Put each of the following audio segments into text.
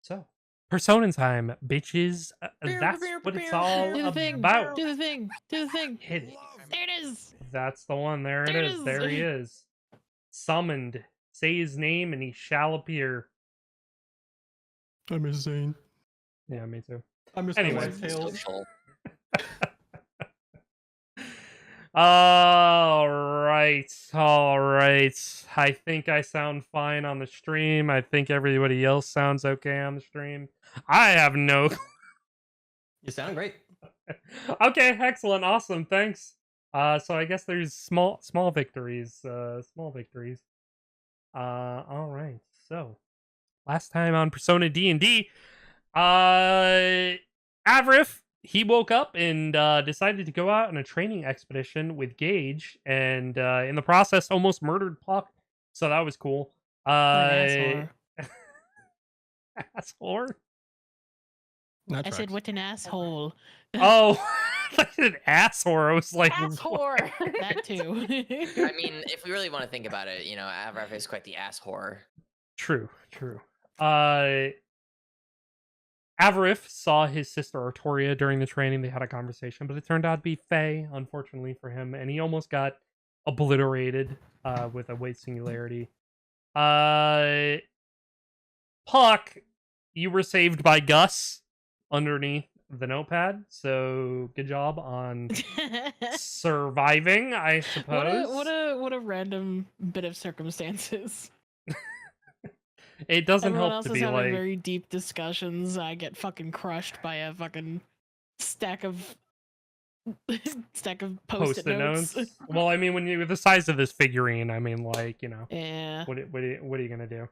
So, Persona time, bitches. That's what it's all Do the thing. about. Do the thing. Do the thing. Hit it. There it is. That's the one. There it There it is. There he is. is. Summoned. Say his name and he shall appear. I'm insane. Yeah, me too. I'm just Anyway. Social. All right. I think I sound fine on the stream. I think everybody else sounds okay on the stream. I have no. You sound great. Okay, excellent, awesome, thanks. So I guess there's small victories. Small victories. All right. So last time on Persona D&D, Avrif, he woke up and decided to go out on a training expedition with Gage, and in the process almost murdered Puck. So that was cool. An Asshole. Not I said, what an asshole. Oh, I said asshole. I was like, Asshole. That too. I mean, if we really want to think about it, Avraf is quite the ass whore. True. Avarif saw his sister Artoria during the training. They had a conversation, but it turned out to be Faye, unfortunately for him, and he almost got obliterated with a weight singularity. Puck, you were saved by Gus underneath the notepad, so good job on surviving, I suppose. What a random bit of circumstances. It doesn't Everyone help else to is be having like very deep discussions. I get fucking crushed by a fucking stack of post-it notes. Well, I mean, when you the size of this figurine, I mean, like, Yeah. what are you gonna do?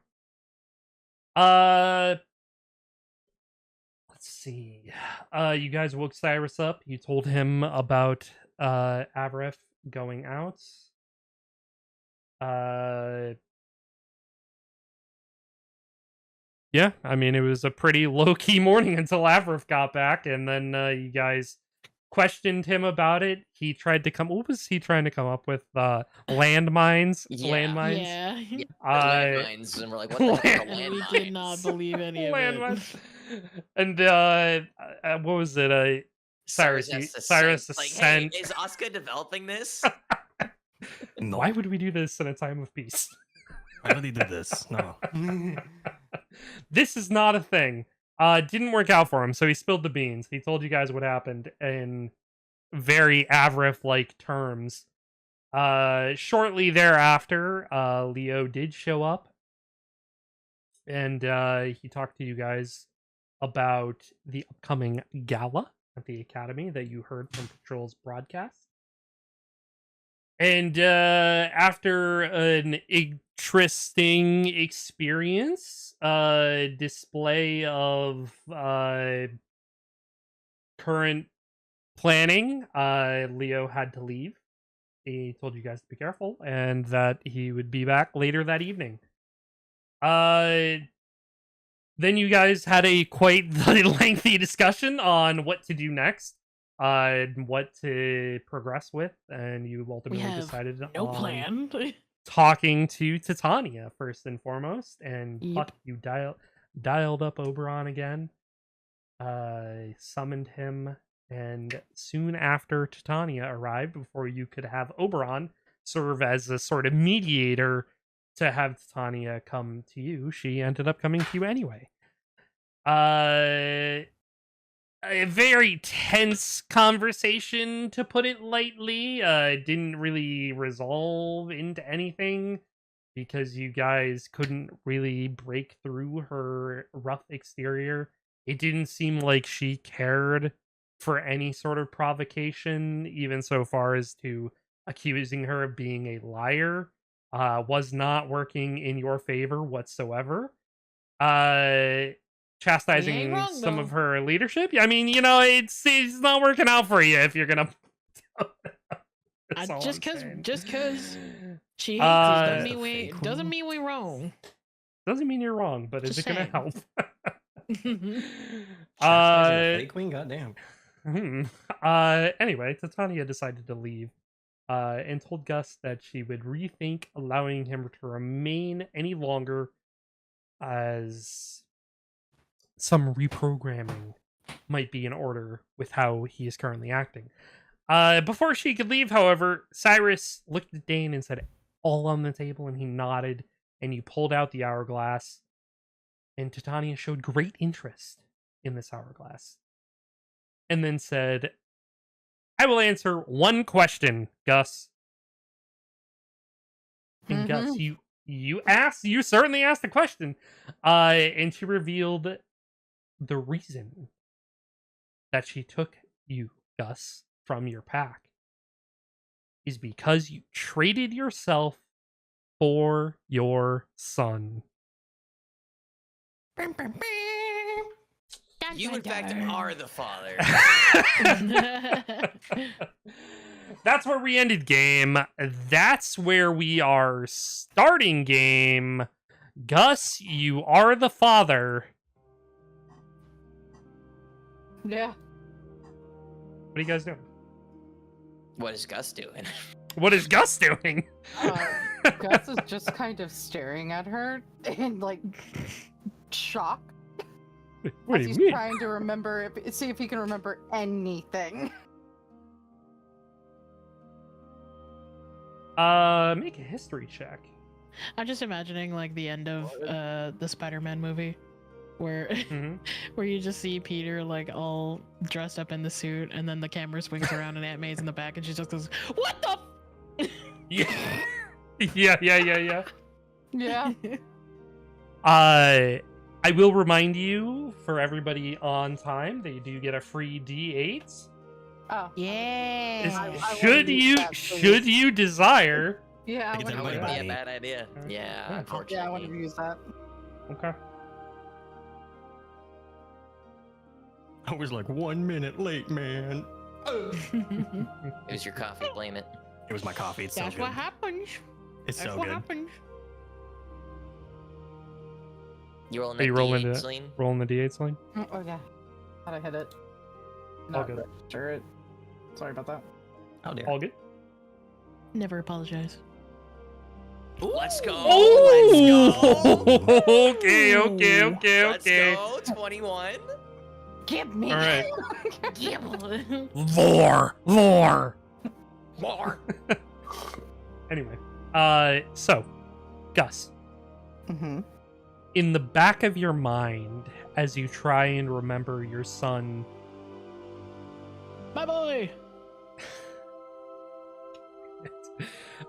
Let's see. You guys woke Cyrus up. You told him about Avrif going out. Yeah, I mean, it was a pretty low-key morning until Avrif got back, and then you guys questioned him about it. He tried to come. What was he trying to come up with? Landmines. Yeah. Landmines. Yeah. Landmines, and we're like, what the heck are And landmines? we did not believe any of it. Landmines. And what was it? Cyrus Hey, is Asuka developing this? No. Why would we do this in a time of peace? Why would he do this? No. This is not a thing. Didn't work out for him, so he spilled the beans. He told you guys what happened in very Avrif-like terms. Shortly thereafter, Leo did show up, and he talked to you guys about the upcoming gala at the Academy that you heard from Patrol's broadcast. And after an interesting experience, display of current planning, Leo had to leave. He told you guys to be careful and that he would be back later that evening. Then you guys had a quite lengthy discussion on what to do next, what to progress with, and you ultimately decided no on plan. talking to Titania first and foremost, and Yep. Puck, you dialed up Oberon again, summoned him, and soon after Titania arrived, before you could have Oberon serve as a sort of mediator to have Titania come to you, she ended up coming to you anyway. A very tense conversation, to put it lightly. Didn't really resolve into anything because you guys couldn't really break through her rough exterior. It didn't seem like she cared for any sort of provocation, even so far as to accusing her of being a liar. Was not working in your favor whatsoever. Chastising wrong, some though. of her leadership. I mean, it's not working out for you if you're gonna. Just because she hates us doesn't mean we wrong. Doesn't mean you're wrong, but Just is it gonna saying. help? Fairy Queen, goddamn. Anyway, Titania decided to leave, and told Gus that she would rethink allowing him to remain any longer as some reprogramming might be in order with how he is currently acting. Before she could leave, however, Cyrus looked at Dane and said, "All on the table," and he nodded, and you pulled out the hourglass, and Titania showed great interest in this hourglass. And then said, "I will answer one question, Gus." And Gus, you certainly asked the question. And she revealed the reason that she took you, Gus, from your pack is because you traded yourself for your son. You, in fact, are the father. That's where we ended game. That's where we are starting game. Gus, you are the father. Yeah. What are you guys doing? What is Gus doing? What is Gus doing? Gus is just kind of staring at her in like shock. What as do you he's mean? trying to remember, see if he can remember anything. Make a history check. I'm just imagining like the end of the Spider-Man movie, where where you just see Peter like all dressed up in the suit, and then the camera swings around and Aunt May's in the back, and she just goes, "What the?" Yeah. Yeah. Yeah. I will remind you, for everybody on time, that you do get a free D8. Oh. Yeah. I Should wanna use that, should you desire? Yeah. I think I that wanna might use be Be a that. bad idea. Alright. Yeah, Yeah. unfortunately. Yeah, I want to use that. Okay. I was like 1 minute late, man. It was your coffee. Blame it. It was my coffee. It's so That's good. what happens. It's That's so what good. happens. You rolling Are that you rolling D8, it? Celine? Rolling the D8, Celine? Oh yeah. How'd I hit it? All Not good. register it. Sorry about that. Oh dear. All good? Never apologize. Let's go. Oh! Let's go. Okay. Let's go. 21. Give me. All right. Yeah. Lore. More. Anyway, so, Gus, Mm-hmm. in the back of your mind, as you try and remember your son, My boy.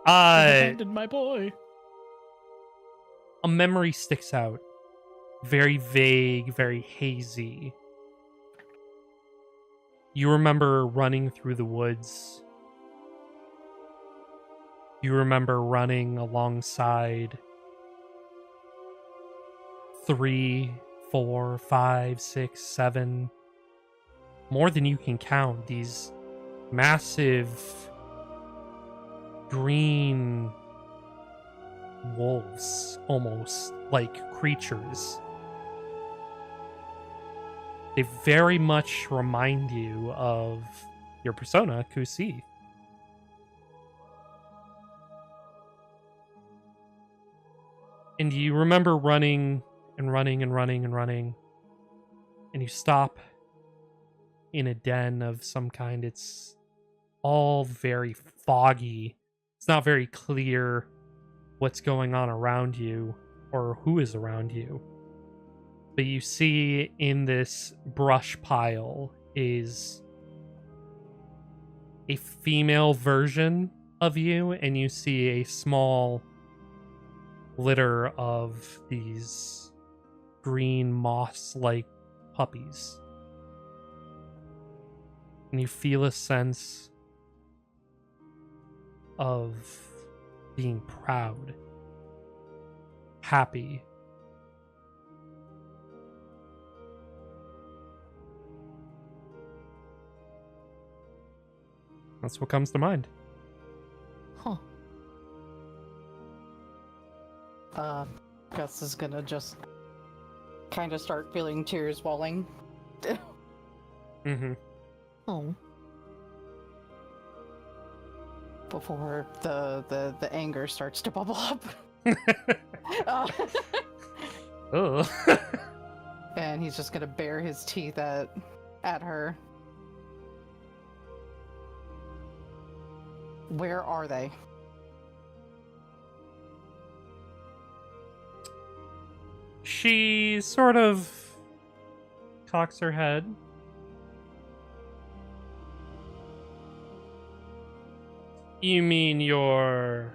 uh, Abandoned my boy. a memory sticks out, very vague, very hazy. You remember running through the woods. You remember running alongside 3, 4, 5, 6, 7, more than you can count, these massive green wolves, almost like creatures. They very much remind you of your persona, Kusi. And you remember running and running, and you stop in a den of some kind. It's all very foggy. It's not very clear what's going on around you or who is around you. But you see in this brush pile is a female version of you, and you see a small litter of these green moss-like puppies. And you feel a sense of being proud, happy. That's what comes to mind. Huh. Gus is gonna just kind of start feeling tears welling. Mm-hmm. Oh. Before the anger starts to bubble up. Uh, Oh. And he's just gonna bare his teeth at her. Where are they? She sort of cocks her head. You mean your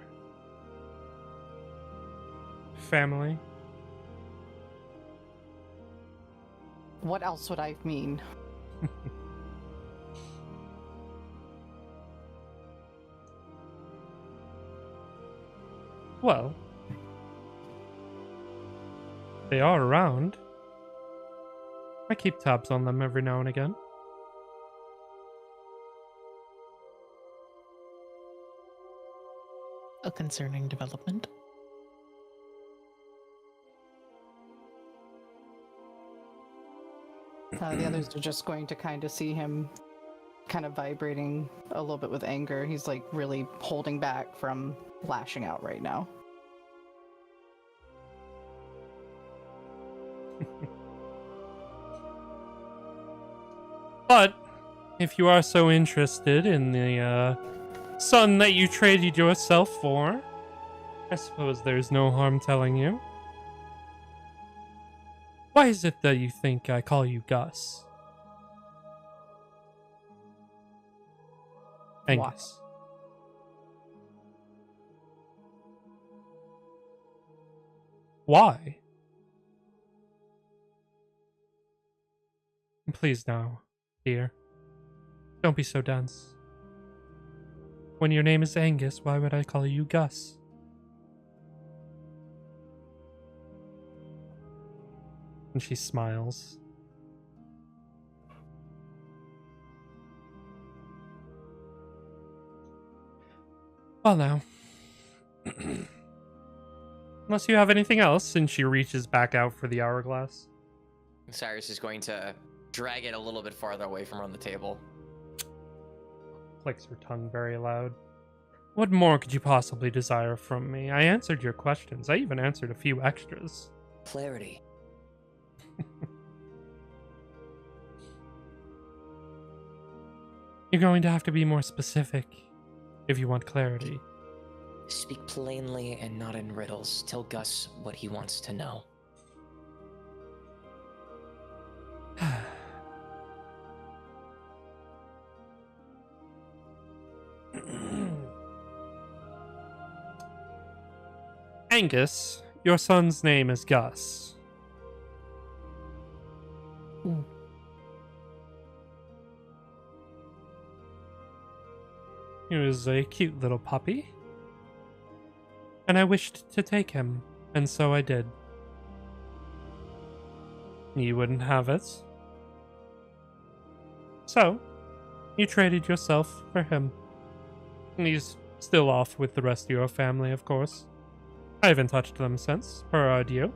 family? What else would I mean? Well, they are around. I keep tabs on them every now and again. A concerning development. The others are just going to kind of see him kind of vibrating a little bit with anger. He's like really holding back from lashing out right now. But if you are so interested in the son that you traded yourself for, I suppose there's no harm telling you. Why is it that you think I call you Gus? Angus. Why? Please now, dear. Don't be so dense. When your name is Angus, why would I call you Gus? And she smiles. Well now. Unless you have anything else, and she reaches back out for the hourglass. Cyrus is going to drag it a little bit farther away from her on the table. Clicks her tongue very loud. What more could you possibly desire from me? I answered your questions. I even answered a few extras. Clarity. You're going to have to be more specific if you want clarity. Speak plainly and not in riddles. Tell Gus what he wants to know. Angus, your son's name is Gus. He was a cute little puppy. And I wished to take him, and so I did. You wouldn't have it. So, you traded yourself for him. And he's still off with the rest of your family, of course. I haven't touched them since, per our deal.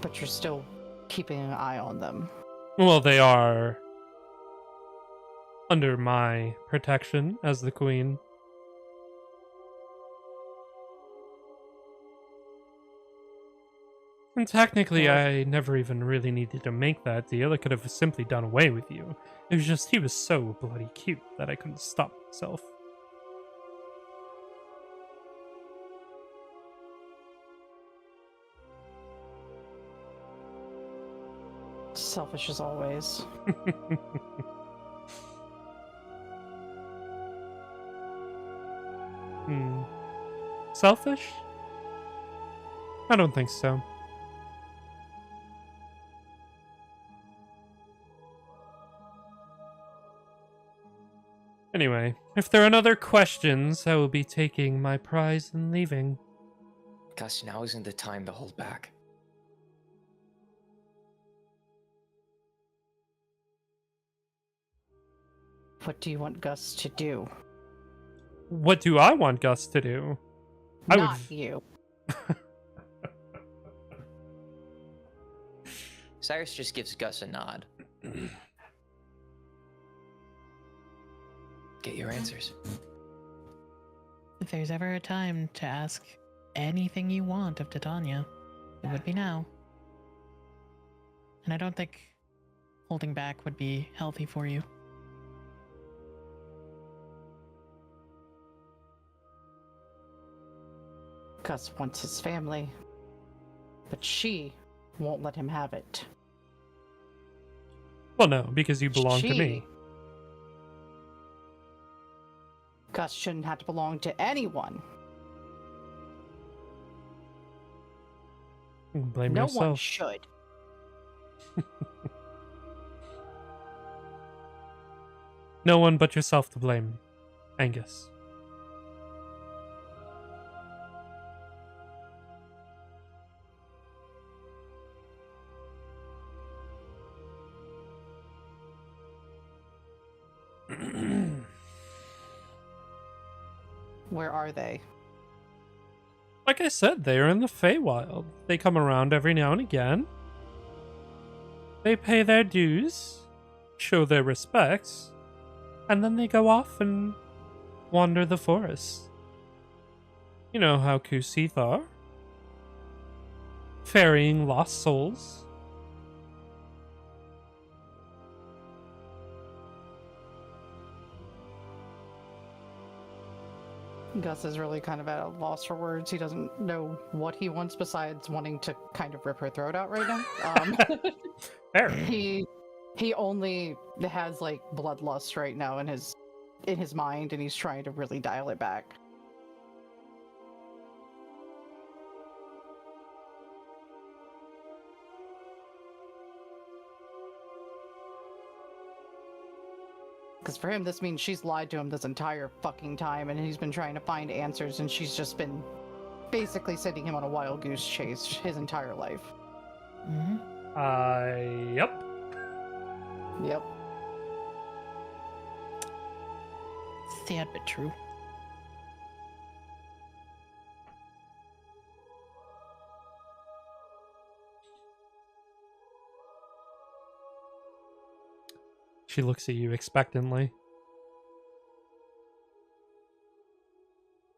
But you're still keeping an eye on them. Well, they are under my protection as the queen. And technically, I never even really needed to make that deal. I could have simply done away with you. It was just he was so bloody cute that I couldn't stop myself. Selfish as always. Selfish? I don't think so. Anyway, if there are no other questions, I will be taking my prize and leaving. Gus, now isn't the time to hold back. What do you want Gus to do? What do I want Gus to do? Not you. Cyrus just gives Gus a nod. Get your answers. If there's ever a time to ask anything you want of Titania, it would be now. And I don't think holding back would be healthy for you. Gus wants his family, but she won't let him have it. Well, no, because you belong to me. Gus shouldn't have to belong to anyone. Blame No yourself. one should. No one but yourself to blame, Angus. Where are they? Like I said, they are in the Feywild. They come around every now and again. They pay their dues, show their respects, and then they go off and wander the forest. You know how Kusith are. Ferrying lost souls. Gus is really kind of at a loss for words. He doesn't know what he wants besides wanting to kind of rip her throat out right now. Fair. He only has like bloodlust right now in his mind, and he's trying to really dial it back. Because for him, this means she's lied to him this entire fucking time, and he's been trying to find answers, and she's just been basically sending him on a wild goose chase his entire life. Yep. Yep. Sad but true. She looks at you expectantly.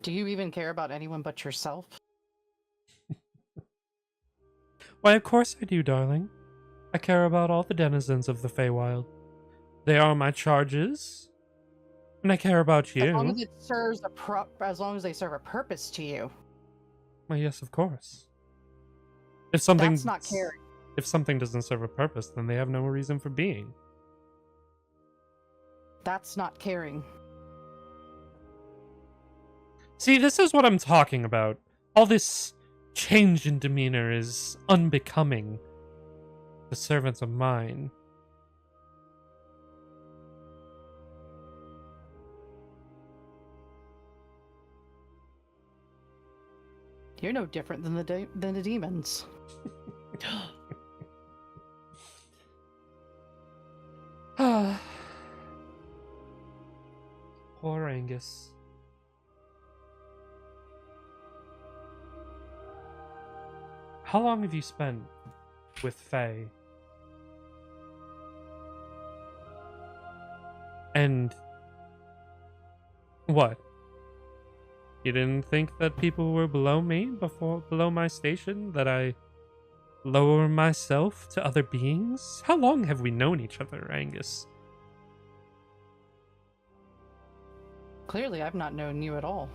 Do you even care about anyone but yourself? Why, of course I do, darling. I care about all the denizens of the Feywild. They are my charges, and I care about you. As long as it serves as long as they serve a purpose to you. Well, yes, of course. If something That's not caring. If something doesn't serve a purpose, then they have no reason for being. That's not caring. See, this is what I'm talking about. All this change in demeanor is unbecoming the servants of mine. You're no different than the demons. Poor Angus. How long have you spent with Faye? And what? You didn't think that people were below me below my station? That I lower myself to other beings? How long have we known each other, Angus? Clearly, I've not known you at all.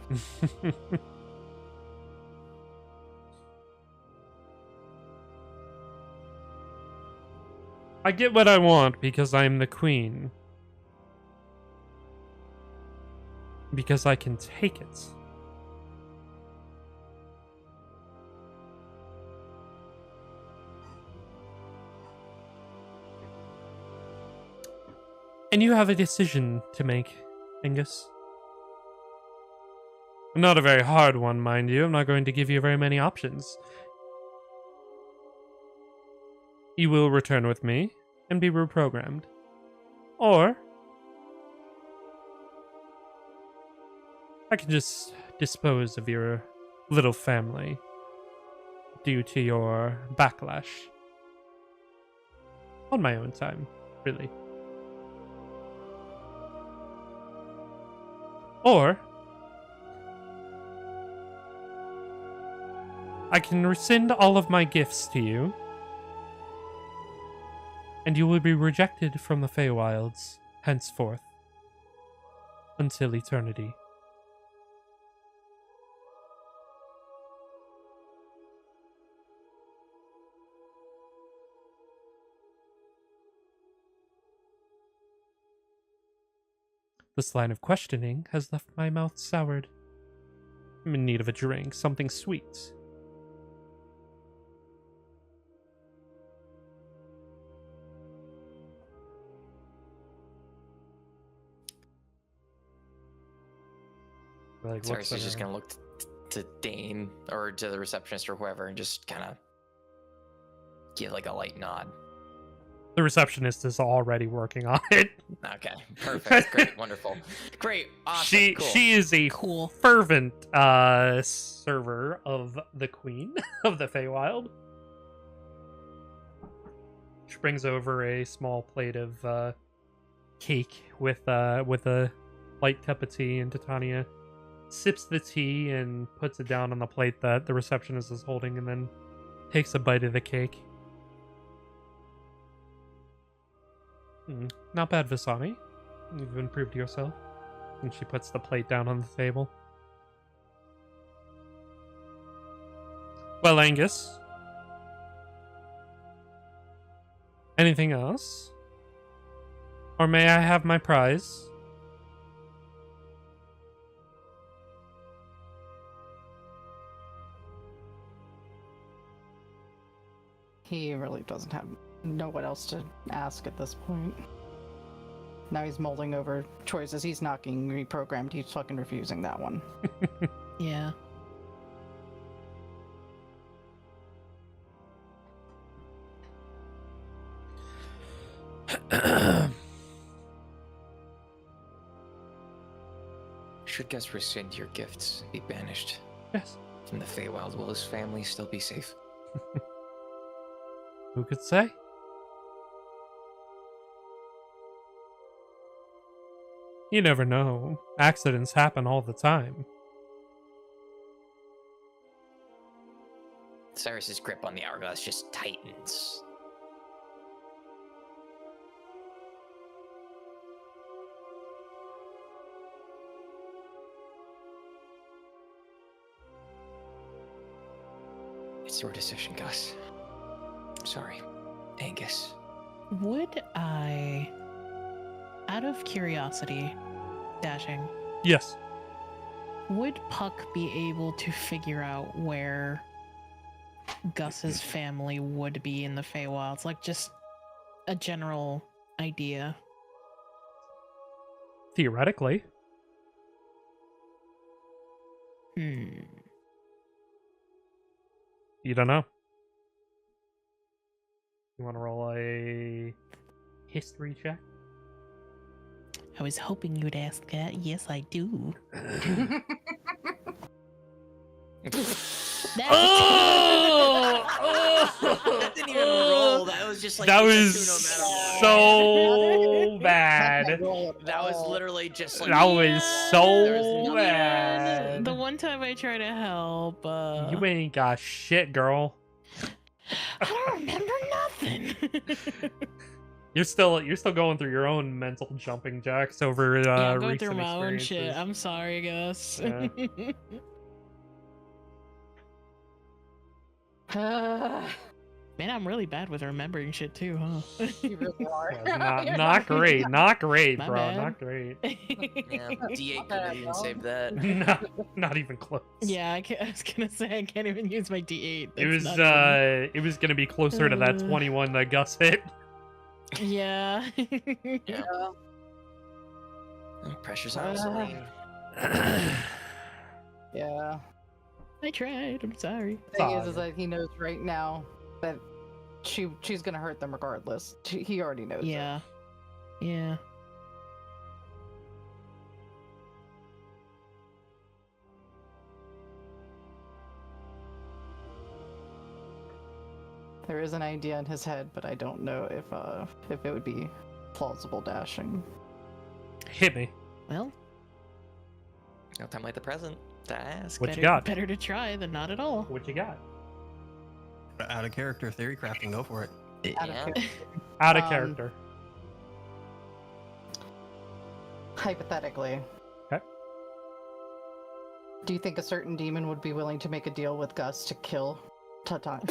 I get what I want because I'm the queen. Because I can take it. And you have a decision to make, Angus. Not a very hard one, mind you. I'm not going to give you very many options. You will return with me and be reprogrammed. Or I can just dispose of your little family due to your backlash. On my own time, really. Or I can rescind all of my gifts to you, and you will be rejected from the Feywilds henceforth until eternity. This line of questioning has left my mouth soured. I'm in need of a drink, something sweet. Like, Sorry, she's just gonna look to Dane or to the receptionist or whoever and just kind of give like a light nod. The receptionist is already working on it. Okay, perfect, great, wonderful, great, awesome. Cool. She is a Cool. fervent server of the Queen of the Feywild. She brings over a small plate of cake with a light cup of tea, and Titania sips the tea and puts it down on the plate that the receptionist is holding, and then takes a bite of the cake. Not bad, Visani. You've improved yourself. And she puts the plate down on the table. Well, Angus. Anything else? Or may I have my prize? He really doesn't know what else to ask at this point. Now he's mulling over choices. He's not getting reprogrammed. He's fucking refusing that one. Yeah. Should Gus rescind your gifts and be banished Yes. from the Feywild, will his family still be safe? Who could say? You never know. Accidents happen all the time. Cyrus's grip on the hourglass just tightens. It's your decision, Gus. I'm sorry, Angus. Would I, out of curiosity, Dashing, Yes. would Puck be able to figure out where Gus's family would be in the Feywilds? Like, just a general idea. Theoretically. Hmm. You don't know. You want to roll a history check? I was hoping you'd ask that. Yes, I do. That didn't even roll. That was just like That you was just do no matter what. so bad. That was literally just like That was There so was bad. The one time I try to help, You ain't got shit, girl. I don't remember nothing. You're still going through your own mental jumping jacks over Yeah, I'm going recent through my own shit. experiences. I'm sorry, Gus. Yeah. Man, I'm really bad with remembering shit too, huh? You really are. Yeah, You're not great. Not great, My bro. bad. Not great. yeah, D8 couldn't even save that. Not even close. Yeah, I was gonna say I can't even use my D8. It was That's not it was gonna be closer to that 21 that Gus hit. good. Yeah. Yeah. Pressure's on Celine. Yeah. I tried. I'm sorry. The thing is that he knows right now that she's gonna hurt them regardless. He already knows. Yeah. Yeah. There is an idea in his head, but I don't know if it would be plausible. Dashing. Hit me. Well, No time like the present to ask. What better, you got? better to try than not at all. What you got? Out of character theory crafting, go for it. Out of Yeah. character. Out of Um, character. Hypothetically. Okay. Do you think a certain demon would be willing to make a deal with Gus to kill Tatan?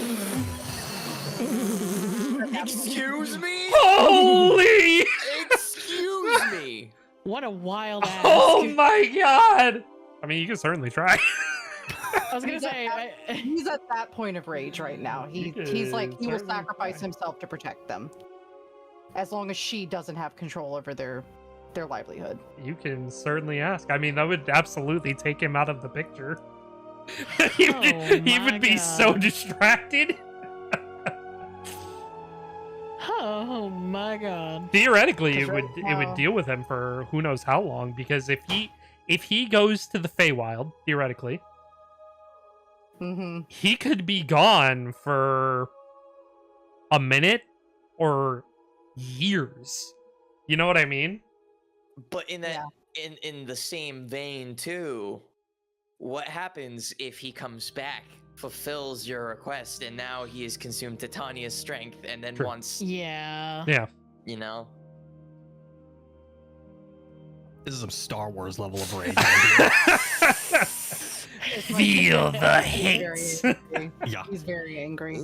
Excuse me? Holy! Excuse me. What a wild ass. Oh my god! I mean, you can certainly try. I was gonna say, He's at that point of rage right now. He's like, he will Certainly sacrifice try. himself to protect them. As long as she doesn't have control over their livelihood. You can certainly ask. I mean, that would absolutely take him out of the picture. he would, Oh he my would be so God. distracted. oh my god. Theoretically, it 'Cause would right it would now- deal with him for who knows how long. Because if he goes to the Feywild, theoretically, Mm-hmm. he could be gone for a minute or years. You know what I mean? But in that in the same vein too, what happens if he comes back, fulfills your request, and now he has consumed Titania's strength and then True. wants Yeah. Yeah. you know? This is some Star Wars level of rage. Right Feel the He's hate. very angry. yeah. He's very angry.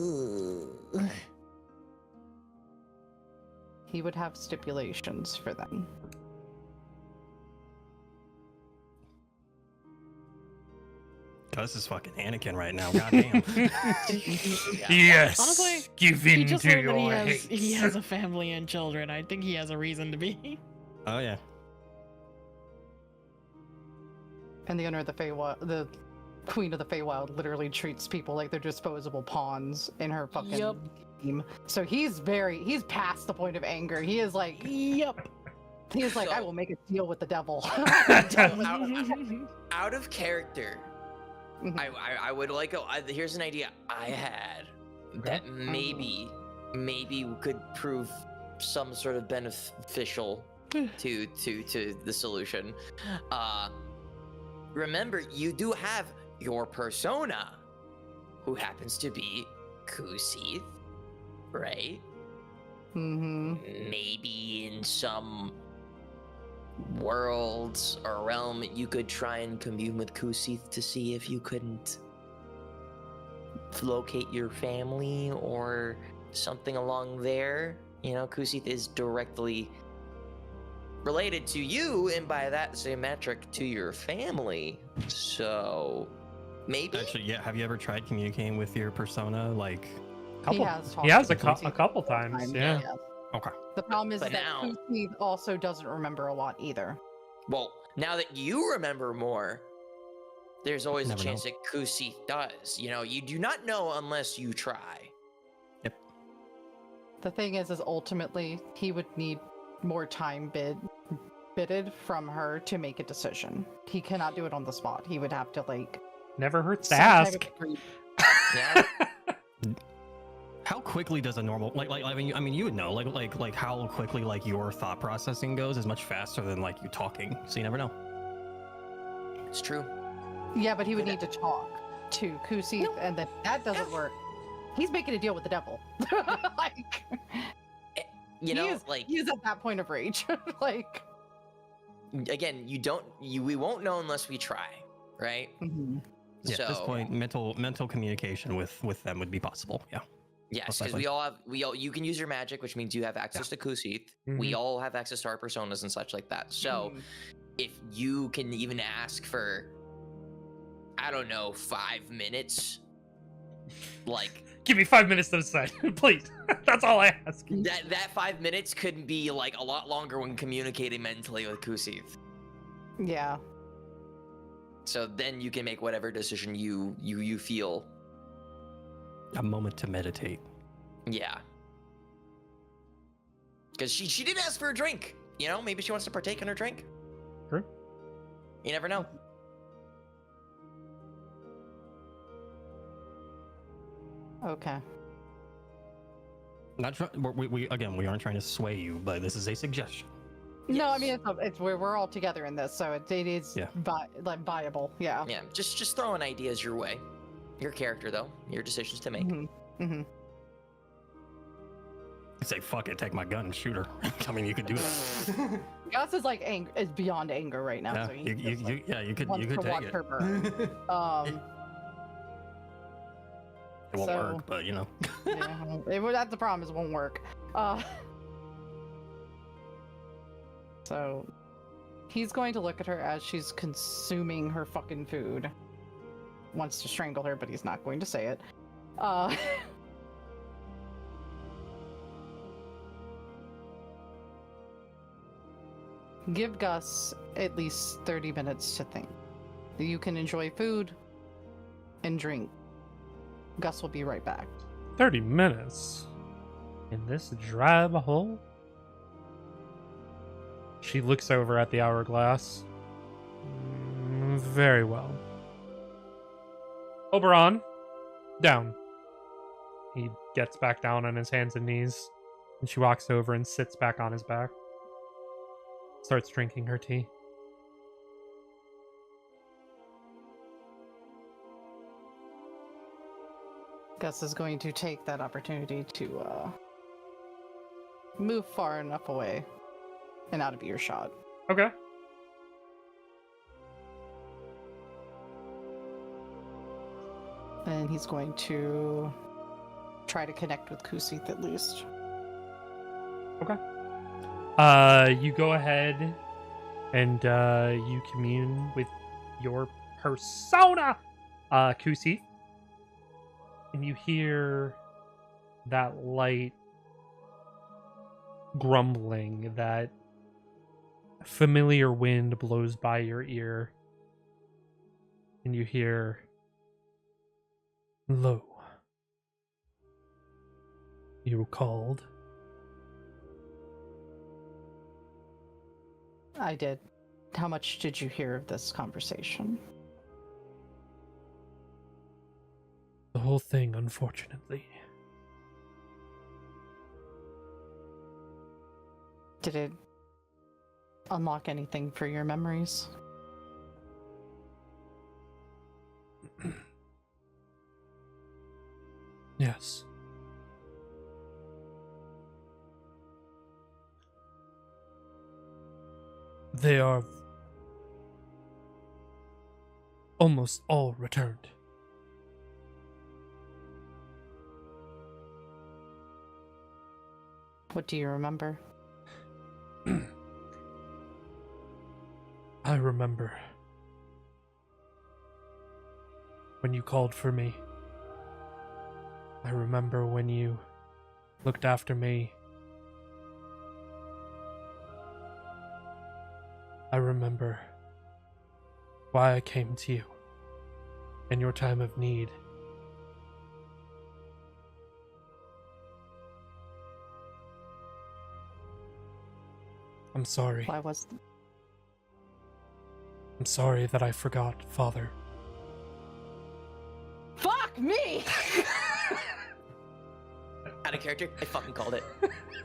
He would have stipulations for them. Gus is fucking Anakin right now. Goddamn. Yes. Honestly, give He in just to learned that your he hate. has a family and children. I think he has a reason to be. Oh yeah. And the owner of the Feywild, the queen of the Feywild, literally treats people like they're disposable pawns in her fucking Yup. game. So he's past the point of anger. He is like, Yep. he is like, I So- will make a deal with the devil. Out of character, Mhm. I would like here's an idea I had that maybe could prove some sort of beneficial to the solution. Remember, you do have your persona, who happens to be Kusith, right? Mm-hmm. Maybe in some worlds or realm, you could try and commune with Kusith to see if you couldn't locate your family or something along there. You know, Kusith is directly related to you, and by that same metric, to your family. So, maybe? Actually, yeah. Have you ever tried communicating with your persona? Like, Couple, has he has talked a, to cou- Kusith a couple several times, yeah. yes. okay. The problem is But that now- Kusith also doesn't remember a lot either. Well, now that you remember more, there's always a Never chance that Kusith does. You know, you do not know unless you try. The thing is ultimately he would need more time bidded from her to make a decision. He cannot do it on the spot. He would have to like Never hurts to some type ask. of agreement. Yeah. How quickly does a normal I mean you would know like how quickly like your thought processing goes is much faster than like you talking, so you never know. It's true. Yeah, but he would need to talk to Kusith, and then that doesn't work. He's making a deal with the devil. Like, You know, he is at that point of rage. Like, again, we won't know unless we try, right? Yeah, So, at this point, mental communication with them would be possible. Yeah. yes, most because likely. you can use your magic, which means you have access to Kusith. We Mhm. all have access to our personas and such like that. So, if you can even ask for, I don't know, 5 minutes, like Give me 5 minutes to decide, please. That's all I ask. that 5 minutes could be like a lot longer when communicating mentally with Kusith. yeah. So then you can make whatever decision you feel. A moment to meditate. Yeah. Because she did ask for a drink. You know, maybe she wants to partake in her drink. True. You never know. Okay. Not try, we again, we aren't trying to sway you, but this is a suggestion. No, I Yes. mean it's we're all together in this, so it is Yeah. viable. Yeah. Yeah, just throwing ideas your way. Your character though, your decisions to make. Mhm. Mm-hmm. I'd say, fuck it, take my gun and shoot her. I mean, you could do that. Gus is like is beyond anger right now, Yeah, so he you could wants to take watch it. her burn. It won't So- work, but you know. That's the problem, is it won't work. So he's going to look at her as she's consuming her fucking food. Wants to strangle her, but he's not going to say it. Give Gus at least 30 minutes to think. You can enjoy food and drink. Gus will be right back. 30 minutes? In this drab hole? She looks over at the hourglass. Very well. Oberon, down. He gets back down on his hands and knees, and she walks over and sits back on his back. Starts drinking her tea. Gus is going to take that opportunity to move far enough away and out of earshot. Okay. And he's going to try to connect with Kusith at least. Okay. You go ahead and you commune with your persona, Kusith. And you hear that light grumbling, that familiar wind blows by your ear. And you hear, "Lo, you called." I did. How much did you hear of this conversation? The whole thing, unfortunately. Did it unlock anything for your memories? Yes. They are almost all returned. What do you remember? I remember when you called for me. I remember when you looked after me. I remember why I came to you in your time of need. I'm sorry. Why was I'm sorry that I forgot, Father. Fuck me! Out of character, I fucking called it.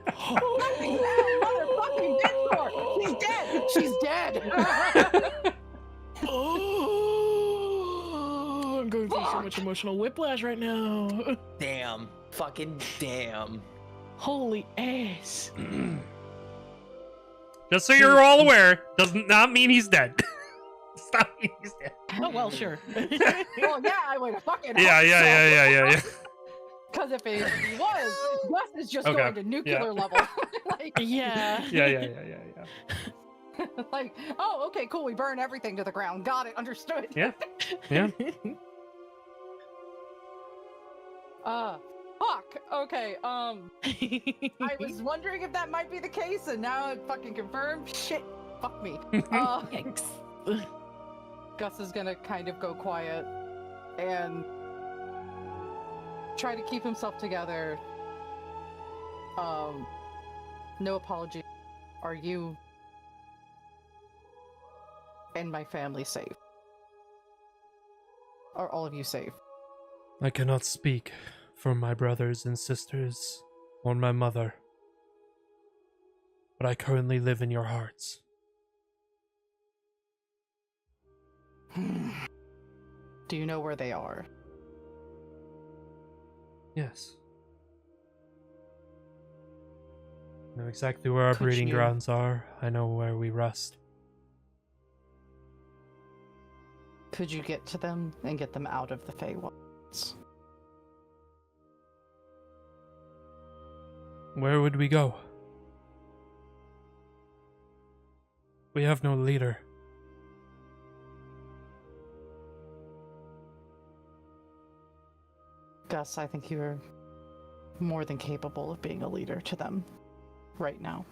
Fucking motherfucking Discord! She's dead! She's dead! Oh, I'm going through so much emotional whiplash right now. Damn. Fucking damn. Holy ass. Just so you're all aware, does not mean he's dead. Does not mean he's dead. Oh, well, sure. Well, yeah, I would have fucking Yeah. Because if he was, Gus is just Okay, going to nuclear level. Like, Yeah. Yeah. like, oh, okay, cool. We burn everything to the ground. Got it. Understood. Yeah. Fuck. Okay. I was wondering if that might be the case, and now it fucking confirmed. Shit. Fuck me. Thanks. Gus is gonna kind of go quiet and try to keep himself together. No apology. Are you and my family safe? Are all of you safe? I cannot speak for my brothers and sisters or my mother, but I currently live in your hearts. Do you know where they are? Yes. I know exactly where our Could breeding you- grounds are. I know where we rest. Could you get to them and get them out of the Feywilds? Where would we go? We have no leader. Gus, I think you're more than capable of being a leader to them right now.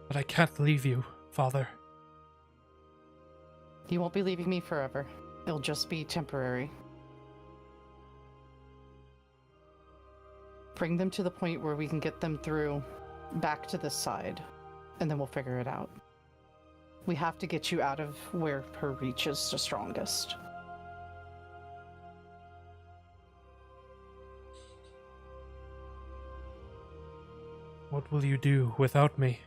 But I can't leave you, Father. You won't be leaving me forever. It'll just be temporary. Bring them to the point where we can get them through back to this side, and then we'll figure it out. We have to get you out of where her reach is the strongest. What will you do without me?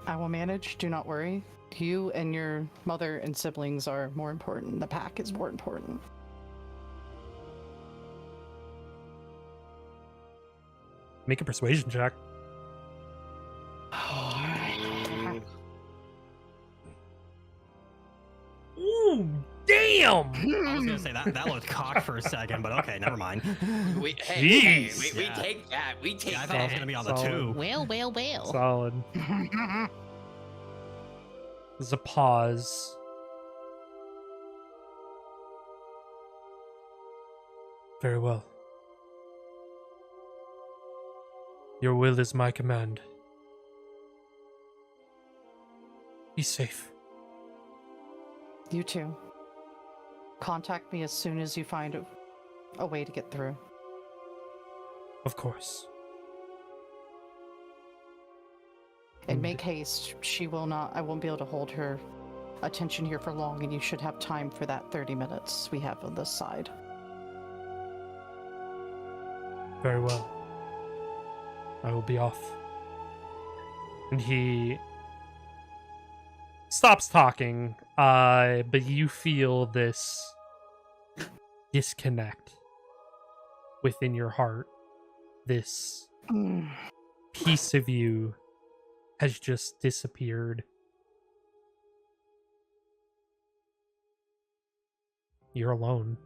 I will manage, do not worry. You and your mother and siblings are more important. The pack is more important. Make a persuasion check. Ooh, damn! I was gonna say that looked cocked for a second, but okay, never mind. We Jeez. we Yeah. take that. We take Yeah, I thought I was that. gonna be on the Solid. 2. Well. Solid. There's a pause. Very well. Your will is my command. Be safe. You too. Contact me as soon as you find a way to get through. Of course. And make haste. She will not. I won't be able to hold her attention here for long, and you should have time for that 30 minutes we have on this side. Very well. I will be off. And he stops talking, but you feel this disconnect within your heart. This piece of you has just disappeared. You're alone.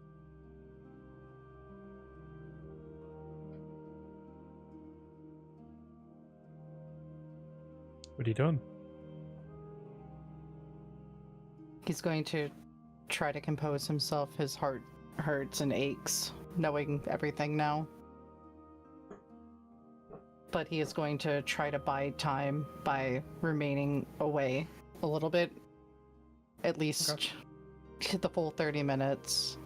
What are you doing? He's going to try to compose himself. His heart hurts and aches, knowing everything now. But he is going to try to bide time by remaining away a little bit. At least the full 30 minutes.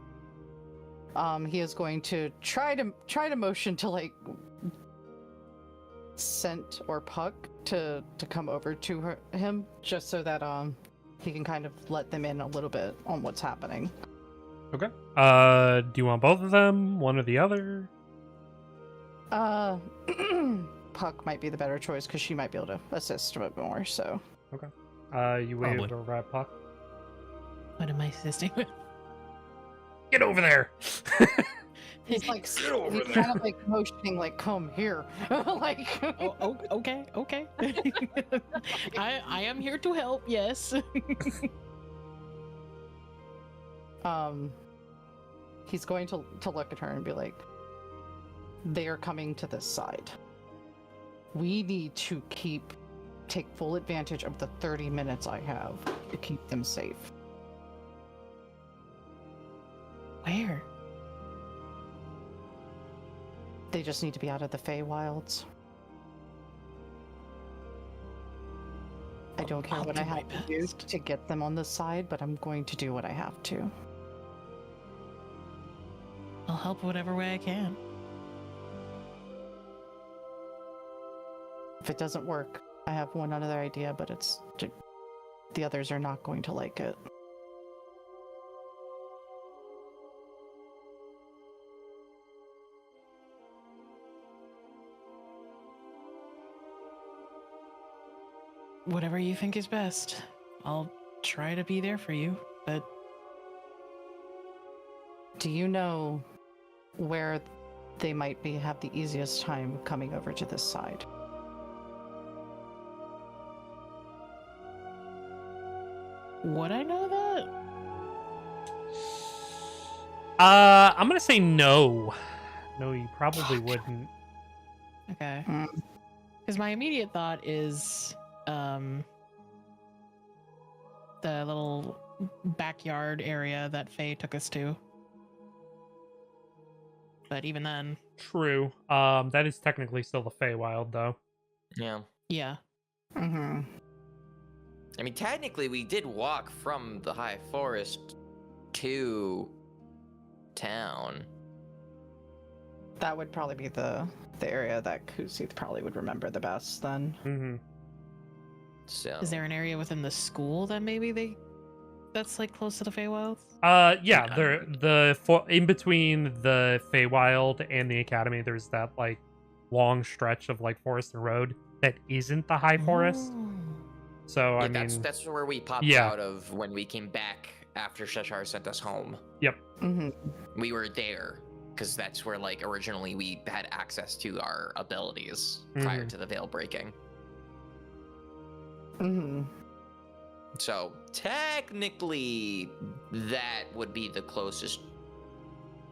He is going to try to motion to like Scent or Puck to come over to him, just so that he can kind of let them in a little bit on what's happening. Okay. Do you want both of them? One or the other? Puck might be the better choice because she might be able to assist a bit more. So You wave Probably. over at Puck. What am I assisting with? Get over there! he's like Get over he's there. kind of like motioning, like come here, like. Oh, okay. I am here to help. Yes. He's going to look at her and be like, they are coming to this side. We need to take full advantage of the 30 minutes I have to keep them safe. Where? They just need to be out of the Feywilds. I don't care I'll what do I my have to do best. to get them on this side, but I'm going to do what I have to. I'll help whatever way I can. If it doesn't work, I have one other idea, but the others are not going to like it. Whatever you think is best. I'll try to be there for you, but Do you know where they might have the easiest time coming over to this side? would I know that? I'm gonna say no. No, you probably wouldn't. Okay. Mm. Because my immediate thought is the little backyard area that Faye took us to. But even then, True. That is technically still the Feywild, though. Yeah. yeah. Mm-hmm. I mean, technically, we did walk from the high forest to town. That would probably be the area that Kusith probably would remember the best then. Mm-hmm. So. Is there an area within the school that maybe that's like close to the Feywild? Yeah, in between the Feywild and the Academy, there's that like long stretch of like forest and road that isn't the high forest. Oh. So Yeah, I mean, that's where we popped yeah. out of when we came back after Sheshar sent us home. Mm-hmm. We were there because that's where like originally we had access to our abilities prior to the veil breaking. Mm-hmm. So technically, that would be the closest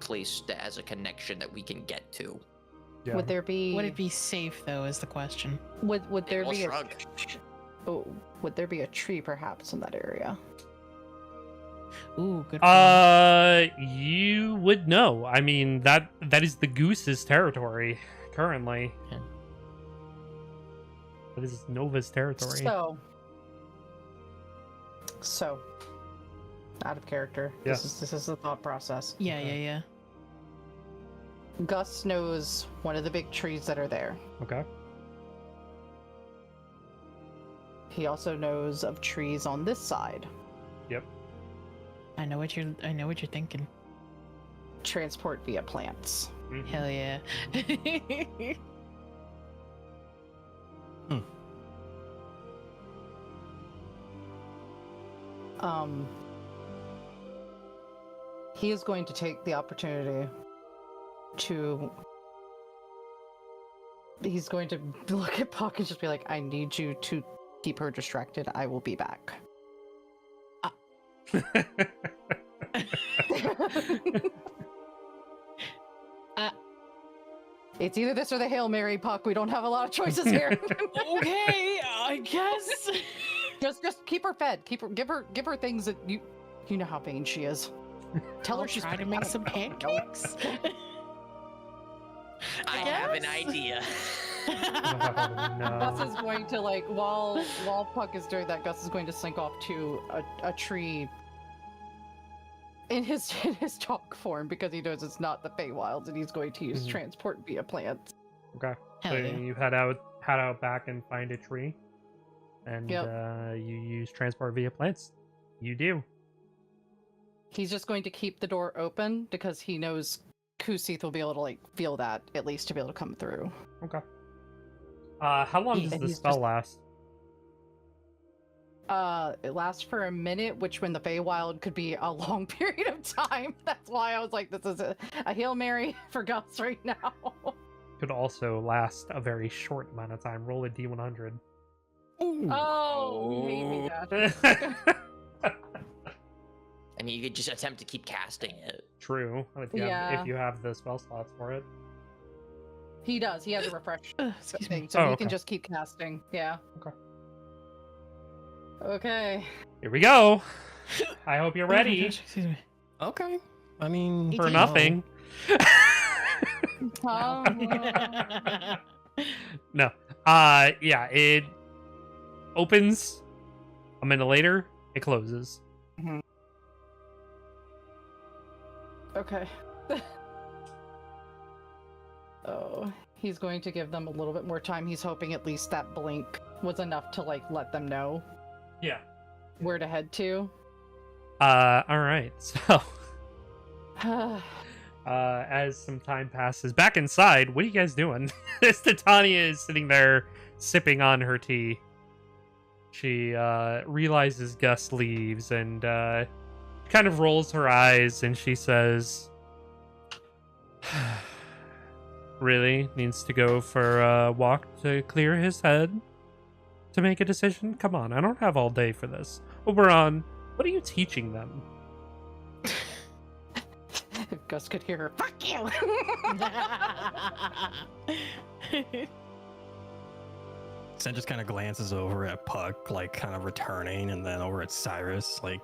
place that has a connection that we can get to. yeah. Would there be? Would it be safe though? Is the question. Would there We'll be shrug. would there be a tree perhaps in that area? Ooh, good. Point. You would know. I mean, that is the Goose's territory currently. Yeah. That is Nova's territory. So, out of character. Yeah. This is the thought process. Yeah, yeah. Gus knows one of the big trees that are there. Okay. He also knows of trees on this side. Yep. I know what you're thinking. Transport via plants. Mhm. Hell yeah. He is going to take the opportunity to. He's going to look at Puck and just be like, I need you to keep her distracted. I will be back. It's either this or the Hail Mary, Puck. We don't have a lot of choices here. Okay, I guess. Just keep her fed. Give her things that you know how vain she is. Tell I'll her she's try to make some pancakes. I have an idea. Gus No. is going to while Puck is doing that, Gus is going to slink off to a tree in his dog form because he knows it's not the Feywild and he's going to use transport via plants. Okay. Hell So yeah. you head out back and find a tree, and you use transport via plants. You do. He's just going to keep the door open because he knows Kusith will be able to feel that at least to be able to come through. Okay. How long does And the he's spell just- last? It lasts for a minute, which when the Feywild could be a long period of time. That's why I was like, this is a Hail Mary for Gus right now. Could also last a very short amount of time. Roll a d100. Oh, you made me that. I mean, you could just attempt to keep casting it. True. If you have the spell slots for it. He does. He has a refresh Excuse me. thing, so Oh, he okay. can just keep casting. Yeah. Okay. Okay. Here we go. I hope you're Oh my ready gosh, excuse me. Okay. I mean, for 18. nothing. No. Yeah, it opens. A minute later, it closes. Okay. Oh, he's going to give them a little bit more time. He's hoping at least that blink was enough to let them know Yeah. where to head to. All right. So, as some time passes, back inside, what are you guys doing? As Titania is sitting there sipping on her tea. She realizes Gus leaves and kind of rolls her eyes and she says, really needs to go for a walk to clear his head to make a decision? Come on, I don't have all day for this. Oberon, what are you teaching them? If Gus could hear her, fuck you! Sen just kind of glances over at Puck, like kind of returning, and then over at Cyrus, like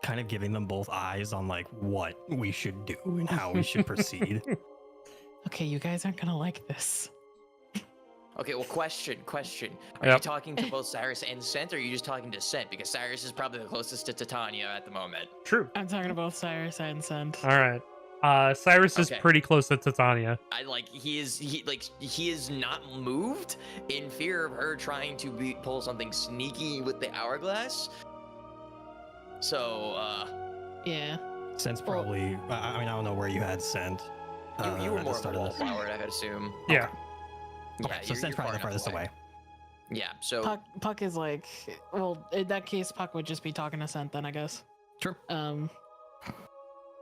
kind of giving them both eyes on like what we should do and how we should proceed. Okay, you guys aren't gonna like this. Okay, well, question. Are you talking to both Cyrus and Sent, or are you just talking to Sent? Because Cyrus is probably the closest to Titania at the moment. True. I'm talking to both Cyrus and Sent. All right. Cyrus is Okay. pretty close to Titania. He is not moved in fear of her trying to pull something sneaky with the hourglass. So, Yeah. Sen's probably. I mean, I don't know where you had Sent. you were at the more of start a of wall this. flower, I would assume. Yeah. Okay, so Sen's probably the far enough farthest away. Yeah, so Puck is like, well, in that case, Puck would just be talking to Sent then, I guess. Sure.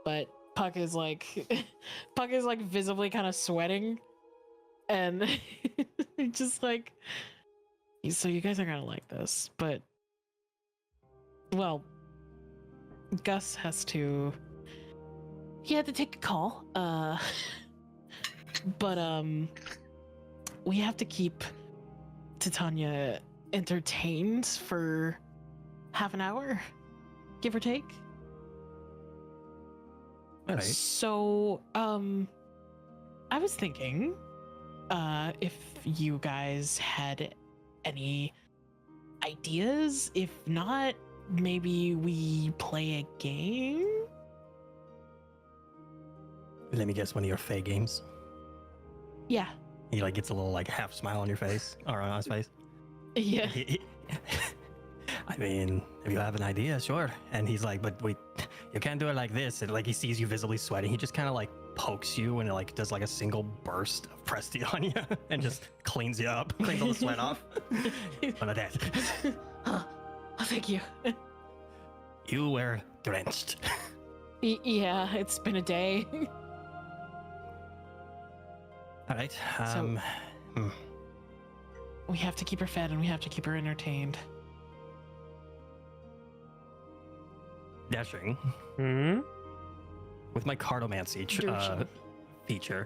But Puck is like visibly kind of sweating, and just like, so you guys are gonna like this, but well, Gus he had to take a call, but we have to keep Titania entertained for half an hour, give or take. All right. So, I was thinking, if you guys had any ideas. If not, maybe we play a game? Let me guess, one of your Fae games. Yeah. He like gets a little like half smile on your face or on his face. Yeah. I mean, if you have an idea, sure. And he's like, but you can't do it like this. And like he sees you visibly sweating, he just kind of like pokes you and like does like a single burst of Presti on you and just cleans you up, cleans all the sweat off. On a death. Oh, thank you. You were drenched. Yeah, it's been a day. All right. We have to keep her fed and we have to keep her entertained. Dashing. Hmm? With my cartomancy Dashing. feature,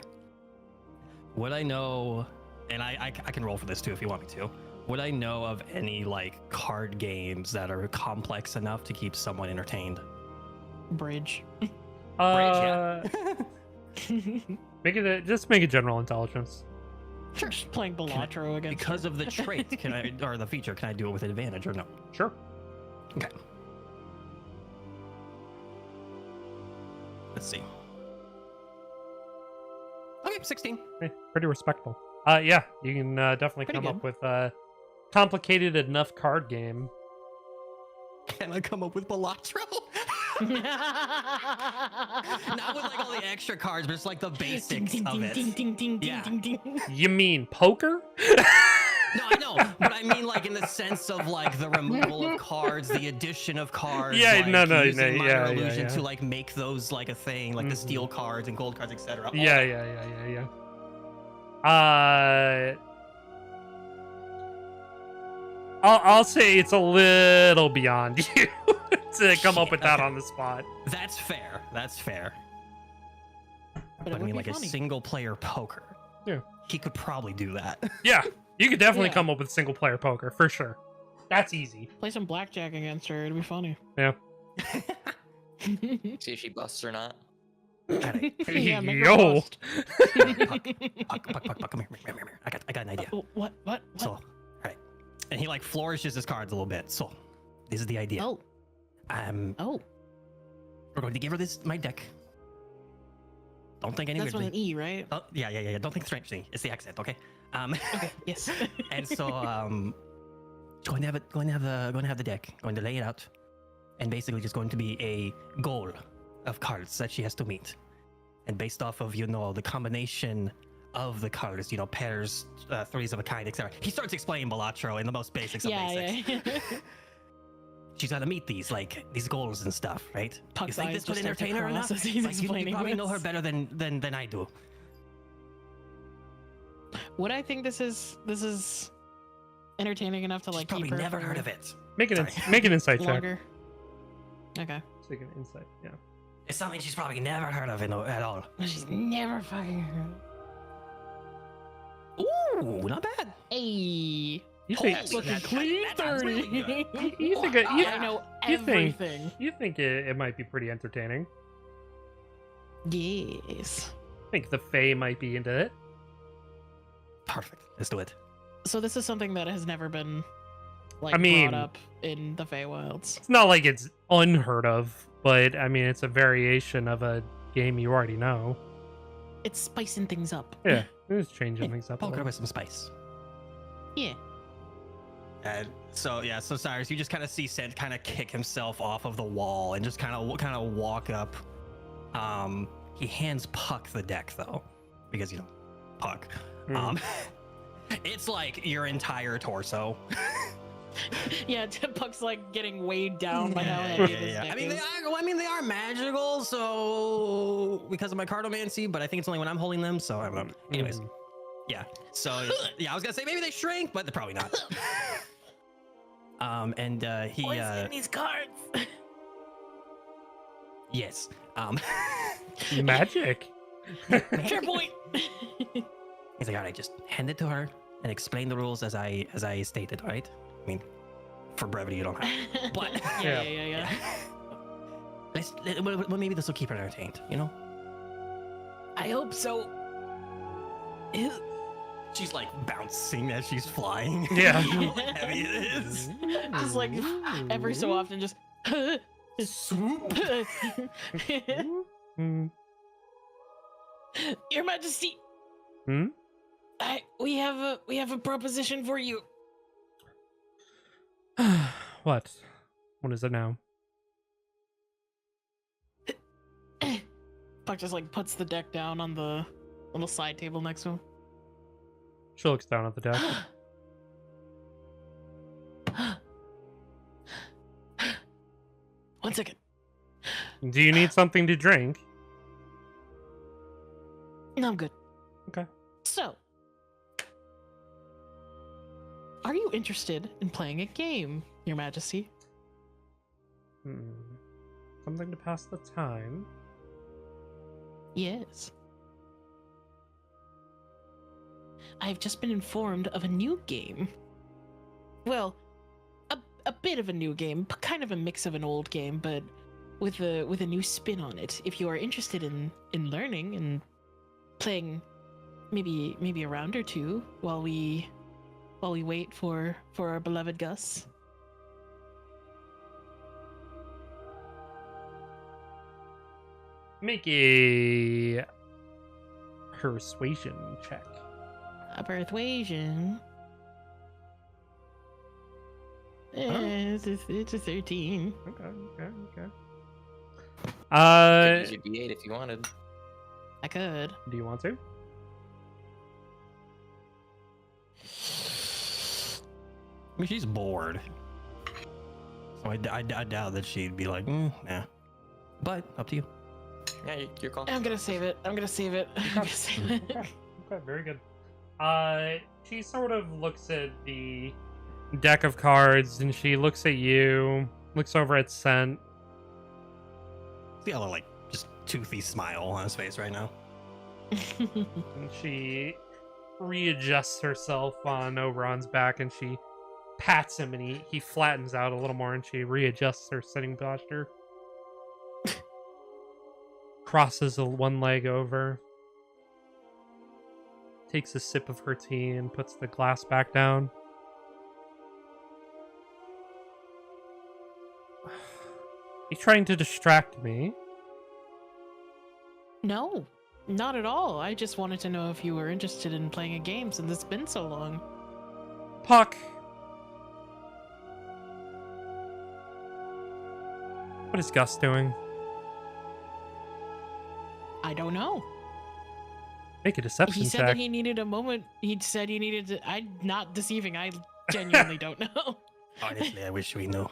would I know, and I can roll for this too if you want me to, would I know of any like card games that are complex enough to keep someone entertained? Bridge. Make it just make a general intelligence. Sure. Just playing Balatro against Because her. of the trait, can I, or the feature, can I do it with advantage or no? Sure. Okay. Let's see. Okay, 16. Pretty respectable. Yeah, you can definitely Pretty come good. up with a complicated enough card game. Can I come up with Balatro? Not with like all the extra cards, but just like the basics of it. Yeah. You mean poker? No, I know, but I mean like in the sense of like the removal of cards, the addition of cards. Yeah, like, no, using minor yeah, illusion yeah. to like make those like a thing, like the Mhm. steel cards and gold cards, etc. Yeah. I'll say it's a little beyond you to come up with that okay. on the spot. That's fair. That's fair. But But it I would mean, be like a funny. single player poker. Yeah. He could probably do that. Yeah, you could definitely Yeah. come up with single player poker for sure. That's easy. Play some blackjack against her. It'd be funny. Yeah. see if she busts or not. Alright. Yeah, make her Yo. bust. Puck, come here. I got an idea. Oh, what? So, all right. And he like flourishes his cards a little bit. So, this is the idea. Oh, We're going to give her my deck. Don't think any that's with weirdly. an E, right? Oh, yeah. Don't think strangely. It's the accent, okay? Okay, yes. And so, going to have the deck, going to lay it out, and basically just going to be a goal of cards that she has to meet. And based off of, the combination of the colors, you know, pairs, threes of a kind, etc. He starts explaining Balatro in the most basics of basics. Yeah. She's got to meet these goals and stuff, right? Puck's You think eyes this would just start to entertain her cross enough? as he's Like, you explaining probably know her this. better than I do. Would I think this is entertaining enough to She's like probably keep her never for heard of it. Make an Sorry. make an insight check. longer? Okay. Take an insight. Yeah. It's something she's probably never heard of at all. She's never fucking heard. Ooh, not bad. Hey. You think Holy Looking that- clean that's 30. really good. you think I know you think- everything. you think it might be pretty entertaining? Yes. I think the Fae might be into it. Perfect. Let's do it. So this is something that has never been like I mean- brought up in the Feywilds. It's not like it's unheard of, but I mean it's a variation of a game you already know. It's spicing things up. Yeah, it's changing things up. a Poke her little. with some spice. Yeah. And so Cyrus, you just kind of see Sent kind of kick himself off of the wall and just kind of walk up. He hands Puck the deck though, because you know, Puck. Mm. It's like your entire torso. Yeah, Puck's like getting weighed down by how Yeah, heavy yeah, this yeah. deck I mean, is. they are magical, so because of my cartomancy, but I think it's only when I'm holding them. So I don't know. Anyways, Mm. yeah. So yeah, I was gonna say maybe they shrink, but they're probably not. And he What's in these cards? yes. Magic. Fair point. He's like, all right, just hand it to her and explain the rules as I stated. All right. I mean, for brevity, you don't have. But yeah. well, maybe this will keep her entertained. You know. I hope so. She's like bouncing as she's flying. Yeah. How heavy it is. Just like every so often, just Swoop. Mm. Your Majesty. Hmm? We have a proposition for you. What? What is it now? Puck just like puts the deck down on the little side table next to him. She looks down at the deck. One second. Do you need something to drink? No, I'm good. Okay. So, are you interested in playing a game, Your Majesty? Something to pass the time. Yes. I've just been informed of a new game. Well, a bit of a new game, kind of a mix of an old game, but with a new spin on it. If you are interested in learning and playing maybe a round or two while we wait for our beloved Gus. Make a persuasion check. A persuasion. It's a 13. Okay. Could use your D8 if you wanted. I could. Do you want to? I mean, she's bored. So I doubt that she'd be like, nah. But up to you. Yeah, your call. I'm gonna save it. I'm gonna save it. Okay, very good. She sort of looks at the deck of cards and she looks at you, looks over at Scent. See a little like just toothy smile on his face right now. And she readjusts herself on Oberon's back and she pats him and he flattens out a little more and she readjusts her sitting posture. Crosses one leg over. Takes a sip of her tea and puts the glass back down. You trying to distract me? No, not at all. I just wanted to know if you were interested in playing a game since it's been so long. Puck. What is Gus doing? I don't know. Make a deception He said check. that he needed a moment. He said he needed to. I'm not deceiving. I genuinely don't know. Honestly, I wish we knew.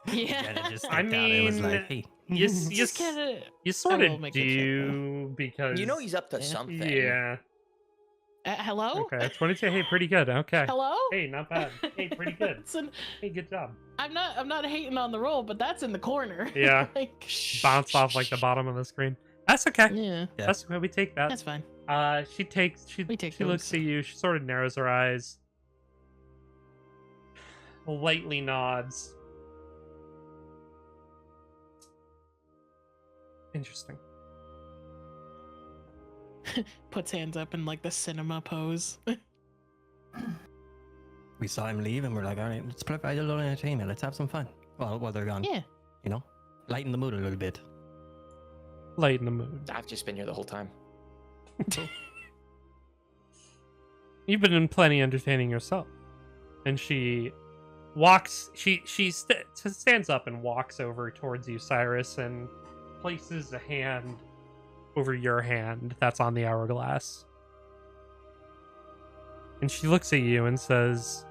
He Yeah. kinda just I stepped out and was mean, like, hey. Just kind of. You sort I will of make the check, do because You know he's up to Yeah. something. Yeah. Hello. Okay. 22. Hey, pretty good. Okay. Hello. Hey, not bad. Hey, pretty good. Listen, Hey, good job. I'm not hating on the roll, but that's in the corner. Yeah. Like, Bounced off like the bottom of the screen. That's okay. yeah, Yeah. That's okay. We take that. that's fine. She takes. We take She looks those. at you. She sort of narrows her eyes. Lightly nods. Interesting. Puts hands up in like the cinema pose. We saw him leave and we're like, all right, let's provide a little entertainment. Let's have some fun. Well, while they're gone, Yeah. you know, lighten the mood a little bit. Light in the mood. I've just been here the whole time. You've been plenty entertaining yourself. And she walks. She stands up and walks over towards you, Cyrus, and places a hand over your hand that's on the hourglass. And she looks at you and says,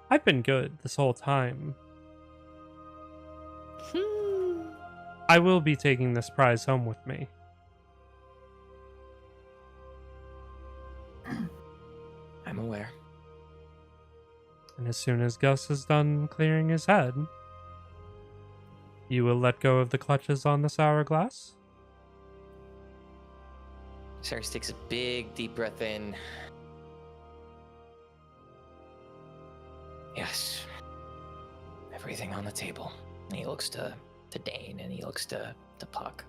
"I've been good this whole time. I will be taking this prize home with me." I'm aware. And as soon as Gus is done clearing his head, you will let go of the clutches on this hourglass? Cyrus takes a big, deep breath in. Yes. Everything on the table. And he looks to Dane and he looks to Puck.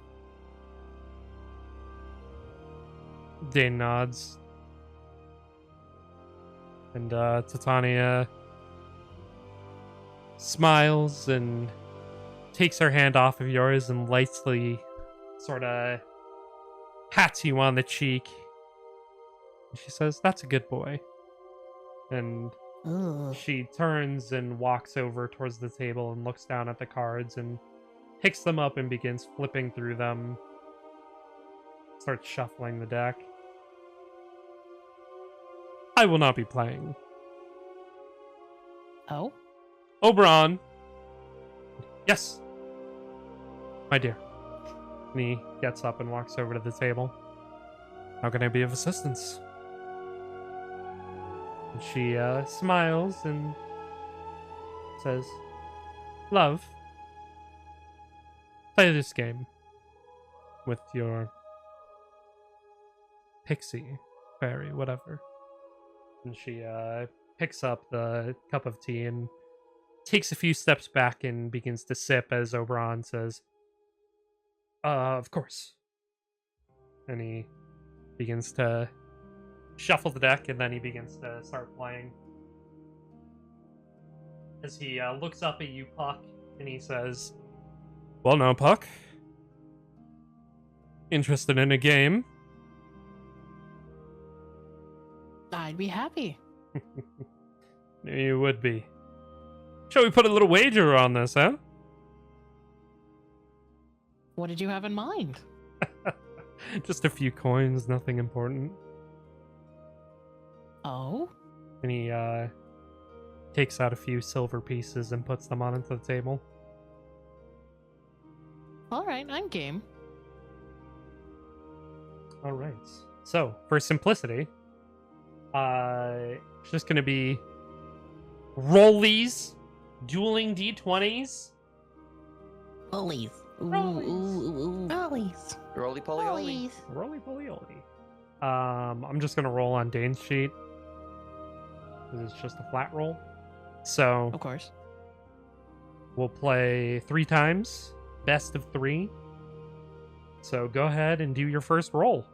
Dane nods. And Titania smiles and takes her hand off of yours and lightly sort of pats you on the cheek. And she says, "That's a good boy." And she turns and walks over towards the table and looks down at the cards and picks them up and begins flipping through them. Starts shuffling the deck. "I will not be playing. Oh. Oberon." "Yes, my dear." And he gets up and walks over to the table. "How can I be of assistance?" And she smiles and says, "Love, play this game with your pixie, fairy, whatever." And she picks up the cup of tea and takes a few steps back and begins to sip as Oberon says, "Of course." And he begins to shuffle the deck and then he begins to start playing. As he looks up at you, Puck, and he says, "Well now, Puck. Interested in a game?" I'd be happy. Knew you would be. Shall we put a little wager on this, huh? What did you have in mind? Just a few coins, nothing important. Oh. And he takes out a few silver pieces and puts them onto the table. All right, I'm game. All right. So, for simplicity, it's just going to be rollies, dueling d20s. Bullies. Rollies. Bullies. Roly poly oly. Roly poly oly. I'm just going to roll on Dane's sheet. Because it's just a flat roll. So, Of course. we'll play 3 times. Best of 3. So, go ahead and do your first roll.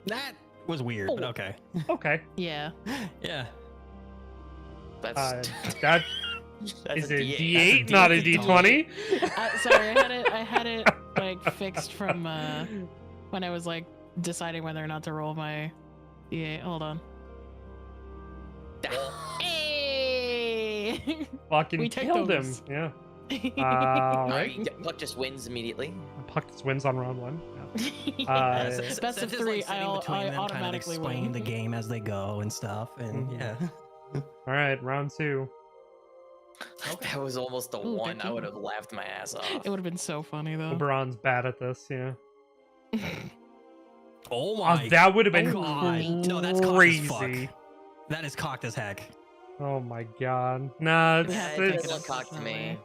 That was weird, but okay. Okay. Yeah. Yeah. That's, That that's is a a D8. D8, not a D20. Sorry, I had it like fixed from when I was like deciding whether or not to roll my D8. Hold on. Hey! Fucking We take killed him. those. Yeah. All right. Puck just wins immediately. Puck just wins on round 1. Yeah. Seth Best of is, 3, sitting I between them, kind of automatically explaining win. the game as they go and stuff, and Mhm. yeah. All right, round 2. That was almost a Ooh, 1. I 13. would have laughed my ass off. It would have been so funny though. Oberon's bad at this, yeah. Oh my That would have been God. No, that's cocked as fuck. crazy. That is cocked as heck. Oh my god. Nah, We had to It take it's, it looked cocked to me.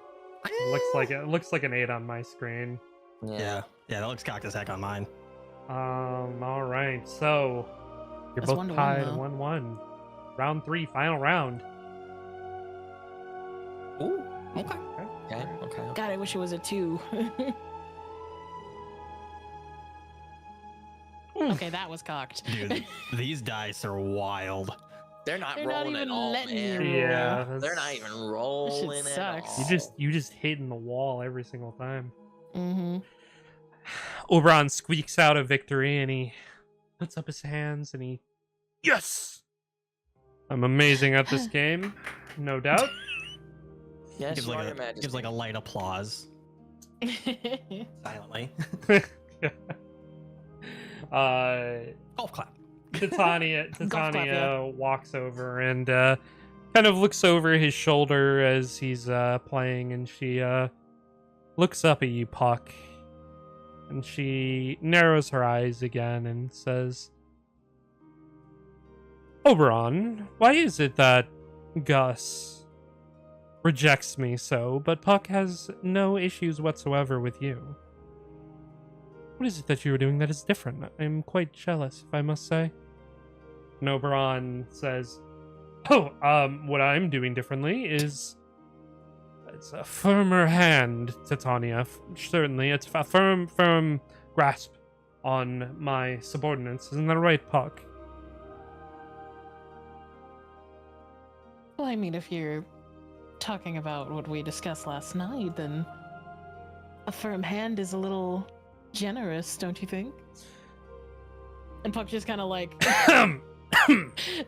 looks like an 8 on my screen. Yeah, that looks cocked as heck on mine. All right. So you're That's both 1-1 tied though. 1-1. Round 3, final round. Ooh, okay. Okay. God, I wish it was a 2. Okay, that was cocked. Dude, these dice are wild. They're not They're not rolling even at all, letting you man. roll. Yeah, They're not even rolling at sucks. all. You just hitting the wall every single time. Mm-hmm. Oberon squeaks out a victory and he puts up his hands and he, yes, I'm amazing at this game, no doubt. Yes, Gives you like, are, Your a, Majesty. gives like a light applause silently. Golf clap. Titania Golf clap, yeah. walks over and kind of looks over his shoulder as he's playing, and she looks up at you, Puck, and she narrows her eyes again and says, Oberon, why is it that Gus rejects me so, but Puck has no issues whatsoever with you? What is it that you are doing that is different? I'm quite jealous, if I must say. And Oberon says, what I'm doing differently is it's a firmer hand, Titania. Certainly, it's a firm grasp on my subordinates. Isn't that right, Puck? Well, I mean, if you're talking about what we discussed last night, then a firm hand is a little generous, don't you think? And Puck just kind of like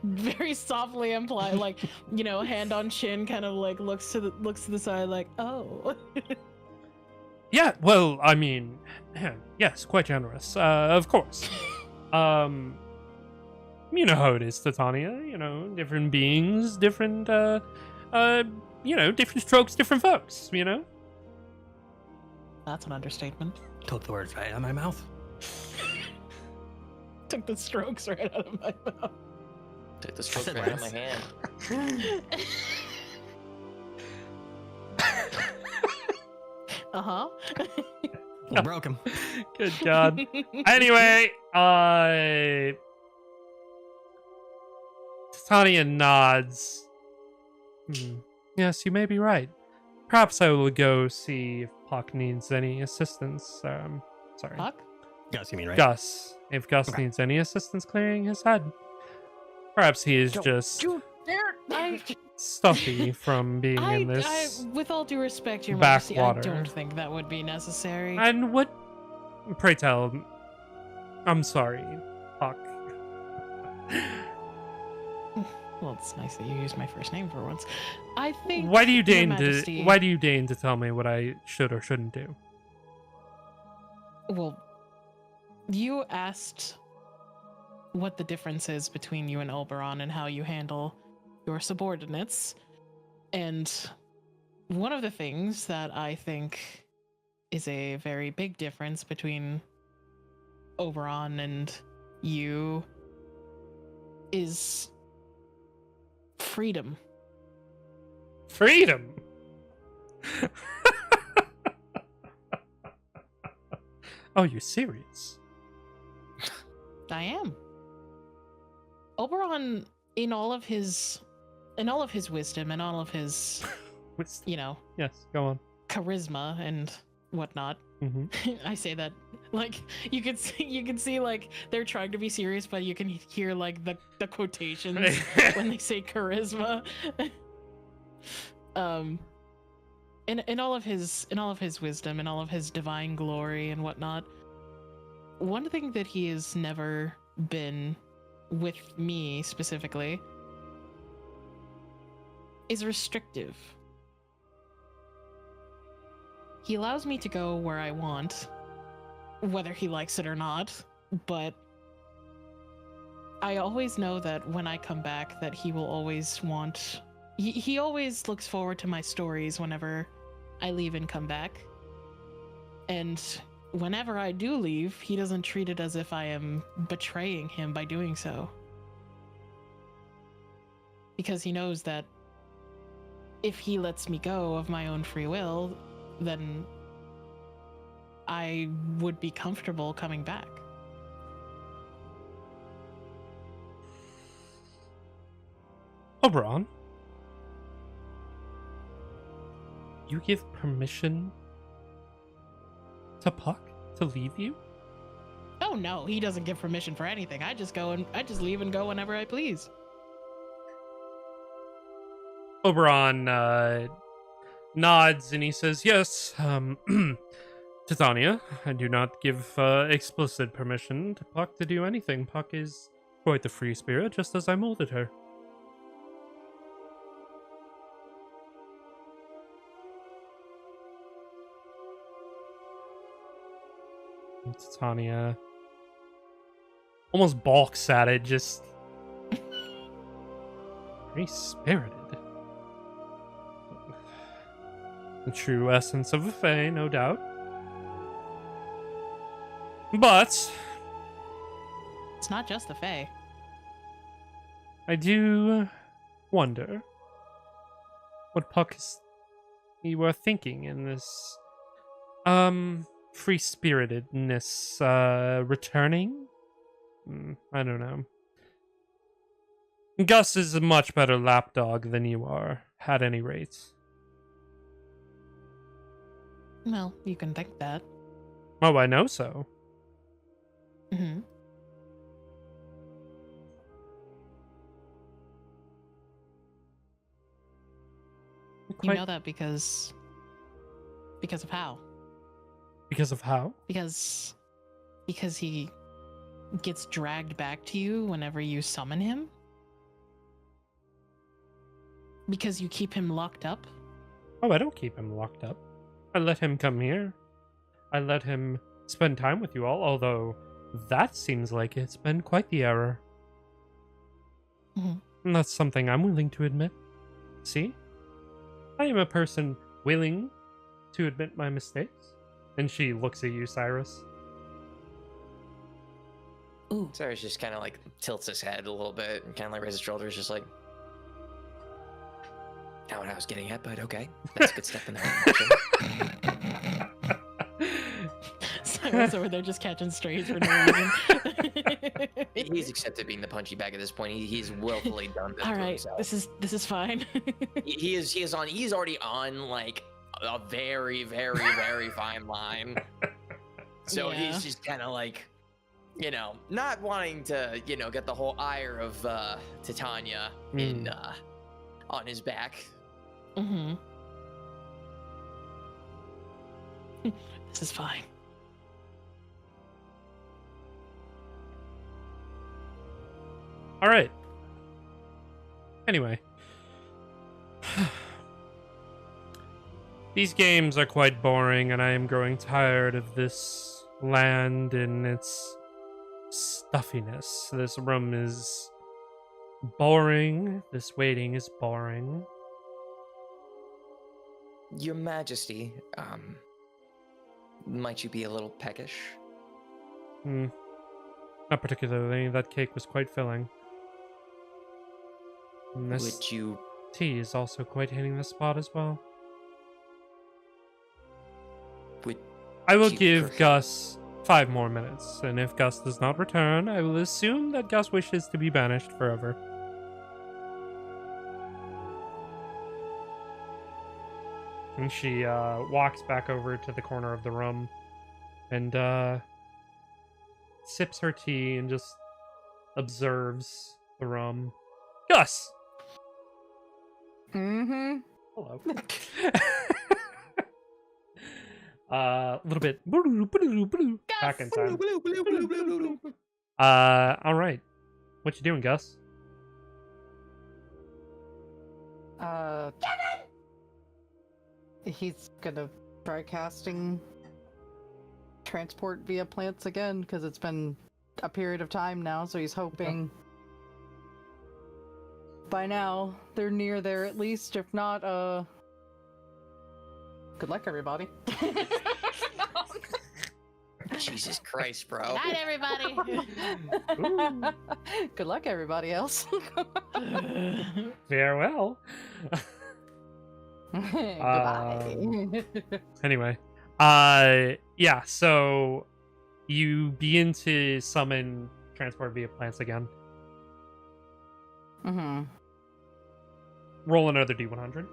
very softly imply, like, you know, hand on chin, kind of like looks to the side, like, oh. Yeah, well, I mean, yes, quite generous. Of course. You know how it is, Titania. You know, different beings, different, different strokes, different folks, you know? That's an understatement. Took the words right out of my mouth. Took the strokes right out of my mouth. Take the stroke said right out of my Lance. hand. Uh-huh. We broke him. Good God. Anyway, Titania nods. Yes, you may be right. Perhaps I will go see if Puck needs any assistance. Sorry. Puck? Gus, you mean, right? Gus. If Gus Okay. needs any assistance clearing his head. Perhaps he is just stuffy from being in this. with all due respect, Your Majesty, I backwater. don't think that would be necessary. And what? Pray tell. I'm sorry, Puck. Well, it's nice that you used my first name for once. I think. Why do you Your deign to? Majesty- Why do you deign to tell me what I should or shouldn't do? Well, you asked what the difference is between you and Oberon and how you handle your subordinates. And one of the things that I think is a very big difference between Oberon and you is freedom. Freedom. Oh, you're serious? I am. Oberon, in all of his wisdom and all of his, you know, Yes, go on. charisma and whatnot. Mm-hmm. I say that like you can see like they're trying to be serious, but you can hear like the quotations when they say charisma. In all of his wisdom and all of his divine glory and whatnot, one thing that he has never been with me specifically is restrictive. he allows me to go where I want, whether he likes it or not, but I always know that when I come back that he will always want... He always looks forward to my stories whenever I leave and come back. And whenever I do leave, he doesn't treat it as if I am betraying him by doing so. Because he knows that if he lets me go of my own free will, then I would be comfortable coming back. Oberon, you give permission to Puck to leave you? Oh no, he doesn't give permission for anything. I just leave and go whenever I please. Oberon nods and he says, "Yes, Titania, I do not give explicit permission to Puck to do anything. Puck is quite the free spirit, just as I molded her." And Titania almost balks at it, just free spirited. The true essence of a fae, no doubt. But It's not just the Fae. I do wonder what Puck is you were thinking in this free-spiritedness returning. I don't know. Gus is a much better lapdog than you are, at any rate. Well, you can think that. Oh, I know so. Mm-hmm. You know that because of how? Because of how? Because he gets dragged back to you whenever you summon him? Because you keep him locked up? Oh, I don't keep him locked up. I let him come here. I let him spend time with you all, although that seems like it's been quite the error. Mm-hmm. And that's something I'm willing to admit. See? I am a person willing to admit my mistakes. And she looks at you, Cyrus. Ooh. Cyrus just kind of like tilts his head a little bit and kind of like raises his shoulders, just like, not what I was getting at, but okay. That's a good step in the right direction. Cyrus over there just catching strays for no reason. He's accepted being the punchy bag at this point. He's willfully done this. All to right, himself. this is fine. He's already on like a very, very, very fine line. So Yeah. he's just kind of like, you know, not wanting to, you know, get the whole ire of Titania in on his back. Mm-hmm. This is fine. All right. Anyway. These games are quite boring, and I am growing tired of this land and its stuffiness. This room is boring. This waiting is boring. Your Majesty, might you be a little peckish? Not particularly. That cake was quite filling. And this Would you... tea is also quite hitting the spot as well. Would I will you give prefer- Gus 5 more minutes, and if Gus does not return, I will assume that Gus wishes to be banished forever. And she walks back over to the corner of the room and sips her tea and just observes the room. Gus! Mm-hmm. Hello. A little bit back in time. All right. What you doing, Gus? He's gonna try casting transport via plants again, because it's been a period of time now, so he's hoping by now they're near there at least. If not, good luck, everybody. Jesus Christ, bro. Good night, everybody. Good luck, everybody else. Farewell. Goodbye. Anyway, yeah. So you begin to summon transport via plants again. Mm-hmm. Roll another D100.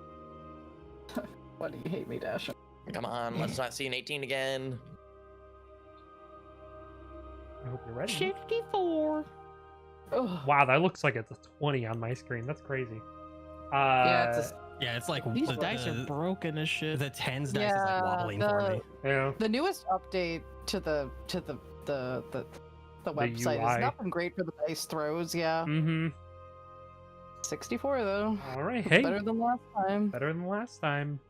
Why do you hate me, Dash? Come on, let's not see an 18 again. I hope you're ready. 54. Ugh. Wow, that looks like it's a 20 on my screen. That's crazy. Yeah, it's Yeah, it's like These the, dice are broken as shit. the tens dice is like wobbling for me. yeah. the newest update to the website UI. is nothing great for the dice throws. Yeah, Mm-hmm. 64 though. All right. It's Hey, better than last time. better than last time.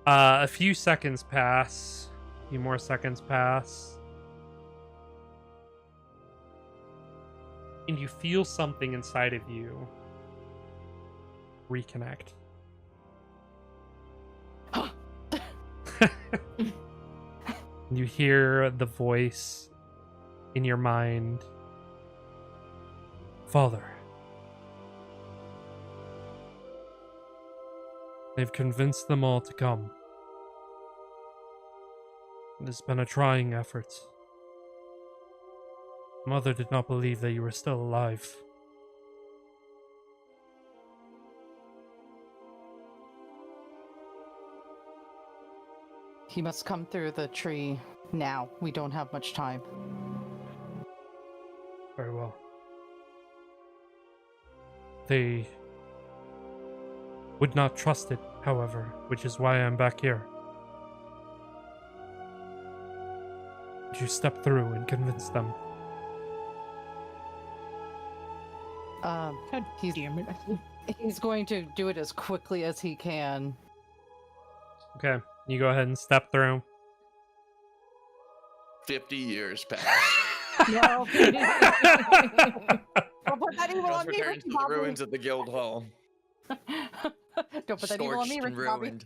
A few seconds pass. A few more seconds pass. And you feel something inside of you reconnect. You hear the voice in your mind. Father, they've convinced them all to come. It has been a trying effort. Mother did not believe that you were still alive. He must come through the tree now. We don't have much time. Very well. They would not trust it, however, which is why I'm back here. Would you step through and convince them? God damn it. He's going to do it as quickly as he can. Okay, you go ahead and step through. 50 years pass. No. Don't put that evil Ross on me, returns Ricky to the Bobby. ruins of the guild hall. Don't put that evil on Scorched me, and Ricky Bobby. ruined.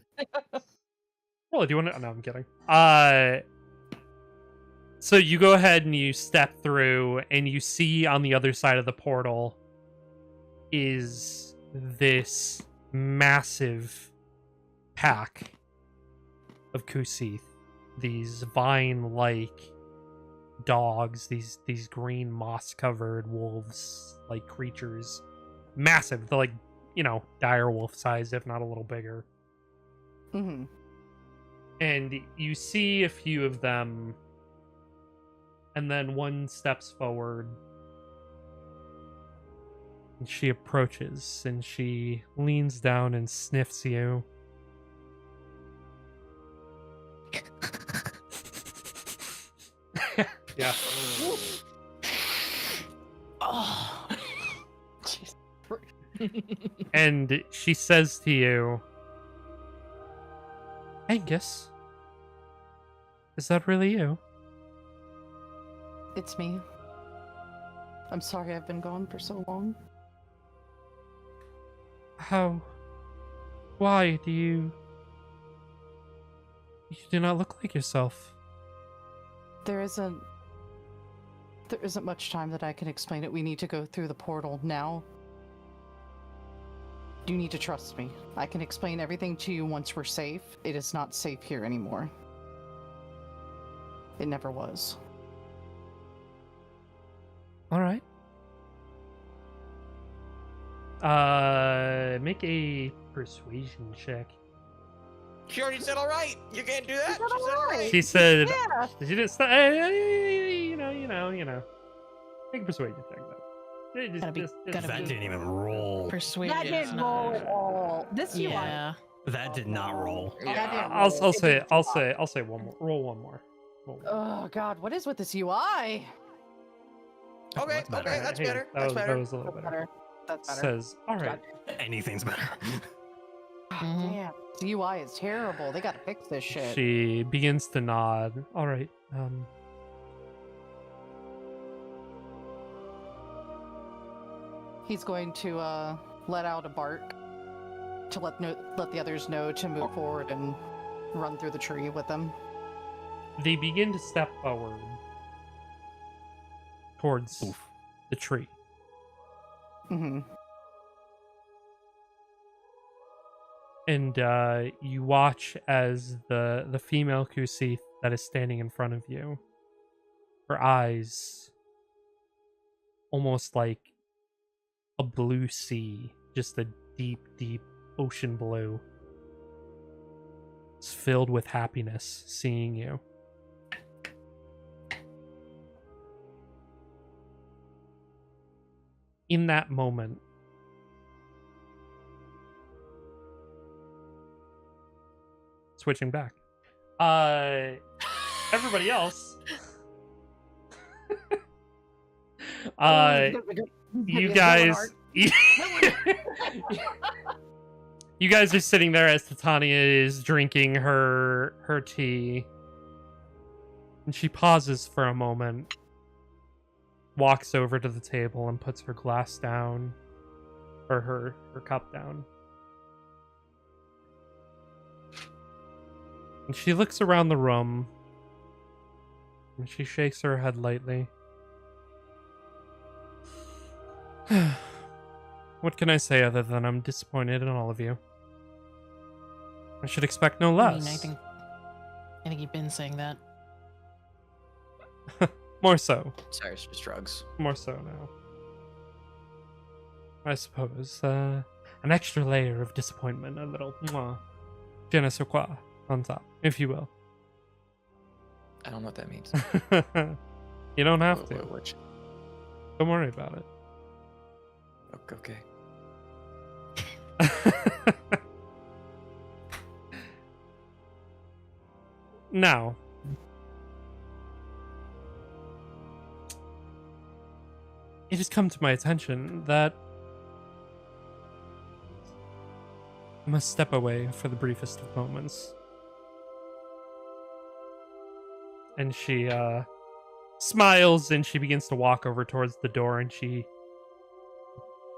Well, do you want to? No, I'm kidding. So you go ahead and you step through, and you see on the other side of the portal is this massive pack of Kusith. These vine-like dogs, these green moss-covered wolves-like creatures. Massive. They're like, dire wolf size, if not a little bigger. Mm-hmm. And you see a few of them, and then one steps forward, and she approaches, and she leans down and sniffs you. Yeah. Oh. Jeez. And she says to you, Angus, is that really you? It's me. I'm sorry I've been gone for so long. Why do you do not look like yourself? There isn't much time that I can explain it. We need to go through the portal now. You need to trust me. I can explain everything to you once we're safe. It is not safe here anymore. It never was. All right. Make a persuasion check. She already said all right. You can't do that. She said She said all all right. right. She said, Yeah. she didn't say, Make a persuasion check, though. That didn't even roll. Persuasion. That didn't is roll not- at all. This you are. Yeah. That did not roll. Yeah. I'll say one more. Roll one more. Oh God, what is with this UI? Okay, That's better. okay, that's Hang on. better. That That's was, better. that was a little That's better. better. That's better. Says, all right. Anything's better. God Mhm. damn. UI is terrible. They gotta fix this shit. She begins to nod. All right. He's going to let out a bark to let the others know to move forward and run through the tree with them. They begin to step forward towards the tree. Mm-hmm. And you watch as the female Kusith that is standing in front of you, her eyes almost like a blue sea, just a deep, deep ocean blue. It's filled with happiness seeing you. In that moment, switching back. Everybody else. You guys. You guys are sitting there as Titania is drinking her tea. And she pauses for a moment, walks over to the table and puts her glass down, or her cup down. And she looks around the room, and she shakes her head lightly. What can I say other than I'm disappointed in all of you? I should expect no less. I think you've been saying that. More so. Sorry, it's just drugs. More so now. I suppose. An extra layer of disappointment, a little je ne sais quoi on top, if you will. I don't know what that means. You don't have to. Which? Don't worry about it. Okay. Now, it has come to my attention that I must step away for the briefest of moments. And she smiles and she begins to walk over towards the door, and she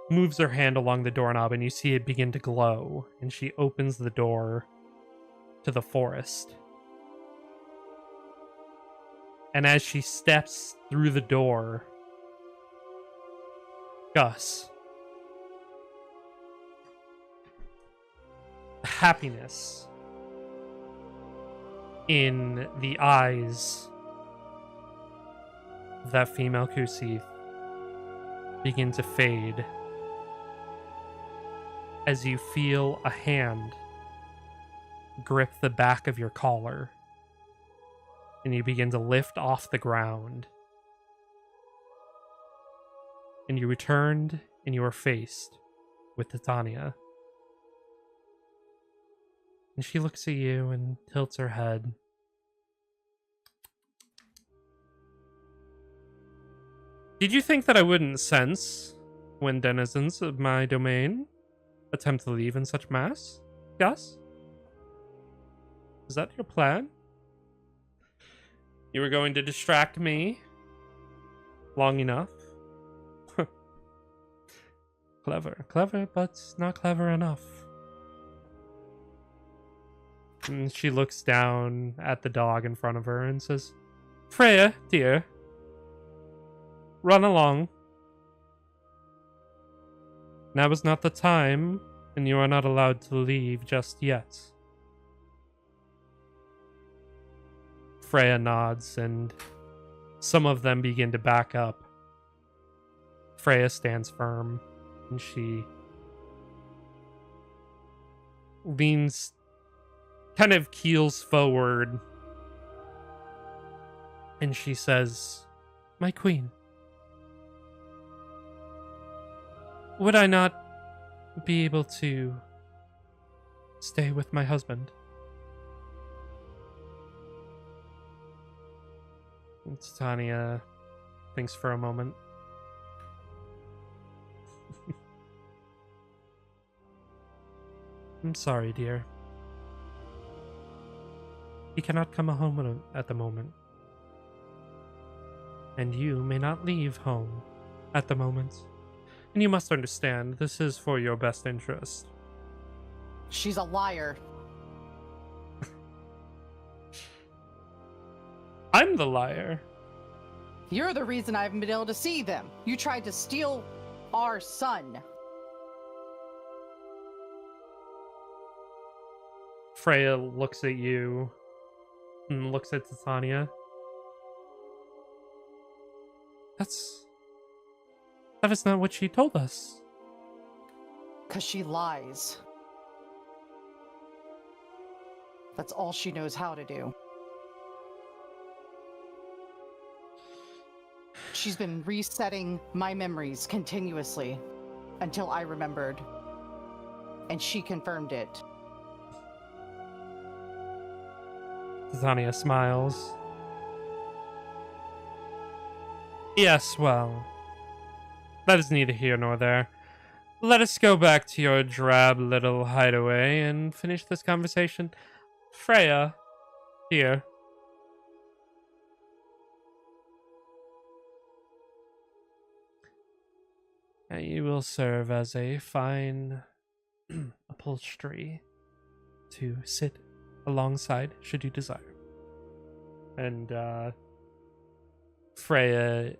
moves her hand along the doorknob and you see it begin to glow, and she opens the door to the forest. And as she steps through the door, Gus, happiness in the eyes of that female Kusith begin to fade as you feel a hand grip the back of your collar, and you begin to lift off the ground, and you returned and you are faced with Titania. And she looks at you and tilts her head. Did you think that I wouldn't sense when denizens of my domain attempt to leave in such mass? Gus? Is that your plan? You were going to distract me long enough? Clever, but not clever enough. And she looks down at the dog in front of her and says, Freya, dear, run along. Now is not the time, and you are not allowed to leave just yet. Freya nods, and some of them begin to back up. Freya stands firm, and she leans, kind of keels forward, and she says, My queen, would I not be able to stay with my husband? And Titania thinks for a moment. I'm sorry, dear. He cannot come home at the moment. And you may not leave home at the moment. And you must understand, this is for your best interest. She's a liar. I'm the liar. You're the reason I haven't been able to see them. You tried to steal our son. Freya looks at you and looks at Titania. That is not what she told us. 'Cause she lies. That's all she knows how to do. She's been resetting my memories continuously until I remembered. And she confirmed it. Titania smiles. Yes, well, that is neither here nor there. Let us go back to your drab little hideaway and finish this conversation. Freya, here. You will serve as a fine upholstery to sit alongside should you desire. And Freya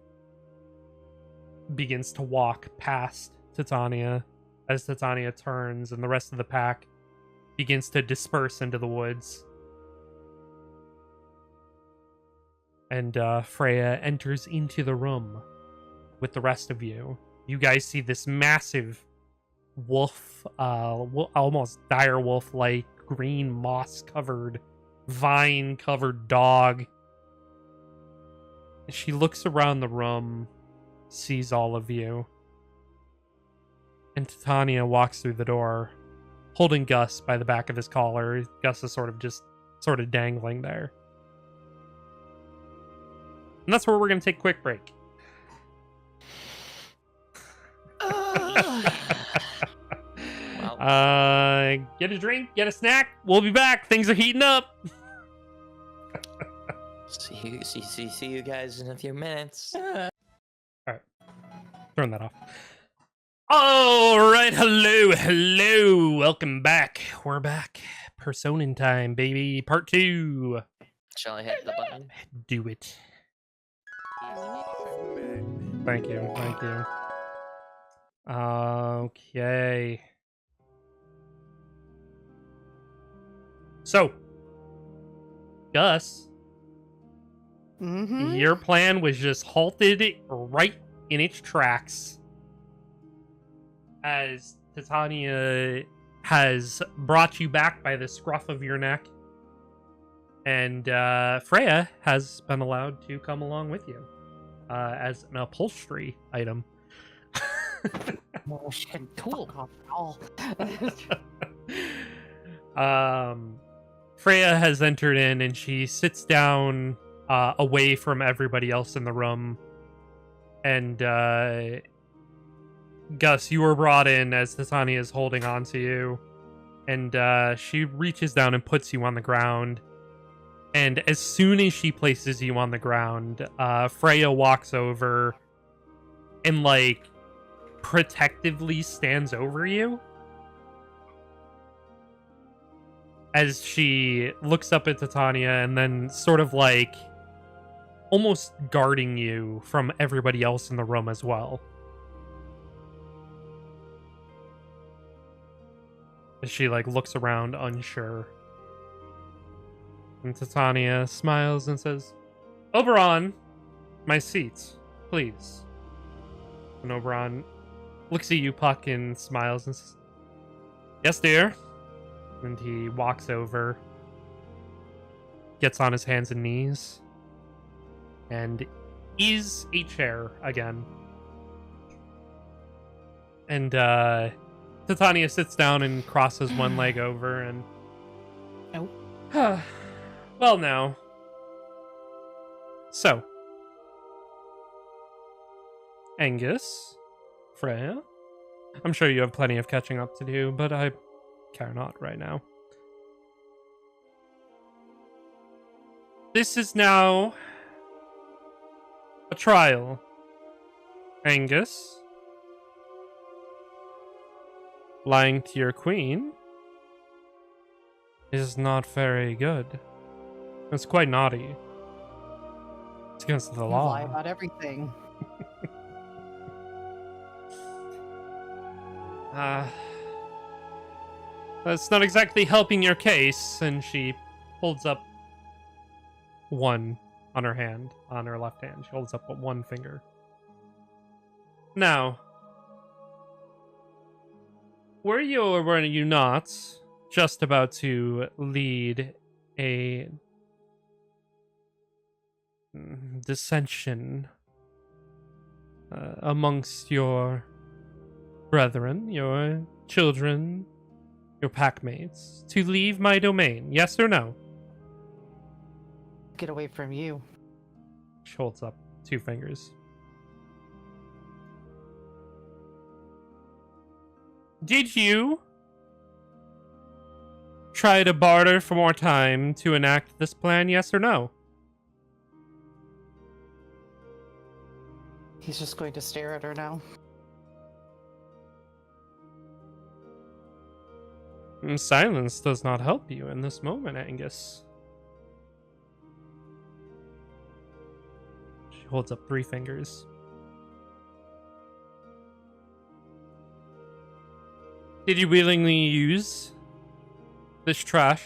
begins to walk past Titania as Titania turns and the rest of the pack begins to disperse into the woods. And Freya enters into the room with the rest of you. You guys see this massive wolf, almost dire wolf-like, green moss-covered, vine-covered dog. She looks around the room, sees all of you, and Titania walks through the door, holding Gus by the back of his collar. Gus is sort of dangling there. And that's where we're going to take a quick break. Get a drink, get a snack. We'll be back. Things are heating up. See you guys in a few minutes. All right, turn that off. All right, hello. Welcome back. We're back. Persona time, baby. Part 2. Shall I hit the button? Do it. Thank you. Okay. So, Gus, your plan was just halted right in its tracks as Titania has brought you back by the scruff of your neck, and Freya has been allowed to come along with you as an upholstery item. Cool. Freya has entered in and she sits down away from everybody else in the room. And Gus, you were brought in as Titania is holding on to you. And she reaches down and puts you on the ground. And as soon as she places you on the ground, Freya walks over and, like, protectively stands over you. As she looks up at Titania and then sort of like almost guarding you from everybody else in the room as well. As she like looks around unsure. And Titania smiles and says, Oberon, my seat, please. And Oberon looks at you, Puck, and smiles and says, yes, dear. And he walks over, gets on his hands and knees, and is a chair again. And Titania sits down and crosses one leg over and... Oh. Well, now. So. Angus, Freya, I'm sure you have plenty of catching up to do, but I care not right now. This is now a trial, Angus. Lying to your queen is not very good. It's quite naughty. It's against the You law. lie about everything. That's not exactly helping your case. And she holds up one on her hand, on her left hand. She holds up one finger. Now, were you or were you not just about to lead a dissension amongst your brethren, your children, your packmates, to leave my domain? Yes or no? Get away from you. She holds up two fingers. Did you try to barter for more time to enact this plan, yes or no? He's just going to stare at her now. Silence does not help you in this moment, Angus. She holds up three fingers. Did you willingly use this trash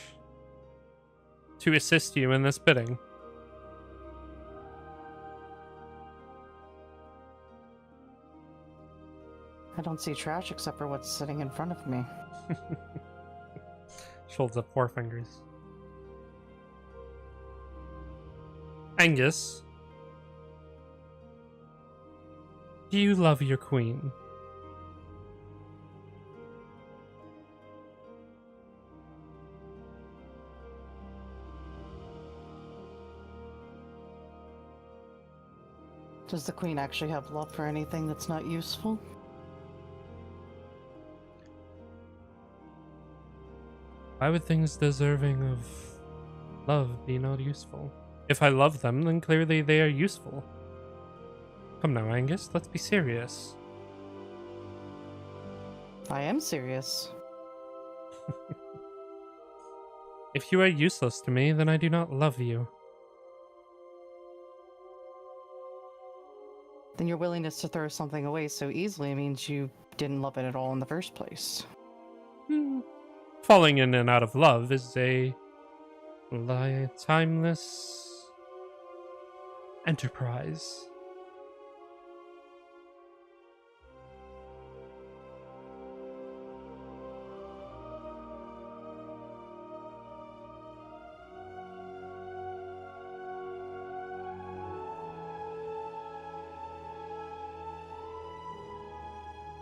to assist you in this bidding? I don't see trash except for what's sitting in front of me. She holds up four fingers. Angus, do you love your queen? Does the queen actually have love for anything that's not useful? Why would things deserving of love be not useful? If I love them, then clearly they are useful. Come now, Angus, let's be serious. I am serious. If you are useless to me, then I do not love you. Then your willingness to throw something away so easily means you didn't love it at all in the first place. Falling in and out of love is a timeless enterprise.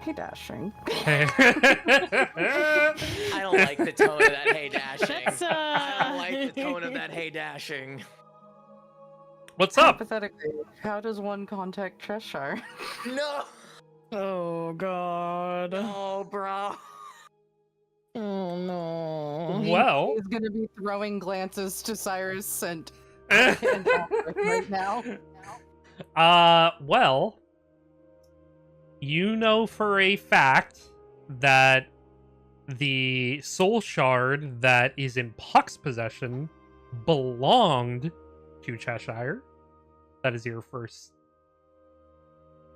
Hey, Dashing. I don't like the tone of that hey dashing. That's, I don't like the tone of that hey dashing. What's up? Hypothetically, how does one contact Cheshire? No! Oh god. Oh, bro. Oh no. Well, He's gonna be throwing glances to Cyrus and well, right now. you know for a fact that the soul shard that is in Puck's possession belonged to Cheshire. That is your first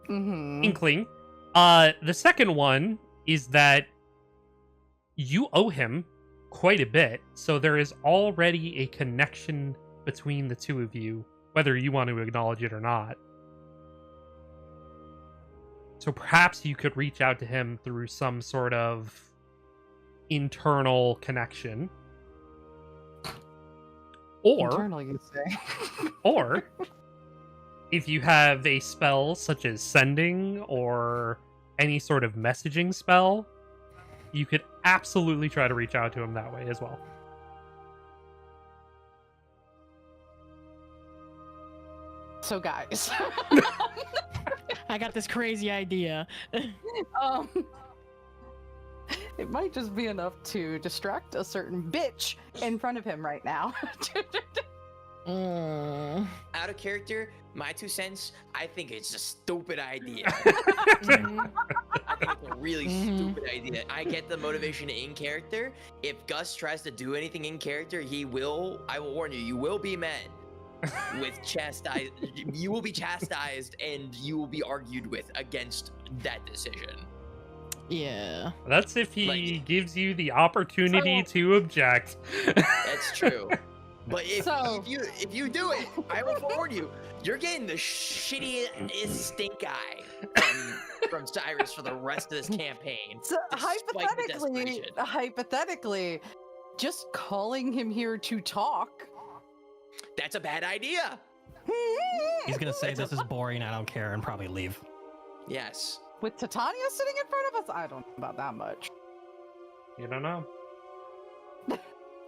Mm-hmm. inkling. The second one is that you owe him quite a bit, so there is already a connection between the two of you, whether you want to acknowledge it or not. So perhaps you could reach out to him through some sort of internal connection. Or, Internal, you say. or if you have a spell such as sending or any sort of messaging spell, you could absolutely try to reach out to him that way as well. So, guys. I got this crazy idea. um, it might just be enough to distract a certain bitch in front of him right now. Out of character, my 2 cents, I think it's a stupid idea. I think it's a really stupid idea. I get the motivation in character. If Gus tries to do anything in character, I will warn you, you will be met with chastised. You will be chastised and you will be argued with against that decision. Yeah. That's if he gives you the opportunity to object. That's true. But if you do it, I will warn you, you're getting the shittiest stink eye from Cyrus for the rest of this campaign. So hypothetically, just calling him here to talk. That's a bad idea. He's gonna say this is boring, I don't care, and probably leave. Yes. With Titania sitting in front of us, I don't know about that much. You don't know.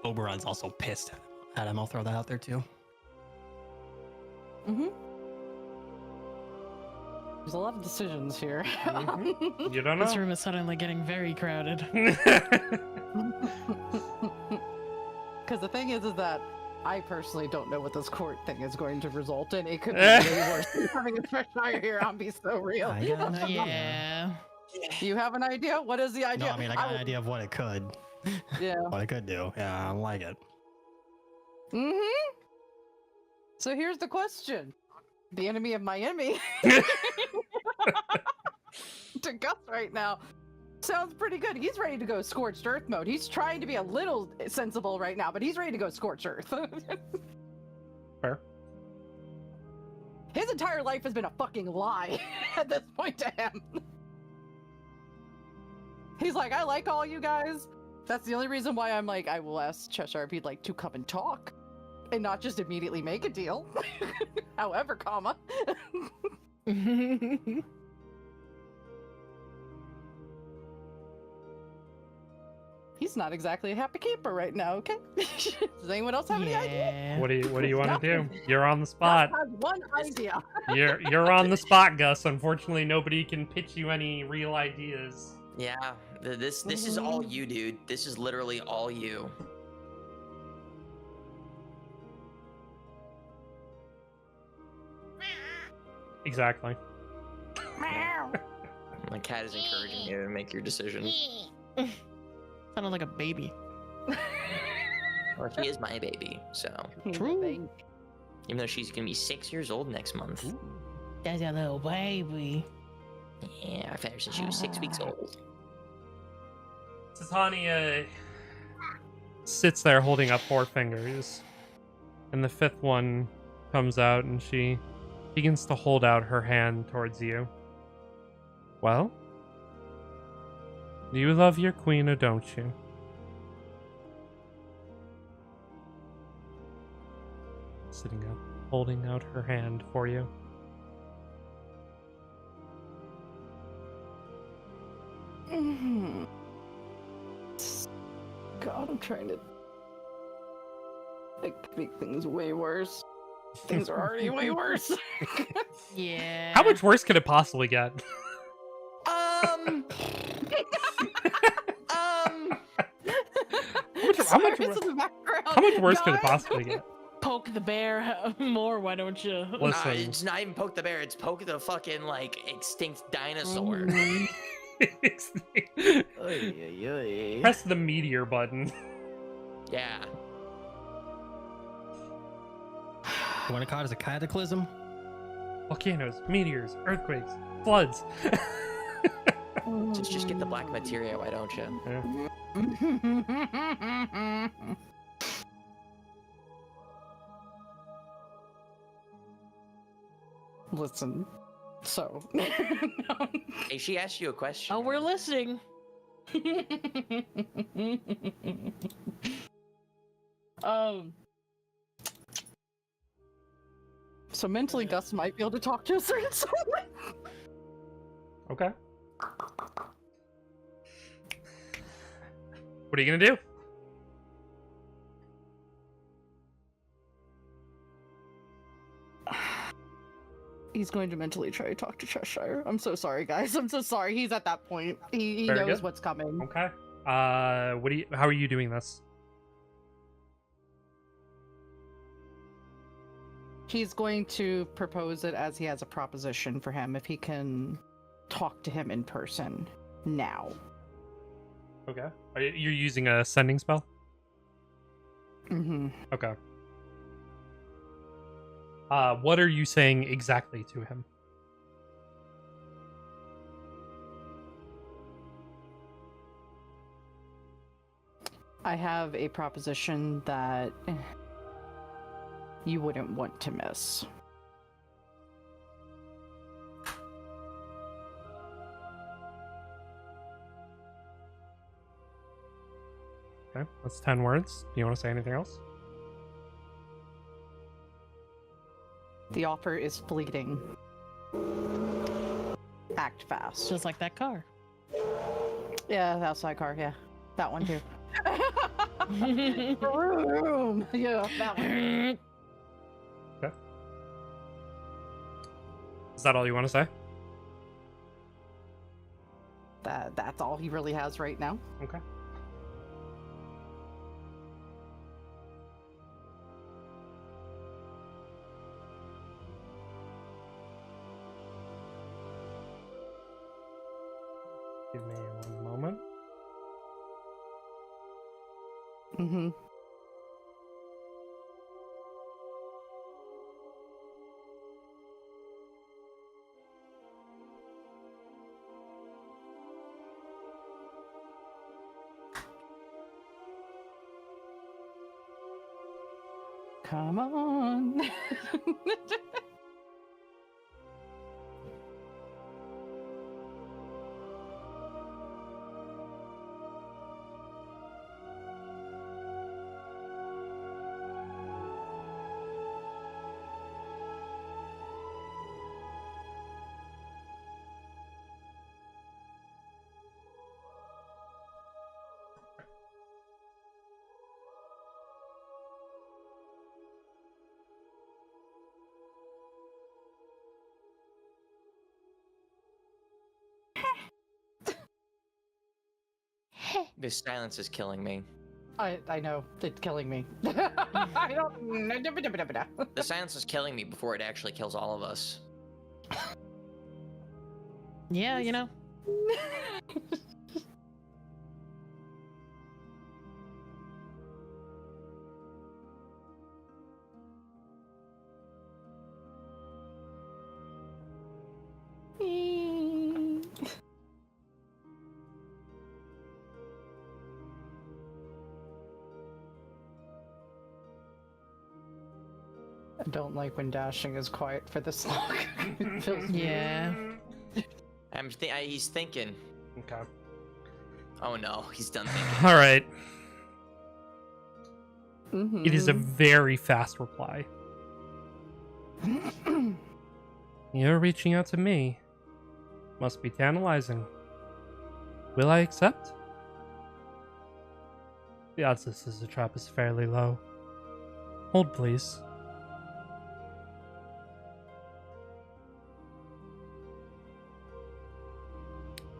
Oberon's also pissed at him. I'll throw that out there too. There's a lot of decisions here. You don't know. This room is suddenly getting very crowded. Because the thing is that I personally don't know what this court thing is going to result in. It could be way worse than having a Cheshire here. I'll be so real. Yeah. You have an idea? What is the idea? No, I mean, I got an idea of what it could. Yeah. What it could do. Yeah, I don't like it. So here's the question. The enemy of my enemy to Gus right now sounds pretty good. He's ready to go scorched earth mode. He's trying to be a little sensible right now, but he's ready to go scorched earth. Fair. His entire life has been a fucking lie at this point to him. He's like, I like all you guys. That's the only reason why I'm like, I will ask Cheshire if he'd like to come and talk and not just immediately make a deal. However, comma. He's not exactly a happy camper right now, okay? Does anyone else have any idea? What do you want to do? You're on the spot. Gus has one idea. You're on the spot, Gus. Unfortunately, nobody can pitch you any real ideas. Yeah, this is all you, dude. This is literally all you. Exactly. My cat is encouraging you to make your decision. Sounded like a baby. Or she is my baby, so. True. Even though she's gonna be 6 years old next month. Ooh. That's a little baby. Yeah, I've had her since she was 6 weeks old. Titania sits there holding up 4 fingers, and the 5th one comes out and she begins to hold out her hand towards you. Well? You love your queen, or don't you? Sitting up, holding out her hand for you. God, I'm trying to make things way worse. Things are already way worse. Yeah. How much worse could it possibly get? How much worse could it possibly get? Poke the bear more, why don't you? Listen. It's not even poke the bear, it's poke the fucking, like, extinct dinosaur. Press the meteor button. Yeah. You want to call it as a cataclysm? Volcanoes, meteors, earthquakes, floods. Just get the black materia, why don't you? Yeah. Listen, so. Hey, she asked you a question. Oh, we're listening. So mentally, Gus might be able to talk to a certain someone. Okay. What are you gonna do? He's going to mentally try to talk to Cheshire. I'm so sorry, guys. I'm so sorry. He's at that point. He Very knows good. what's coming. Okay. How are you doing this? He's going to propose it as he has a proposition for him if he can talk to him in person now. Okay. You're using a sending spell? Mm-hmm. Okay. What are you saying exactly to him? I have a proposition that you wouldn't want to miss. Okay, that's 10 words. Do you want to say anything else? The offer is fleeting. Act fast. Just like that car. Yeah, the outside car, yeah. That one too. Vroom. Yeah, that one. Okay. Is that all you want to say? That's all he really has right now. Okay. Give me one moment. Mm-hmm. Come on. This silence is killing me. I know, it's killing me. I don't. The silence is killing me before it actually kills all of us. Yeah, you know. I don't like when dashing is quiet for this long. It feels Yeah. He's thinking. Okay. Oh no, he's done thinking. All right. Mhm. It is a very fast reply. You're reaching out to me. Must be tantalizing. Will I accept? The odds this is a trap is fairly low. Hold, please.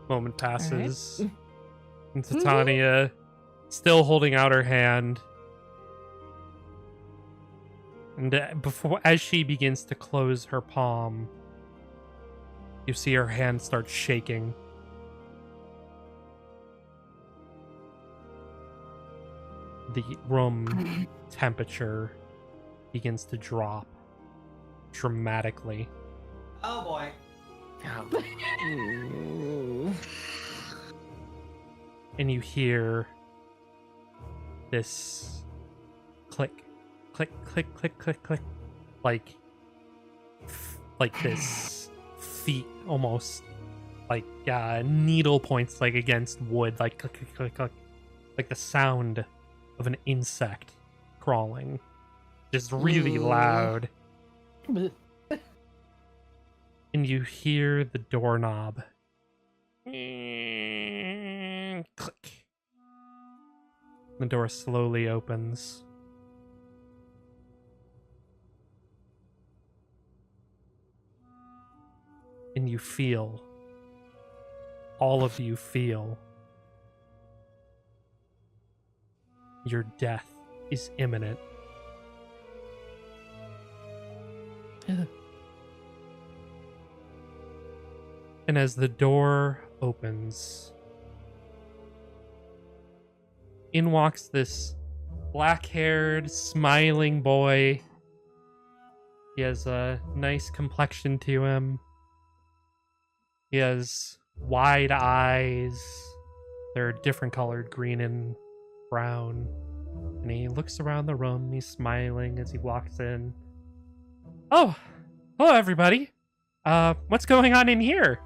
Moment passes. And Titania, still holding out her hand. And as she begins to close her palm, you see her hand start shaking. The room temperature begins to drop dramatically. Oh boy. Oh. And you hear this click, click, click, click, click, click, like this feet almost like needle points like against wood, like click, click, click, click, like the sound of an insect crawling, just really loud. And you hear the doorknob click. The door slowly opens. And you feel, all of you feel, your death is imminent. Ugh. And as the door opens, in walks this black-haired, smiling boy. He has a nice complexion to him. He has wide eyes. They're different colored, green and brown. And he looks around the room. He's smiling as he walks in. Oh, hello everybody. What's going on in here?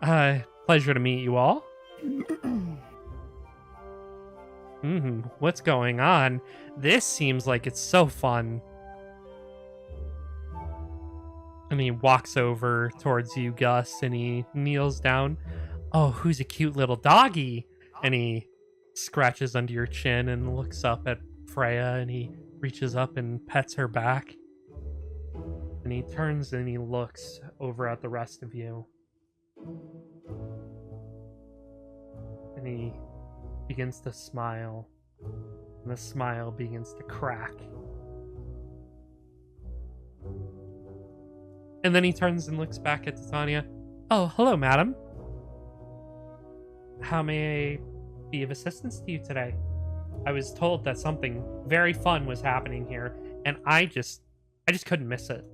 Pleasure to meet you all. What's going on? This seems like it's so fun. And he walks over towards you, Gus, and he kneels down. Oh, who's a cute little doggy? And he scratches under your chin and looks up at Freya, and he reaches up and pets her back. And he turns and he looks over at the rest of you. And he begins to smile. And the smile begins to crack. And then he turns and looks back at Titania. Oh, hello, madam. How may I be of assistance to you today? I was told that something very fun was happening here, and I just couldn't miss it.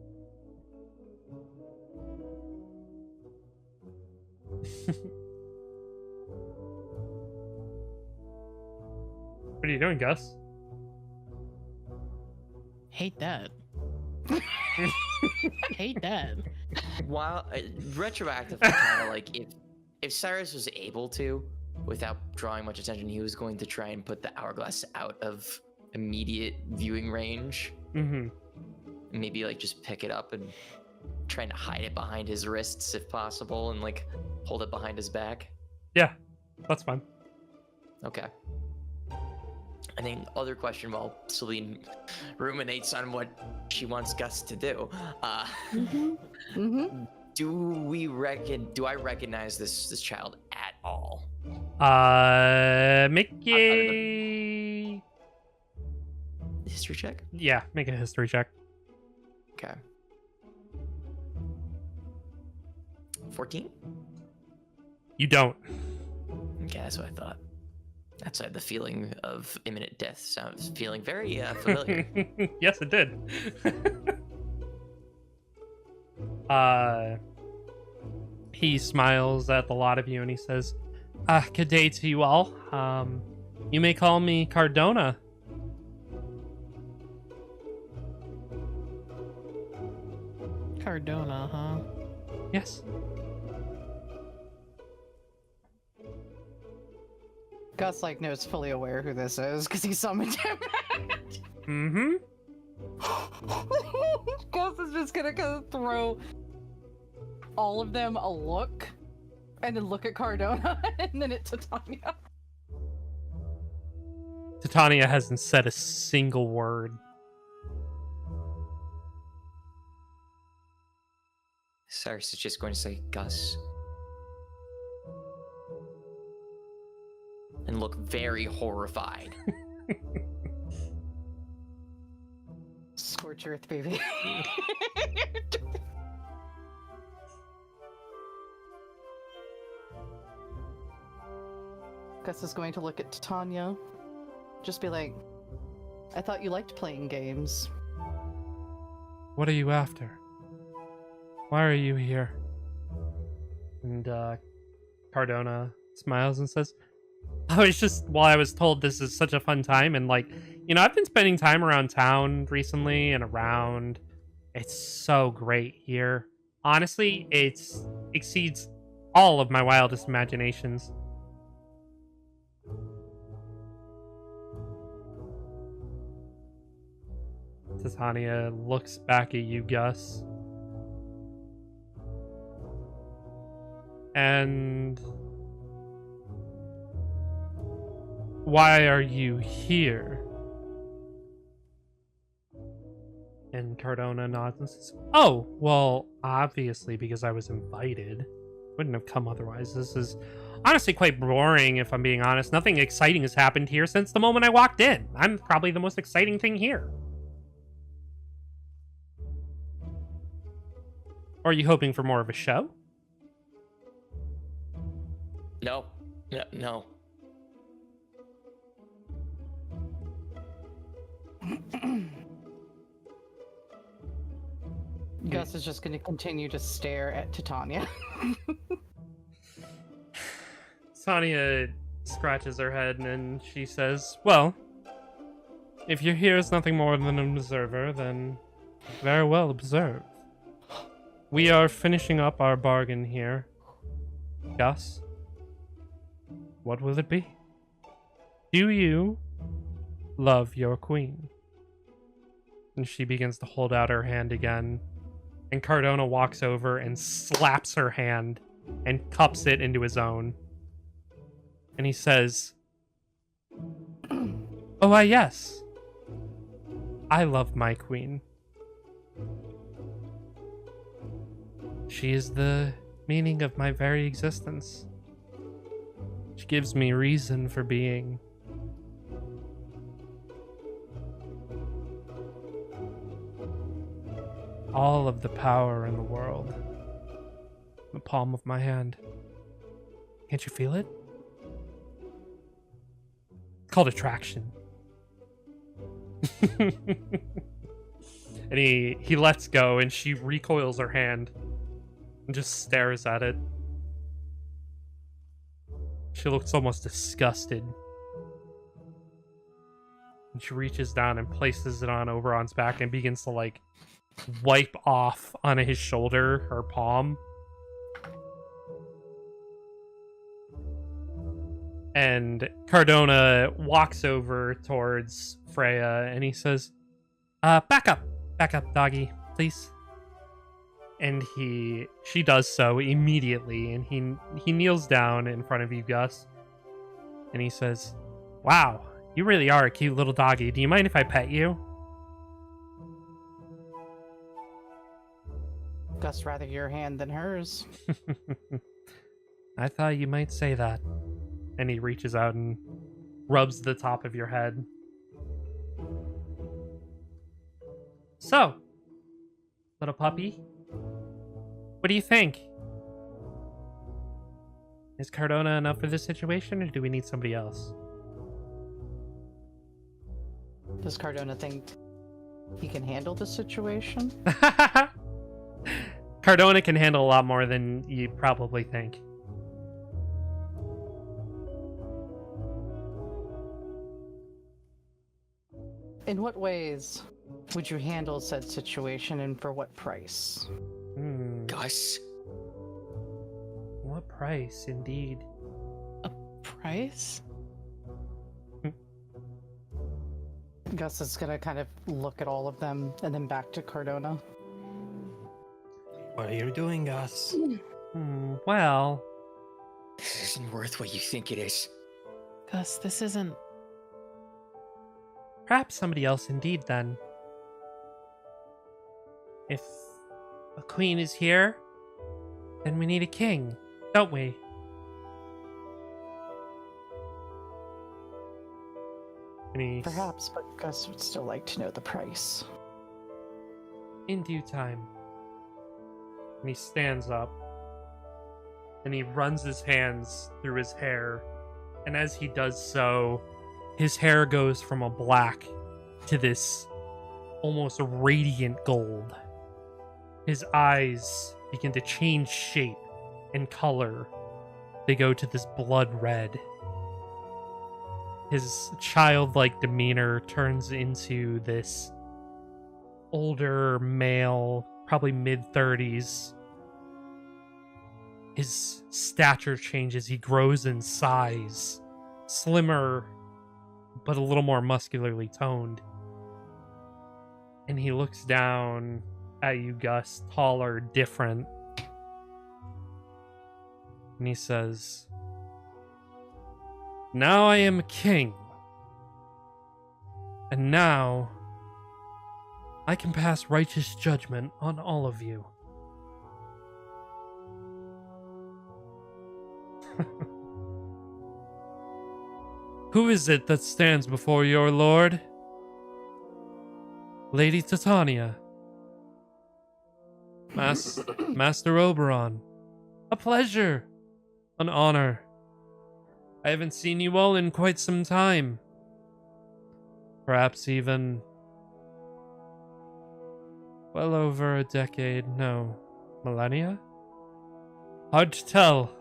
What are you doing, Gus? Hate that. Hate that. While retroactively, kind of like if Cyrus was able to, without drawing much attention, he was going to try and put the hourglass out of immediate viewing range. Mm-hmm. Maybe like just pick it up and trying to hide it behind his wrists if possible, and like hold it behind his back. Yeah, that's fine. Okay. And then other question while Celine ruminates on what she wants Gus to do. Do I recognize this child at all? Make a History check? yeah, make a history check. Okay. 14? You don't. Okay, that's what I thought. Outside the feeling of imminent death sounds feeling very familiar. Yes, it did. He smiles at the lot of you and he says, good day to you all. You may call me Cardona. Cardona, huh? Yes. Gus like knows fully aware who this is because he summoned him. Mm-hmm. Gus is just gonna throw all of them a look, and then look at Cardona, and then at Titania. Titania hasn't said a single word. Cyrus is just going to say, Gus. And look very horrified. Scorch earth, baby. Gus is going to look at Titania. Just be like, I thought you liked playing games. What are you after? Why are you here? And Cardona smiles and says, oh, it's just, well, I was told this is such a fun time, and like, you know, I've been spending time around town recently and around. It's so great here. Honestly, it exceeds all of my wildest imaginations. Titania looks back at you, Gus. And why are you here? And Cardona nods and says, oh, well, obviously because I was invited. Wouldn't have come otherwise. This is honestly quite boring, if I'm being honest. Nothing exciting has happened here since the moment I walked in. I'm probably the most exciting thing here. Or are you hoping for more of a show? No. No. Gus is just going to continue to stare at Titania. Sonia scratches her head and she says, well, if you're here as nothing more than an observer, then very well observe. We are finishing up our bargain here. Gus, what will it be? Do you love your queen? And she begins to hold out her hand again. And Cardona walks over and slaps her hand and cups it into his own. And he says, oh, why, yes. I love my queen. She is the meaning of my very existence. She gives me reason for being. All of the power in the world. The palm of my hand. Can't you feel it? It's called attraction. And he lets go and she recoils her hand and just stares at it. She looks almost disgusted. And she reaches down and places it on Oberon's back and begins to like wipe off on his shoulder her palm. And Cardona walks over towards Freya and he says, back up, doggy, please. And she does so immediately, and he kneels down in front of you, Gus. And he says, wow, you really are a cute little doggy. Do you mind if I pet you? Gus, rather your hand than hers. I thought you might say that. And he reaches out and rubs the top of your head. So, little puppy, what do you think? Is Cardona enough for this situation, or do we need somebody else? Does Cardona think he can handle the situation? Cardona can handle a lot more than you probably think. In what ways would you handle said situation, and for what price? Gus? What price, indeed? A price? Gus is gonna kind of look at all of them and then back to Cardona. What are you doing, Gus? Well, This isn't worth what you think it is. Gus, this isn't. perhaps somebody else indeed, then. If a queen is here, then we need a king, don't we? Perhaps, but Gus would still like to know the price. In due time. And he stands up. And he runs his hands through his hair. And as he does so, his hair goes from a black to this almost radiant gold. His eyes begin to change shape and color. They go to this blood red. His childlike demeanor turns into this older male, probably mid-30s. His stature changes. He grows in size. Slimmer, but a little more muscularly toned. And he looks down at you, Gus, taller, different. And he says, now I am king. And now I can pass righteous judgment on all of you. Who is it that stands before your lord? Lady Titania. Master Oberon. A pleasure. An honor. I haven't seen you all in quite some time. Perhaps even... well over a decade, no. Millennia? Hard to tell.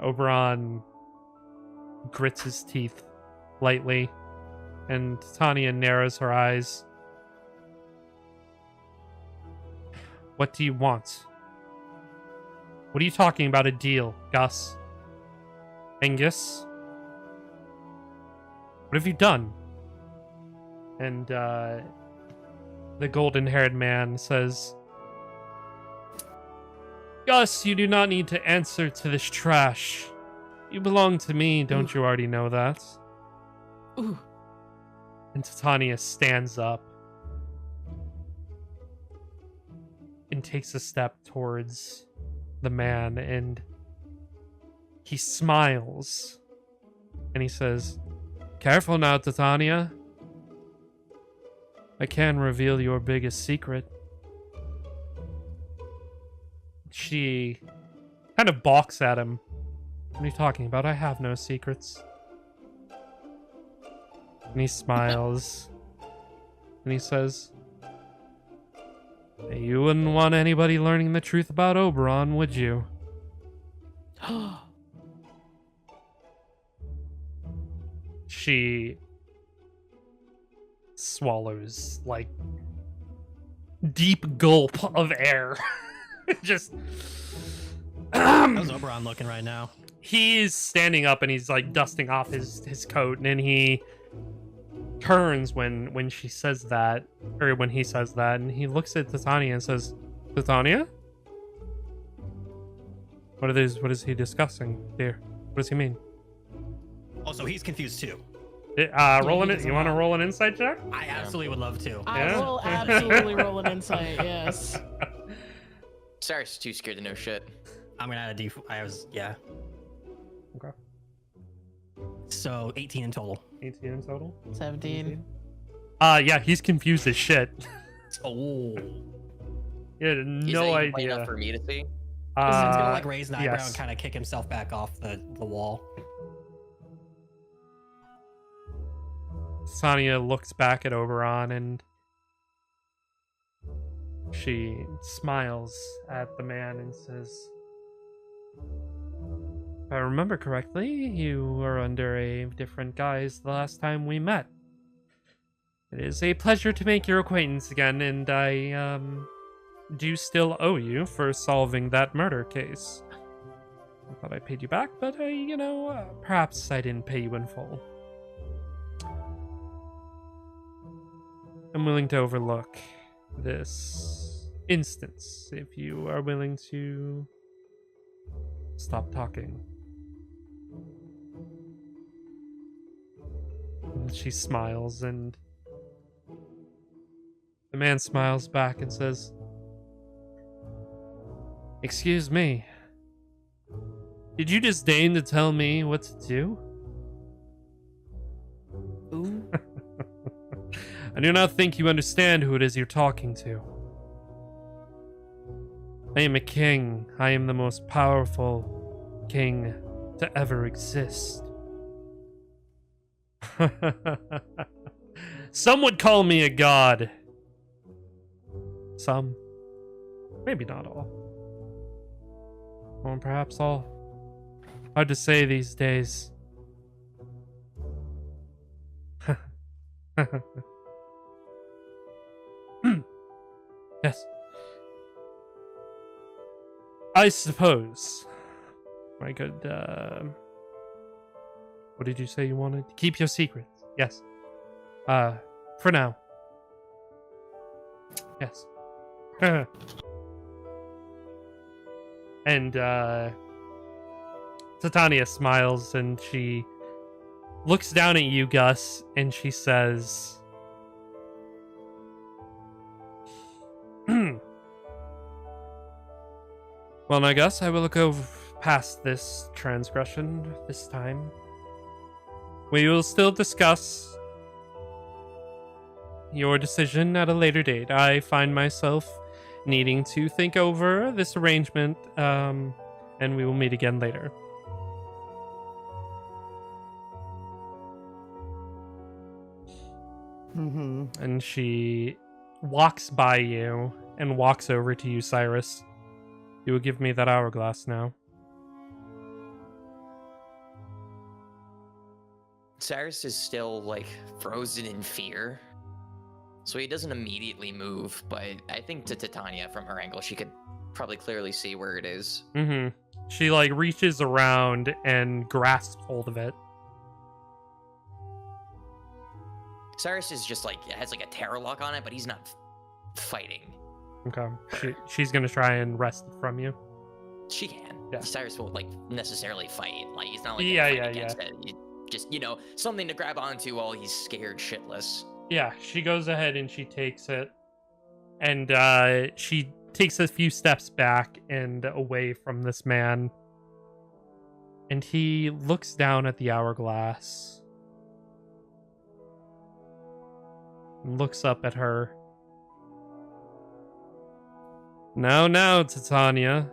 Oberon grits his teeth lightly, and Tanya narrows her eyes. What do you want? What are you talking about, a deal, Gus? Angus? What have you done? And the golden-haired man says, Gus, you do not need to answer to this trash. You belong to me, don't you already know that? Ooh. And Titania stands up and takes a step towards the man, and he smiles and he says, Careful now, Titania. I can reveal your biggest secret. She kind of balks at him. What are you talking about? I have no secrets. And he smiles. And he says, You wouldn't want anybody learning the truth about Oberon, would you? She swallows, like, deep gulp of air. Just... How's Oberon looking right now? He's standing up and he's, like, dusting off his coat, and then he turns when she says that, or when he says that, and he looks at Titania and says, Titania? What is he discussing, dear? What does he mean? Oh, so he's confused too. Rolling he it. doesn't You want to know. roll an insight check? I absolutely would love to. I Yeah? will absolutely roll an insight, yes. Cyrus is too scared to know shit. I'm gonna add a yeah. Okay. So 18 in total. 18 in total. 17. Yeah, he's confused as shit. Oh. He had Is no that even plain idea. enough for me to see? He's gonna like Uh, raise an eyebrow yes. and kind of kick himself back off the wall. Sonia looks back at Oberon and she smiles at the man and says, If I remember correctly, you were under a different guise the last time we met. It is a pleasure to make your acquaintance again, and I, do still owe you for solving that murder case. I thought I paid you back, but, perhaps I didn't pay you in full. I'm willing to overlook this instance if you are willing to stop talking. And she smiles, and the man smiles back and says, Excuse me. Did you disdain to tell me what to do? Ooh. I do not think you understand who it is you're talking to. I am a king. I am the most powerful king to ever exist. Some would call me a god. Some. Maybe not all. Or perhaps all. Hard to say these days. Yes. I suppose I could, what did you say you wanted? Keep your secrets. Yes. For now. Yes. And, Titania smiles and she looks down at you, Gus, and she says, Well, I guess I will go past this transgression this time. We will still discuss your decision at a later date. I find myself needing to think over this arrangement, and we will meet again later. Mm-hmm. And she walks by you and walks over to you, Cyrus. You will give me that hourglass now. Cyrus is still like frozen in fear, so he doesn't immediately move. But I think to Titania, from her angle, she could probably clearly see where it is. Mm-hmm. She like reaches around and grasps hold of it. Cyrus is just like has like a terror lock on it, but he's not fighting. Okay. She's gonna try and wrest it from you. She can. Yeah. Cyrus won't like necessarily fight. Like he's not like Yeah, gonna fight yeah, against it. Just something to grab onto while he's scared shitless. Yeah, she goes ahead and she takes it. And she takes a few steps back and away from this man. And he looks down at the hourglass. And looks up at her. Now, Titania.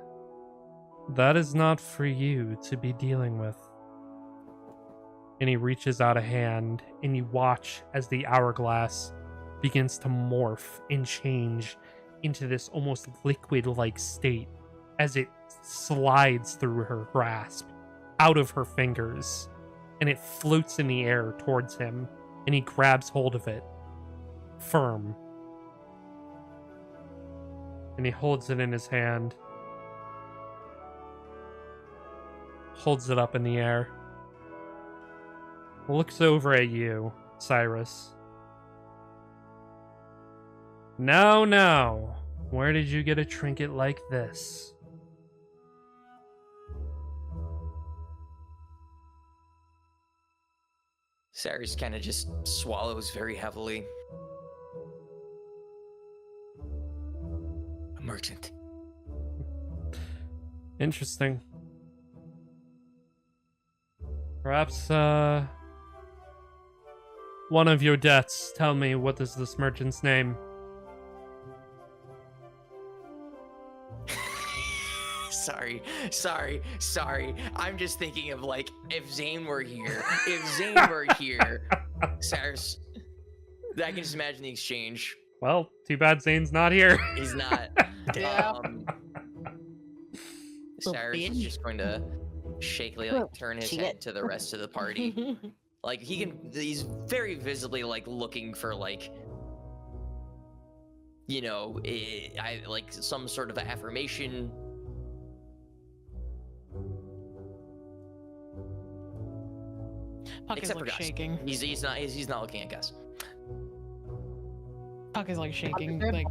That is not for you to be dealing with. And he reaches out a hand, and you watch as the hourglass begins to morph and change into this almost liquid-like state as it slides through her grasp, out of her fingers, and it floats in the air towards him, and he grabs hold of it, firm. And he holds it in his hand, holds it up in the air. Looks over at you, Cyrus. Now, where did you get a trinket like this? Cyrus kind of just swallows very heavily. A merchant. Interesting. Perhaps, one of your debts. Tell me, what is this merchant's name? Sorry. I'm just thinking of like if Zane were here. Cyrus, I can just imagine the exchange. Well, too bad Zane's not here. He's not. Yeah. Cyrus is just going to shakily like turn his head to the rest of the party. Like he's very visibly like looking for like like some sort of affirmation. Puck is Except for like Gus. shaking. He's not looking at Gus. Puck is like shaking. Like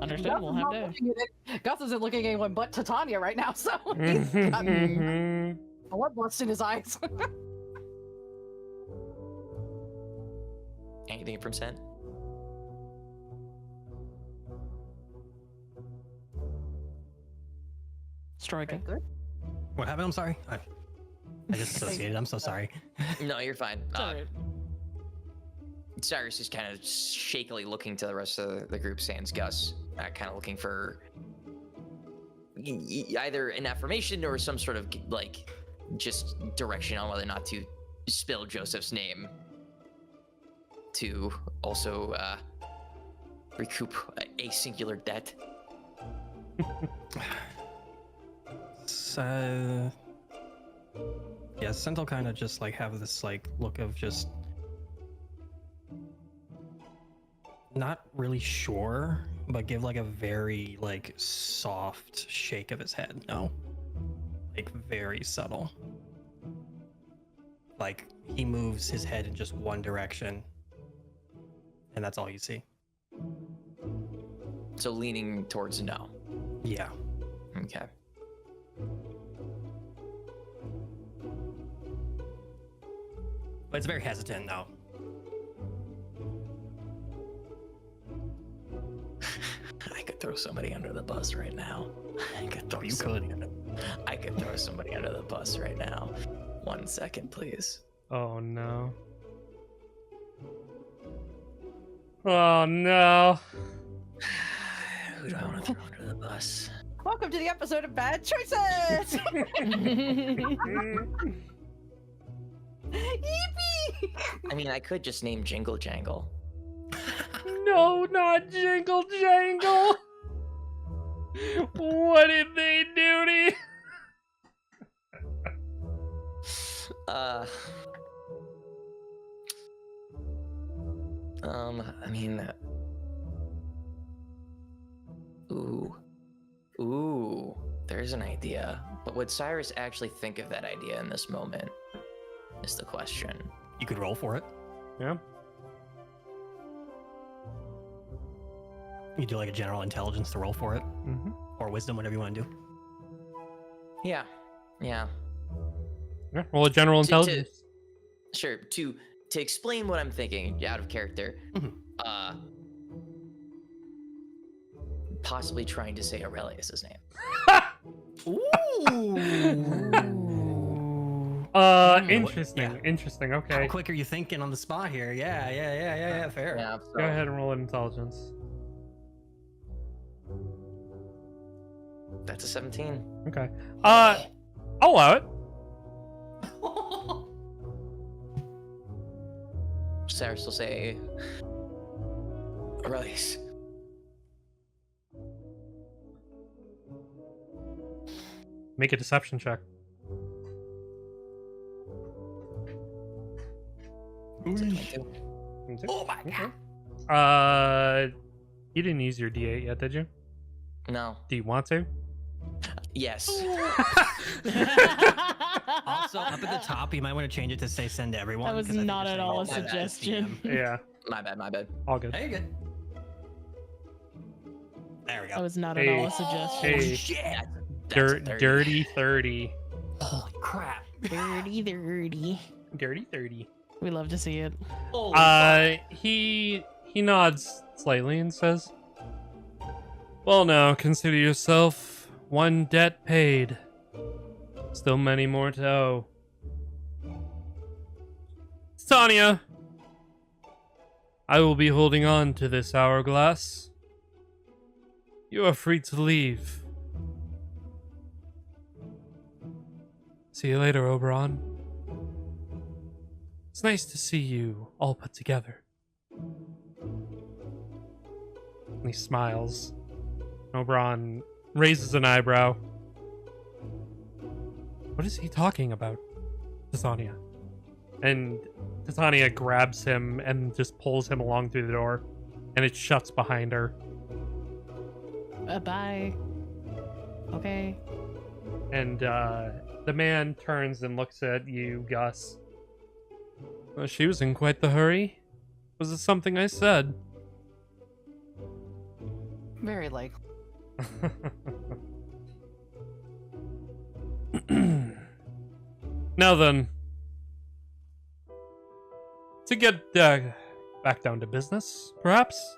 understandable. Have day. Gus isn't looking at anyone but Titania right now, so he's got Mhm. bloodlust in his eyes. Anything from Sen? Striking. What happened? I'm sorry. I just associated. I'm so sorry. No, you're fine. It's alright. Cyrus is kind of shakily looking to the rest of the group, sans Gus, kind of looking for either an affirmation or some sort of like just direction on whether or not to spill Joseph's name to also recoup a singular debt. So yeah, Sentinel kind of just like have this like look of just not really sure, but give like a very like soft shake of his head. No, like very subtle. Like he moves his head in just one direction, and that's all you see. So leaning towards no. Yeah. Okay. But it's very hesitant now. I could throw somebody under the bus right now. I could throw You somebody under the bus right now. 1 second, please. Oh no. Oh no. Who do I want to throw under the bus? Welcome to the episode of Bad Choices! Yippee! I mean, I could just name Jingle Jangle. No, not Jingle Jangle. What did they do to you? I mean, ooh, there's an idea. But would Cyrus actually think of that idea in this moment? Is the question. You could roll for it. Yeah. You do like a general intelligence to roll for it, Mm-hmm. or wisdom, whatever you want to do. Yeah. Yeah. Roll a general intelligence. Sure. To explain what I'm thinking out of character, Mhm. possibly trying to say Aurelius's name. Ooh. Interesting. Yeah. Interesting. Okay. How quick are you thinking on the spot here? Yeah. Fair. Yeah. Go ahead and roll an intelligence. That's a 17. Okay. I'll allow it. Cyrus will say Aurelius. Make a deception check. Is it 22? Oh my god. You didn't use your D8 yet, did you? No. Do you want to? Yes. Also, up at the top, you might want to change it to say send to everyone. That was 'cause I think not you're at saying all a all that as suggestion. DM. Yeah. My bad. All good. Hey, good. There we That go. was not at all a suggestion. Hey. Shit. That's a 30. Dirty 30. Holy crap. Dirty. Dirty 30. We love to see it. Holy fuck. He nods slightly and says, "Well, now consider yourself one debt paid. Still many more to owe. Tanya, I will be holding on to this hourglass. You are free to leave. See you later, Oberon. It's nice to see you all put together." And he smiles. Oberon raises an eyebrow. What is he talking about, Titania? And Titania grabs him and just pulls him along through the door, and it shuts behind her. Bye. Okay. And the man turns and looks at you, Gus. Well, she was in quite the hurry. Was it something I said? Very likely. Now then, to get back down to business, perhaps?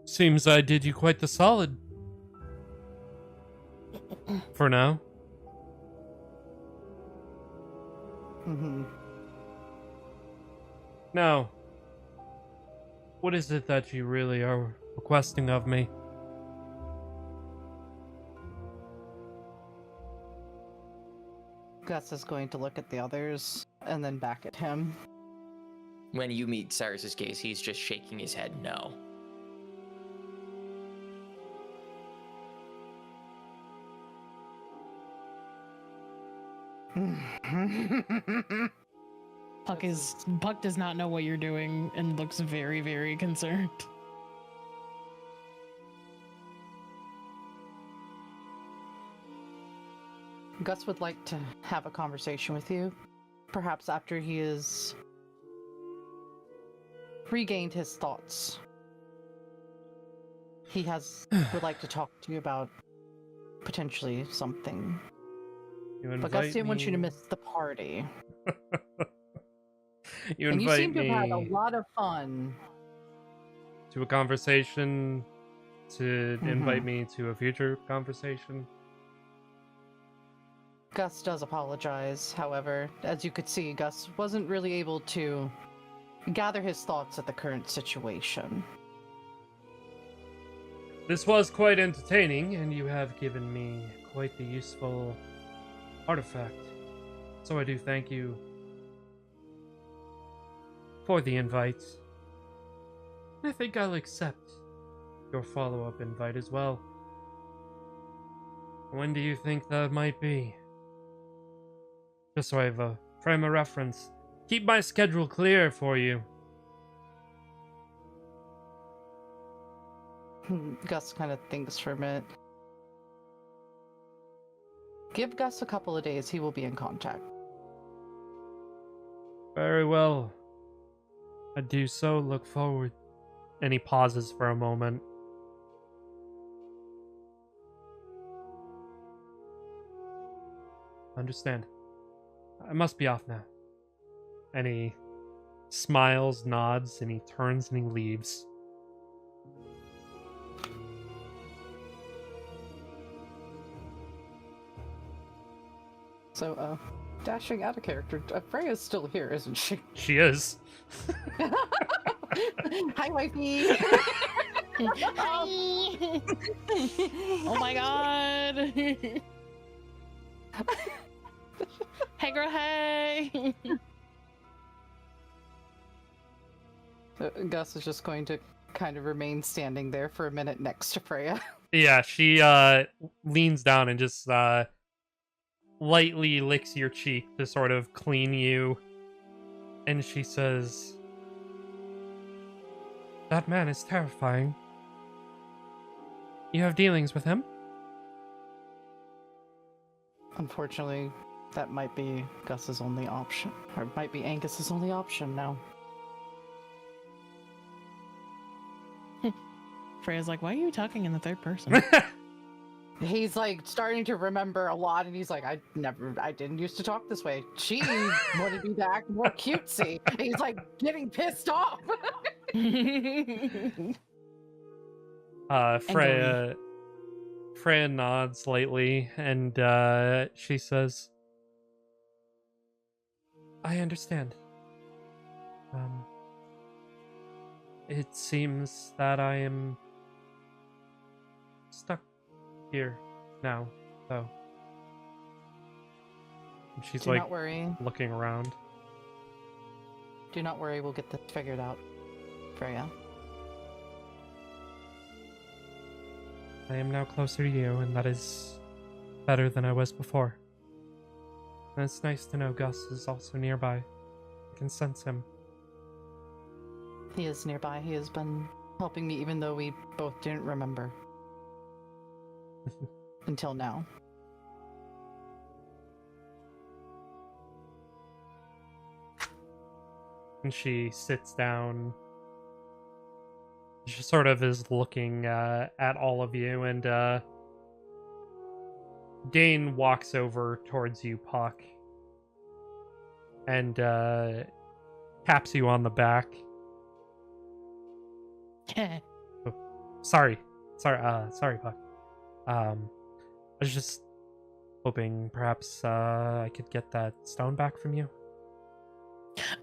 Seems I did you quite the solid. For now. Mm-hmm. Now, what is it that you really are requesting of me? Gus is going to look at the others and then back at him. When you meet Cyrus's gaze, he's just shaking his head no. Puck does not know what you're doing and looks very, very concerned. Gus would like to have a conversation with you, perhaps after he has regained his thoughts. He would like to talk to you about potentially something. But Gus didn't want you to miss the party. You And you invite seem to have had a me lot of fun. to a conversation, to invite me to a future conversation. Gus does apologize. However, as you could see, Gus wasn't really able to gather his thoughts at the current situation. This was quite entertaining, and you have given me quite the useful artifact. So I do thank you for the invite. I think I'll accept your follow-up invite as well. When do you think that might be? Just so I have a frame of reference. Keep my schedule clear for you. Gus kind of thinks for a minute. Give Gus a couple of days, he will be in contact. Very well. I do so look forward. And he pauses for a moment. Understand. I must be off now. And he smiles, nods, and he turns and he leaves. So, dashing out of character, Freya's still here, isn't she? She is. Hi, wifey! Oh my god! Hey girl, hey! Gus is just going to kind of remain standing there for a minute next to Freya. Yeah, she leans down and just lightly licks your cheek to sort of clean you. And she says, "That man is terrifying. You have dealings with him?" Unfortunately, that might be Gus's only option. Or it might be Angus's only option now. Freya's like, why are you talking in the third person? He's like starting to remember a lot, and he's like, I didn't used to talk this way. She wanted me to act more cutesy. He's like getting pissed off. Freya nods slightly, and she says, "I understand. It seems that I am stuck here now, though." And she's Do like not worry. looking around. Do not worry, we'll get this figured out, Freya. I am now closer to you, and that is better than I was before. And it's nice to know Gus is also nearby. I can sense him. He is nearby. He has been helping me even though we both didn't remember. Until now. And she sits down. She sort of is looking at all of you, and Dane walks over towards you, Puck, and taps you on the back. Sorry, Puck. I was just hoping perhaps I could get that stone back from you.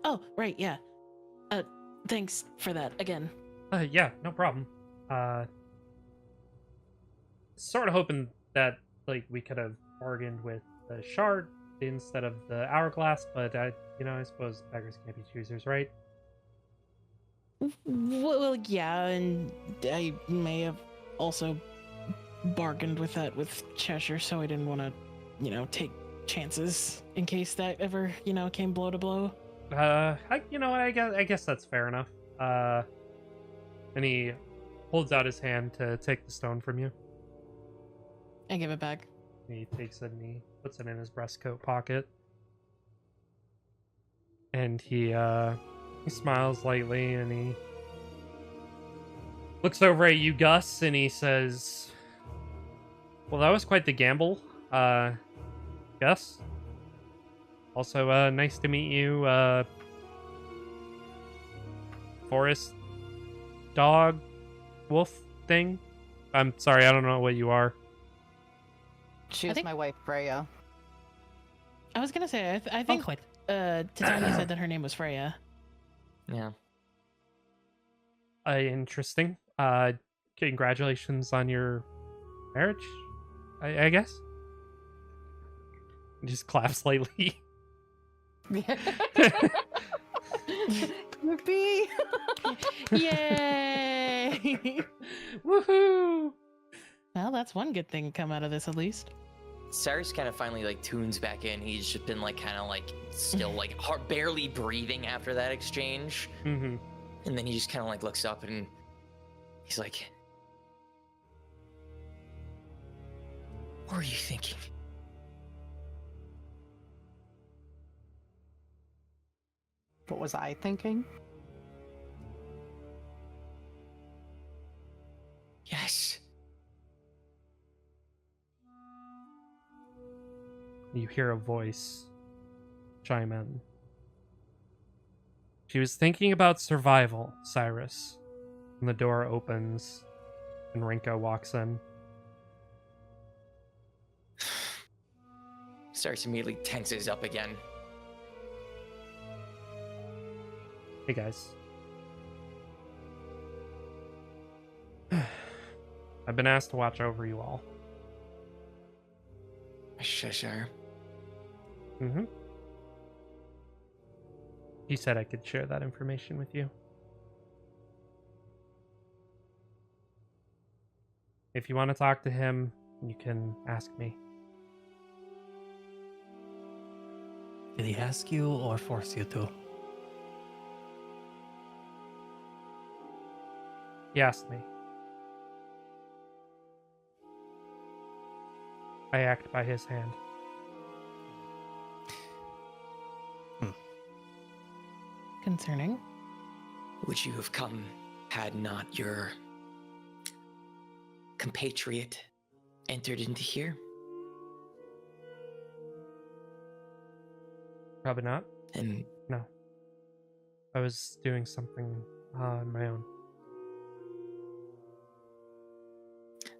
Oh, right, yeah. Thanks for that again. Yeah, no problem. Sort of hoping that like we could have bargained with the shard instead of the hourglass, but I suppose beggars can't be choosers, right? Well, yeah, and I may have also bargained with that with Cheshire, so I didn't want to, take chances in case that ever, came blow to blow. I guess that's fair enough. And he holds out his hand to take the stone from you. I give it back. He takes it and he puts it in his breastcoat pocket. And he smiles lightly and he looks over at you, Gus, and he says, "Well, that was quite the gamble, Gus. Also, nice to meet you, forest dog wolf thing. I'm sorry, I don't know what you are." She I is think- my wife, Freya. I was gonna say, I I'll think quit. Titania said that her name was Freya. Yeah. Interesting. Congratulations on your marriage, I guess. Just clap slightly. Yippee! Yay! Woohoo! Well, that's one good thing come out of this at least. Cyrus kind of finally like tunes back in. He's just been like kind of like still like barely breathing after that exchange. Mm-hmm. And then he just kind of like looks up and he's like, what were you thinking? What was I thinking? Yes. You hear a voice chime in. She was thinking about survival, Cyrus. And the door opens, and Rinko walks in. Cyrus immediately tenses up again. Hey guys. I've been asked to watch over you all. Sure. Mm-hmm. He said I could share that information with you. If you want to talk to him, you can ask me. Did he ask you or force you to? He asked me. I act by his hand. Concerning. Would you have come had not your compatriot entered into here? Probably not. And No. I was doing something on my own.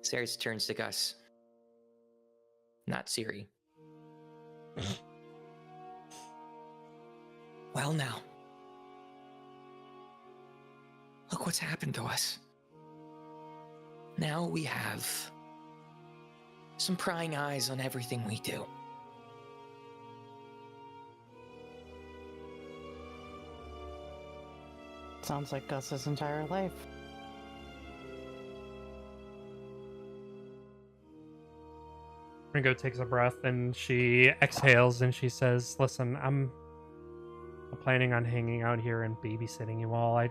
Cyrus turns to Gus. Not Siri. Well, now. Look what's happened to us. Now we have some prying eyes on everything we do. Sounds like Gus's entire life. Ringo takes a breath and she exhales and she says, "Listen, I'm planning on hanging out here and babysitting you all. I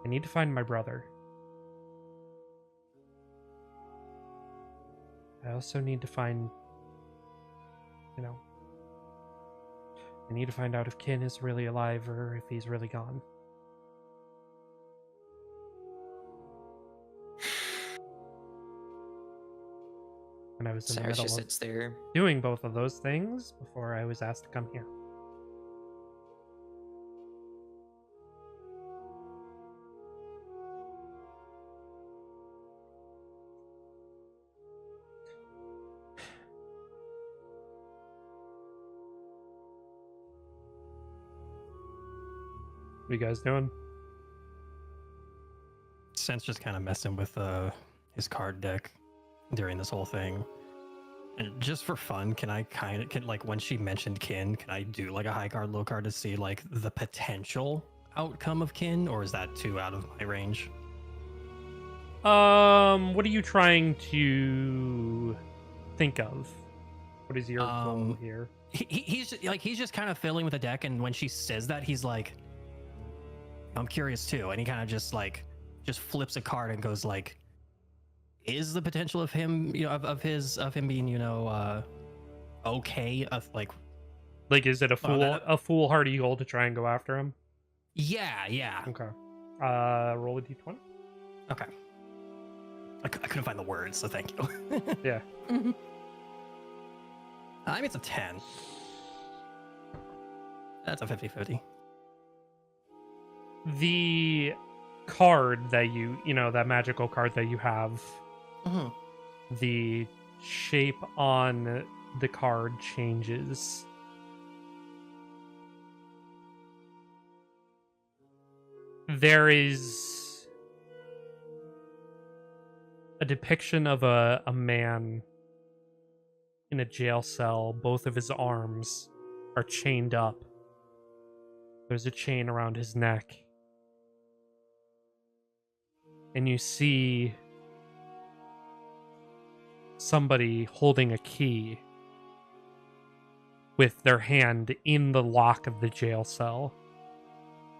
need to find my brother. I also need to find, I need to find out if Kin is really alive or if he's really gone." And I was in the Cyrus middle just of sits there. doing both of those things before I was asked to come here. What are you guys doing? Sense just kind of messing with his card deck during this whole thing. And just for fun, can like when she mentioned Kin, can I do like a high card, low card to see like the potential outcome of Kin, or is that too out of my range? What are you trying to think of? What is your goal here? He's just kind of fiddling with the deck, and when she says that, he's like, I'm curious too, and he kind of just flips a card and goes like, is the potential of him, of him being, okay, like is it a foolhardy goal to try and go after him? Yeah. Okay. Roll a d20. Okay. I couldn't find the words, so thank you. Yeah. I mean, it's a 10. That's a 50-50. The card that that magical card that you have, the shape on the card changes there is a depiction of a man in a jail cell. Both of his arms are chained up. There's a chain around his neck. And you see somebody holding a key with their hand in the lock of the jail cell.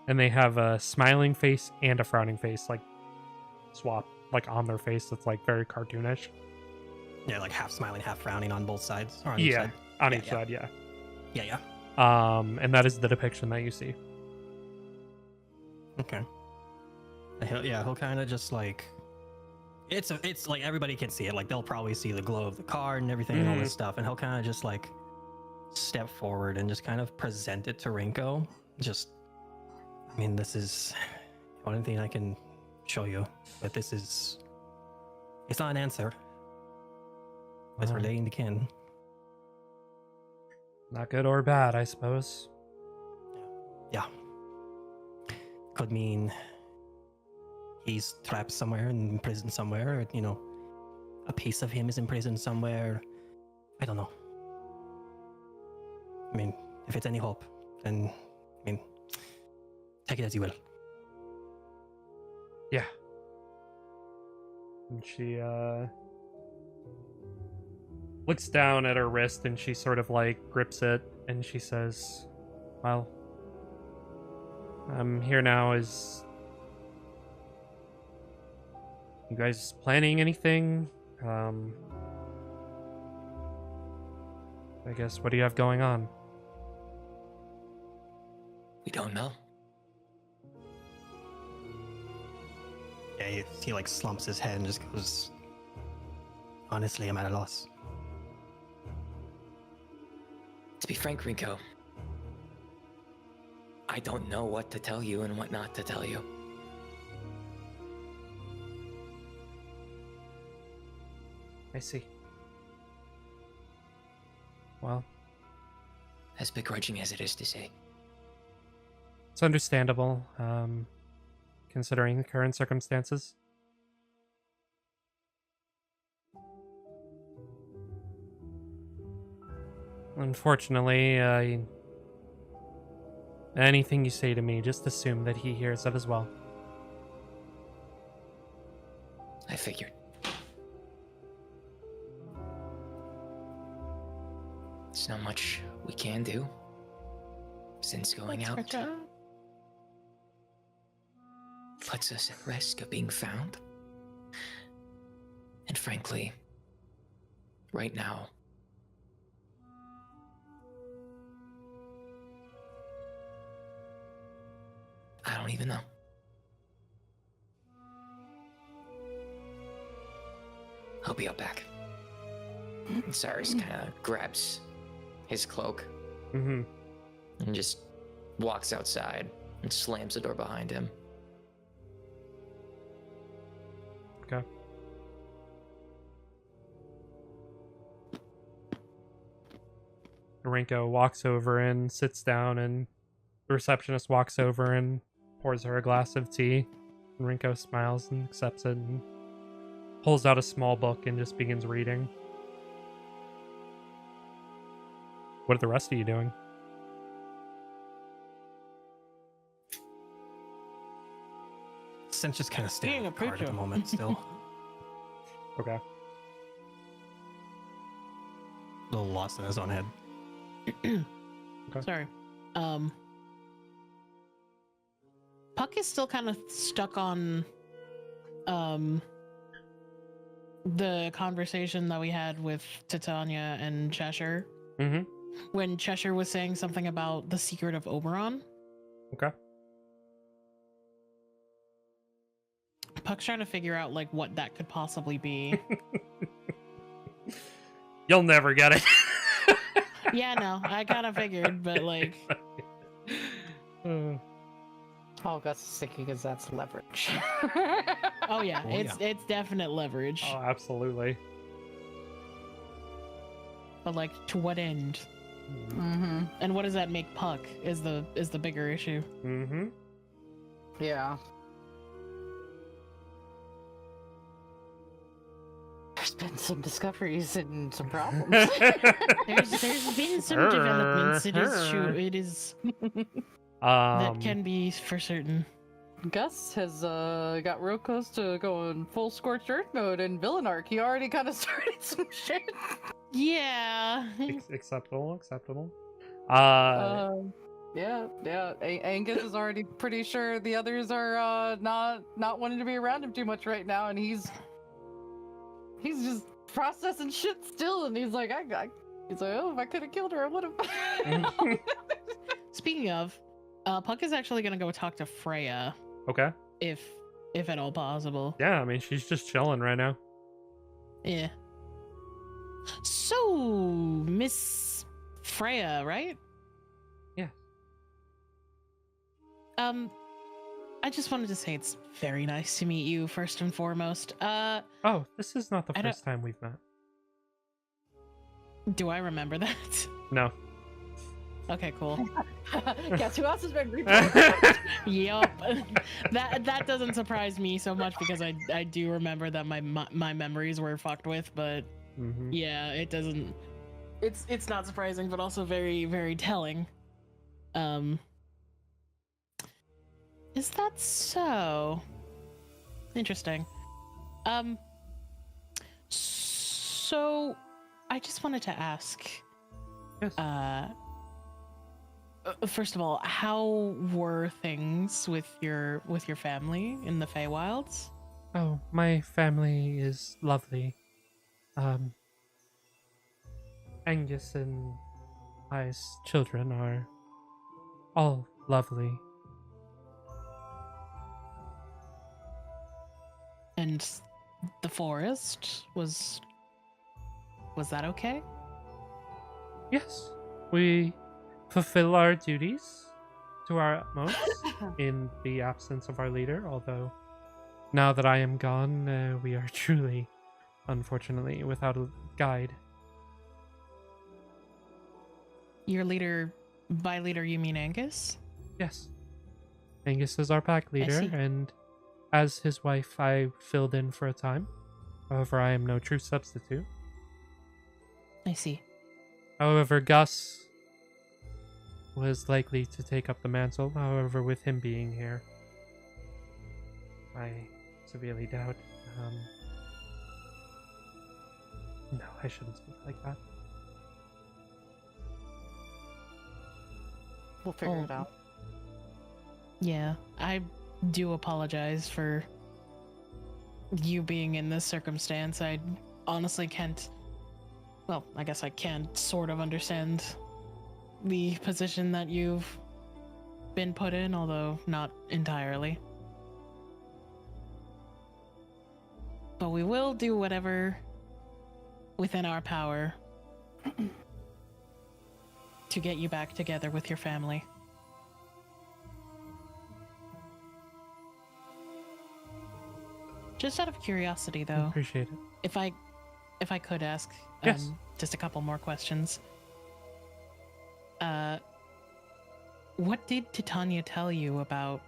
And they have a smiling face and a frowning face, like swap, like on their face. That's like very cartoonish. Yeah, like half smiling, half frowning on both sides. Or on each Yeah, side. on Yeah, each yeah. side, yeah. Yeah, yeah. And that is the depiction that you see. Okay. He'll kind of just like it's like everybody can see it. Like they'll probably see the glow of the card and everything and all this stuff, and he'll kind of just like step forward and just kind of present it to Rinko. Just, I mean, this is the only thing I can show you, but it's not an answer. It's relating to kin. Not good or bad, I suppose. Yeah. Could mean he's trapped somewhere in prison somewhere, or, you know, a piece of him is in prison somewhere. I don't know. I mean, if it's any hope, then, I mean, take it as you will. Yeah. And she looks down at her wrist and she sort of like grips it and she says, well, I'm here now. Is you guys planning anything? I guess, what do you have going on? We don't know. Yeah, he like slumps his head and just goes, honestly, I'm at a loss. To be frank, Rinko, I don't know what to tell you and what not to tell you. I see. Well, As begrudging as it is to say. it's understandable, considering the current circumstances. Unfortunately, anything you say to me, just assume that he hears it as well. I figured. There's not much we can do since going out puts us at risk of being found. And frankly, right now, I don't even know. I'll be up back. And Cyrus kind of grabs his cloak Mm-hmm. and just walks outside and slams the door behind him. Okay. Rinko walks over and sits down, and the receptionist walks over and pours her a glass of tea. And Rinko smiles and accepts it and pulls out a small book and just begins reading. What are the rest of you doing? Since just kind of Being staring a at the card at the preacher. moment still. Okay. A little lost in his own head. Sorry. Puck is still kind of stuck on the conversation that we had with Titania and Cheshire Mm-hmm. when Cheshire was saying something about the secret of Oberon. Okay. Puck's trying to figure out like what that could possibly be. You'll never get it. Yeah, no, I kind of figured, but like, All Gus is thinking is that's leverage. oh yeah, Oh, it's definite leverage. Oh, absolutely. But like, to what end? Mm-hmm. And what does that make Puck? Is the bigger issue. Mm-hmm. Yeah. There's been some discoveries and some problems. There's been some developments. It is true. It is that can be for certain. Gus has got real close to going full scorched earth mode in villain arc. He already kind of started some shit. Yeah. Acceptable. Yeah. Angus is already pretty sure the others are not wanting to be around him too much right now, and he's just processing shit still, and he's like, he's like, oh, if I could have killed her, I would have. Speaking of, Puck is actually gonna go talk to Freya. Okay. If at all possible. Yeah, I mean, she's just chilling right now. Yeah. So, Miss Freya, right? Yeah. I just wanted to say it's very nice to meet you, first and foremost. Oh, this is not the I don't- first time we've met. Do I remember that? No. Okay, cool. Guess who else has been reported? Yup. That doesn't surprise me so much because I do remember that my memories were fucked with, but Mm-hmm. yeah, it doesn't. It's not surprising, but also very, very telling. Is that so? Interesting. So I just wanted to ask. Yes. First of all, how were things with your family in the Feywilds? Oh, my family is lovely. Angus and I's children are all lovely. And the forest was that okay? Yes, we fulfill our duties to our utmost in the absence of our leader, although now that I am gone, we are truly, unfortunately, without a guide. Your leader, by leader you mean Angus? Yes. Angus is our pack leader, see. and as his wife, I filled in for a time. However, I am no true substitute. I see. However, Gus was likely to take up the mantle. However, with him being here, I severely doubt. No, I shouldn't speak like that. We'll figure Oh. it out. Yeah, I do apologize for you being in this circumstance. I honestly can't. Well, I guess I can sort of understand the position that you've been put in, although not entirely. But we will do whatever within our power to get you back together with your family. Just out of curiosity, I though, appreciate it. if I could ask, Yes. just a couple more questions. What did Titania tell you about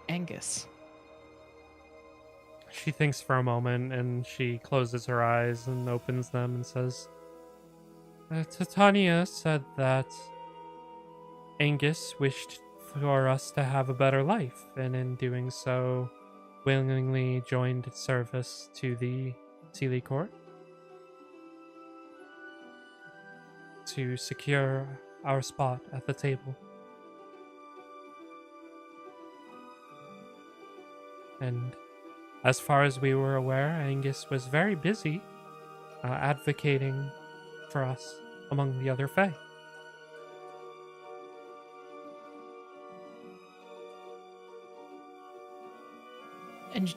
Angus? She thinks for a moment and she closes her eyes and opens them and says, Titania said that Angus wished for us to have a better life, and in doing so, willingly joined service to the Sealy Court to secure our spot at the table. And as far as we were aware, Angus was very busy advocating for us among the other Fae. And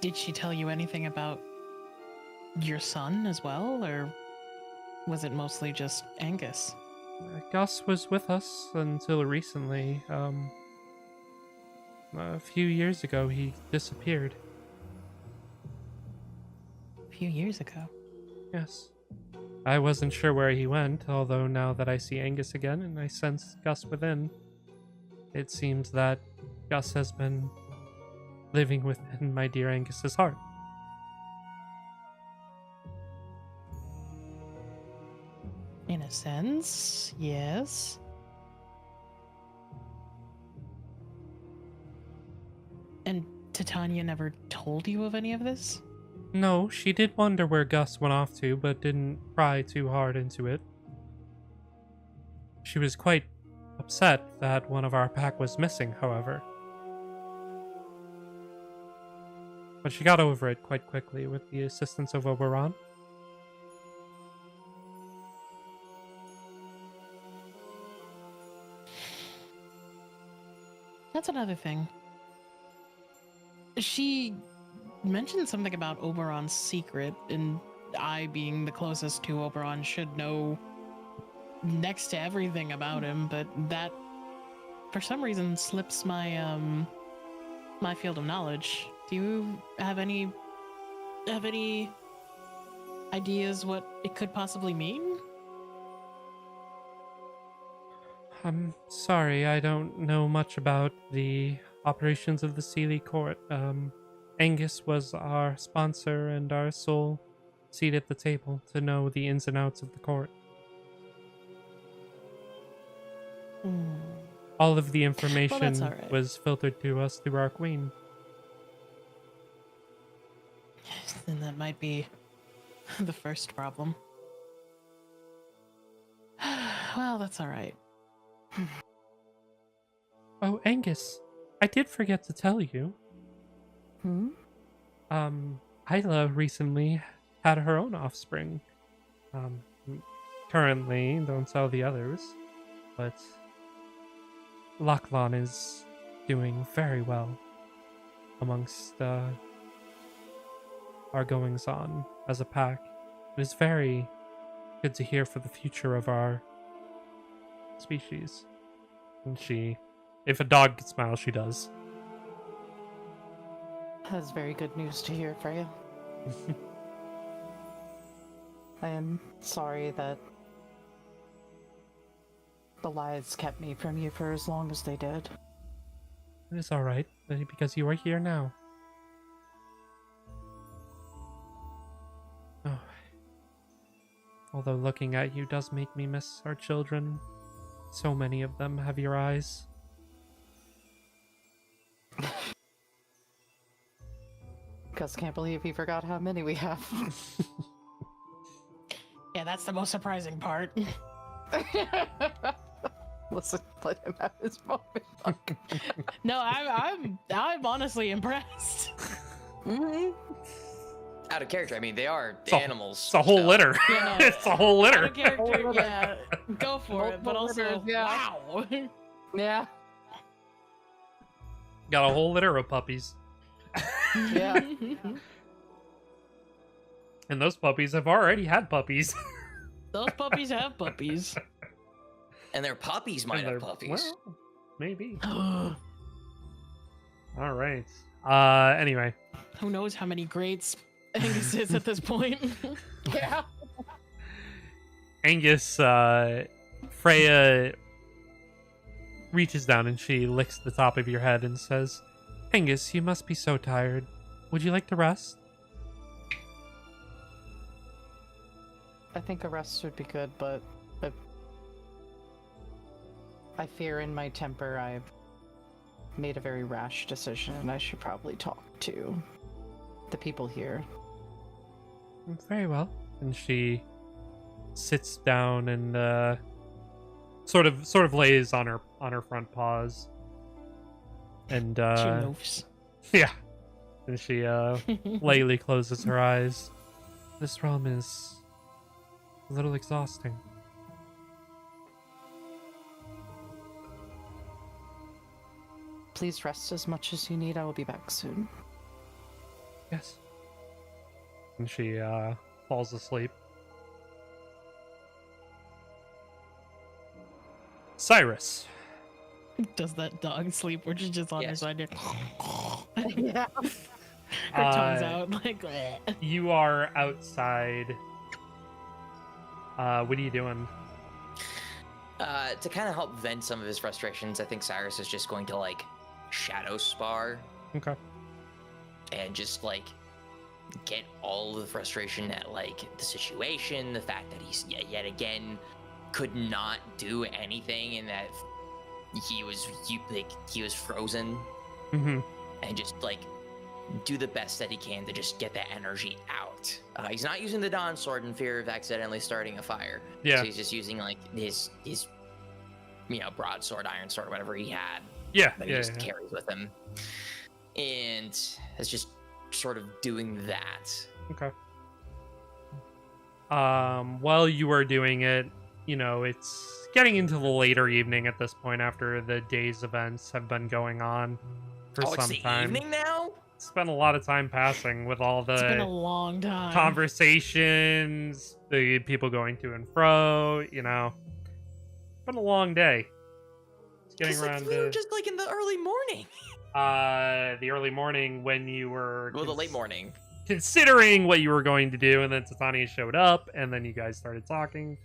did she tell you anything about your son as well, or was it mostly just Angus? Gus was with us until recently. A few years ago, he disappeared. A few years ago. Yes. I wasn't sure where he went, although now that I see Angus again and I sense Gus within, it seems that Gus has been living within my dear Angus's heart. In a sense, yes. And Titania never told you of any of this? No, she did wonder where Gus went off to, but didn't pry too hard into it. She was quite upset that one of our pack was missing, however. But she got over it quite quickly with the assistance of Oberon. That's another thing. She mentioned something about Oberon's secret, and I, being the closest to Oberon, should know next to everything about him, but that, for some reason, slips my my field of knowledge. Do you have any ideas what it could possibly mean? I'm sorry, I don't know much about the operations of the Sealy Court. Angus was our sponsor and our sole seat at the table to know the ins and outs of the court. All of the information all right. was filtered to us through our queen. Then that might be the first problem. Well, that's all right. Oh, Angus, I did forget to tell you. Isla recently had her own offspring. Currently, don't tell the others, but Lachlan is doing very well amongst our goings-on as a pack. It is very good to hear for the future of our species. And she, if a dog can smile, she does. That's very good news to hear, Freya. I am sorry that the lies kept me from you for as long as they did. It is alright, because you are here now. Oh. Although looking at you does make me miss our children. So many of them have your eyes. Gus can't believe he forgot how many we have. Yeah, that's the most surprising part. Listen, let him have his moment. No, I'm honestly impressed. Out of character, I mean, they are It's a- animals. It's a whole so- litter. Yeah, no. It's a whole litter. Out of character, yeah, go for it. But Multiple also, litters, yeah. wow. Yeah, Got a whole litter of puppies. yeah. And those puppies have already had puppies. Those puppies have puppies. And their puppies might And have they're- puppies. Well, maybe. All right. Anyway. Who knows how many greats Angus is at this point? Yeah. Angus, Freya reaches down and she licks the top of your head and says, Angus, you must be so tired. Would you like to rest? I think a rest would be good, but I fear in my temper I've made a very rash decision and I should probably talk to the people here. Very well. And she sits down and sort of lays on her front paws. And She loafs. yeah. And she lightly closes her eyes. This realm is a little exhausting. Please rest as much as you need. I will be back soon. Yes. And she falls asleep. Cyrus. Does that dog sleep where she's just on her Yes. side? Yeah. Her tongue's out like. "Bleh." You are outside. What are you doing? To kind of help vent some of his frustrations, I think Cyrus is just going to like shadow spar Okay. and just like get all the frustration at like the situation, the fact that he's yet again could not do anything, and that he was frozen, Mm-hmm. and just like do the best that he can to just get that energy out. He's not using the Dawn Sword in fear of accidentally starting a fire. Yeah. So he's just using like his broadsword, iron sword, whatever he had Yeah. that he Yeah. just carries with him, and it's just sort of doing that. Okay. While you are doing it, it's getting into the later evening at this point after the day's events have been going on for It's some the time. evening now. It's been a lot of time passing with all It's been a the long time. conversations, the people going to and fro, It's been a long day. It's getting around we were to just like in the early morning. the early morning when you were Well, the late morning. considering what you were going to do, and then Titania showed up, and then you guys started talking,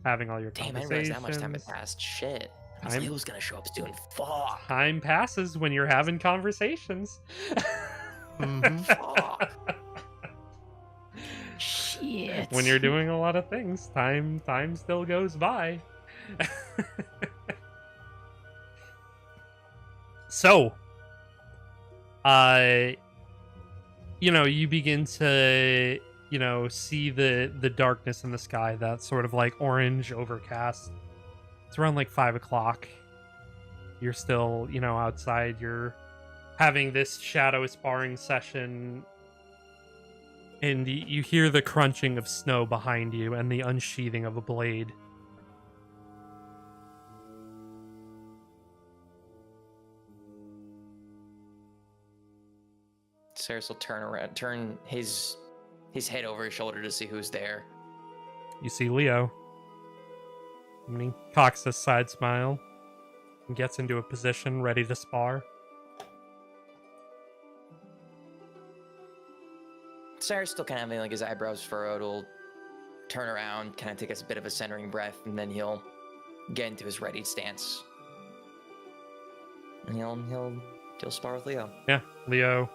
having all your Damn, I didn't conversations. realize that much time had passed. Shit. I was Time- like, who's gonna show up soon? Fuck. Time passes when you're having conversations. Mhm. Fuck. Shit. When you're doing a lot of things, time still goes by. So, you begin to, see the darkness in the sky, that sort of like orange overcast. It's around like 5 o'clock. You're still, outside. You're having this shadow sparring session, and you hear the crunching of snow behind you and the unsheathing of a blade. Cyrus will turn his head over his shoulder to see who's there. You see Leo. And he cocks a side smile and gets into a position ready to spar. Cyrus still kind of having like his eyebrows furrowed, will turn around, kind of take a bit of a centering breath, and then he'll get into his ready stance. And he'll spar with Leo. Yeah, Leo.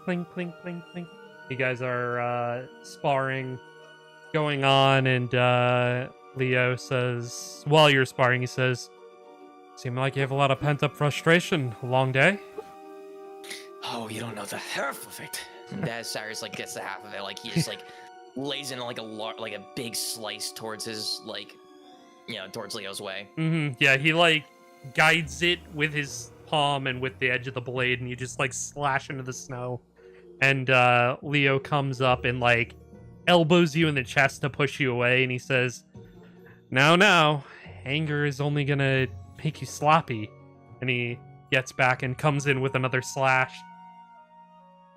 Clink, clink, clink, clink. You guys are sparring, going on, and Leo says, while you're sparring, he says, "Seem like you have a lot of pent-up frustration. A long day?" Oh, you don't know the half of it. And as Cyrus like gets the half of it, like he just like lays in like a big slice towards his towards Leo's way. Mm-hmm. Yeah, he like guides it with his palm and with the edge of the blade, and you just like slash into the snow. And Leo comes up and like elbows you in the chest to push you away, and he says, Now, anger is only gonna make you sloppy." And he gets back and comes in with another slash.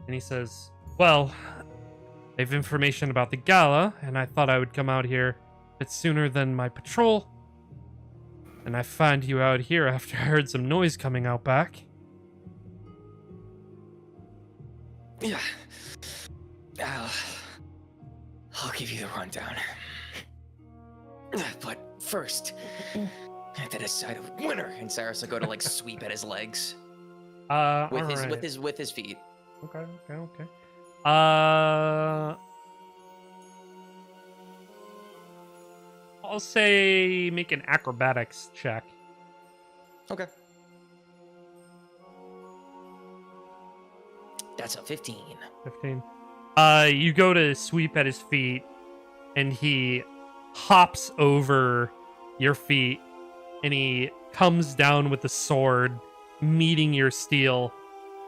And he says, "Well, I have information about the gala, and I thought I would come out here a bit sooner than my patrol. And I find you out here after I heard some noise coming out back." Yeah. I'll give you the rundown. But first, I have to decide a winner. And Cyrus will go to like sweep at his legs with his feet. Okay. I'll say make an acrobatics check. Okay. That's a 15. 15. You go to sweep at his feet, and he hops over your feet, and he comes down with the sword, meeting your steel,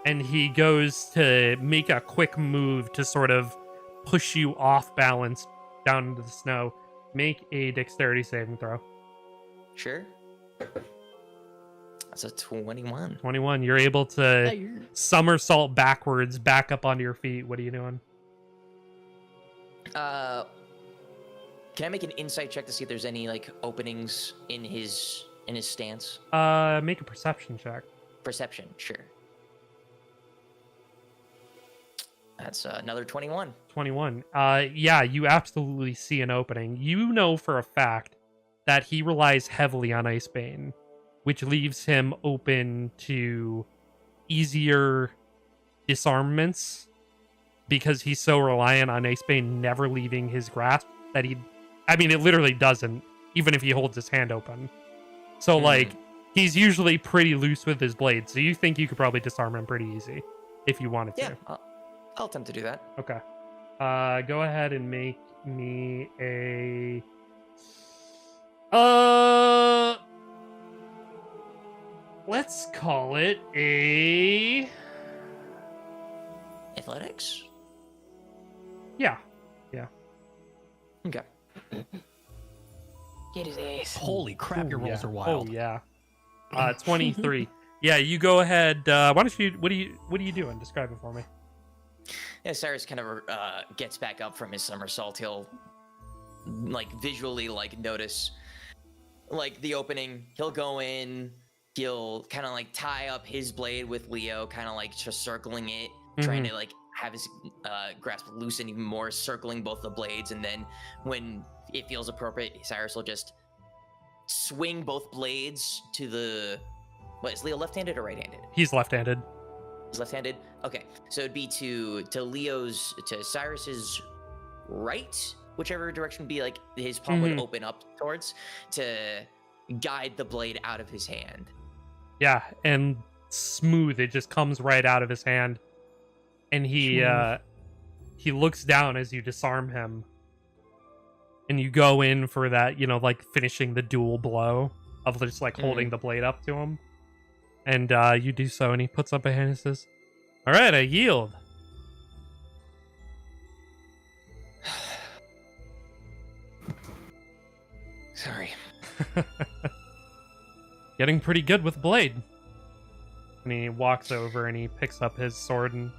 and he goes to make a quick move to sort of push you off balance down into the snow. Make a dexterity saving throw. Sure. That's a 21. 21. You're able Yeah, to you're- somersault backwards, back up onto your feet. What are you doing? Can I make an insight check to see if there's any like openings in his stance? Make a perception check. Perception, sure. That's another 21. 21. Yeah, you absolutely see an opening. You know for a fact that he relies heavily on Icebane, which leaves him open to easier disarmaments because he's so reliant on Icebane never leaving his grasp that it literally doesn't, even if he holds his hand open. So, like, he's usually pretty loose with his blade, so you think you could probably disarm him pretty easy if you wanted to. Yeah, I'll attempt to do that. Okay. Go ahead and make me a... let's call it a... Athletics? Yeah. Okay. Get his ace. Holy crap, your rolls are wild. Oh, yeah. 23. Yeah, you go ahead. Why don't you... What are you doing? Describe it for me. Yeah, Cyrus kind of gets back up from his somersault. He'll like visually like notice like the opening. He'll go in. He'll kind of like tie up his blade with Leo, kind of like just circling it, trying to like have his grasp loosen even more, circling both the blades. And then when it feels appropriate, Cyrus will just swing both blades to the... What, is Leo left-handed or right-handed? He's left-handed. He's left-handed? Okay, so it'd be to Cyrus's right, whichever direction would be like his palm would open up towards, to guide the blade out of his hand. Yeah, and smooth. It just comes right out of his hand. And he looks down as you disarm him. And you go in for that, like finishing the dual blow of just like holding the blade up to him. And you do so, and he puts up a hand and says, "All right, I yield." Sorry. Getting pretty good with blade. And he walks over and he picks up his sword and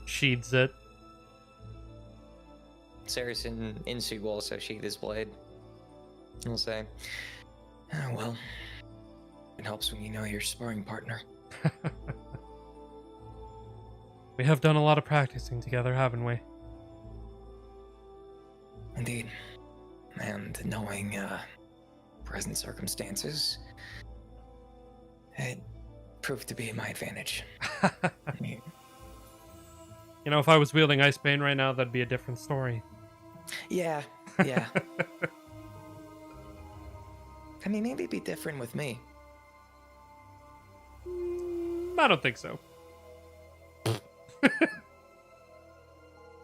sheathes it. Cyrus and Insu will also sheath his blade. He'll say, "Oh, well, it helps when you know your sparring partner." We have done a lot of practicing together, haven't we? Indeed. And knowing present circumstances, it proved to be my advantage. If I was wielding Icebane right now, that'd be a different story. Yeah. I mean, maybe it'd be different with me. I don't think so.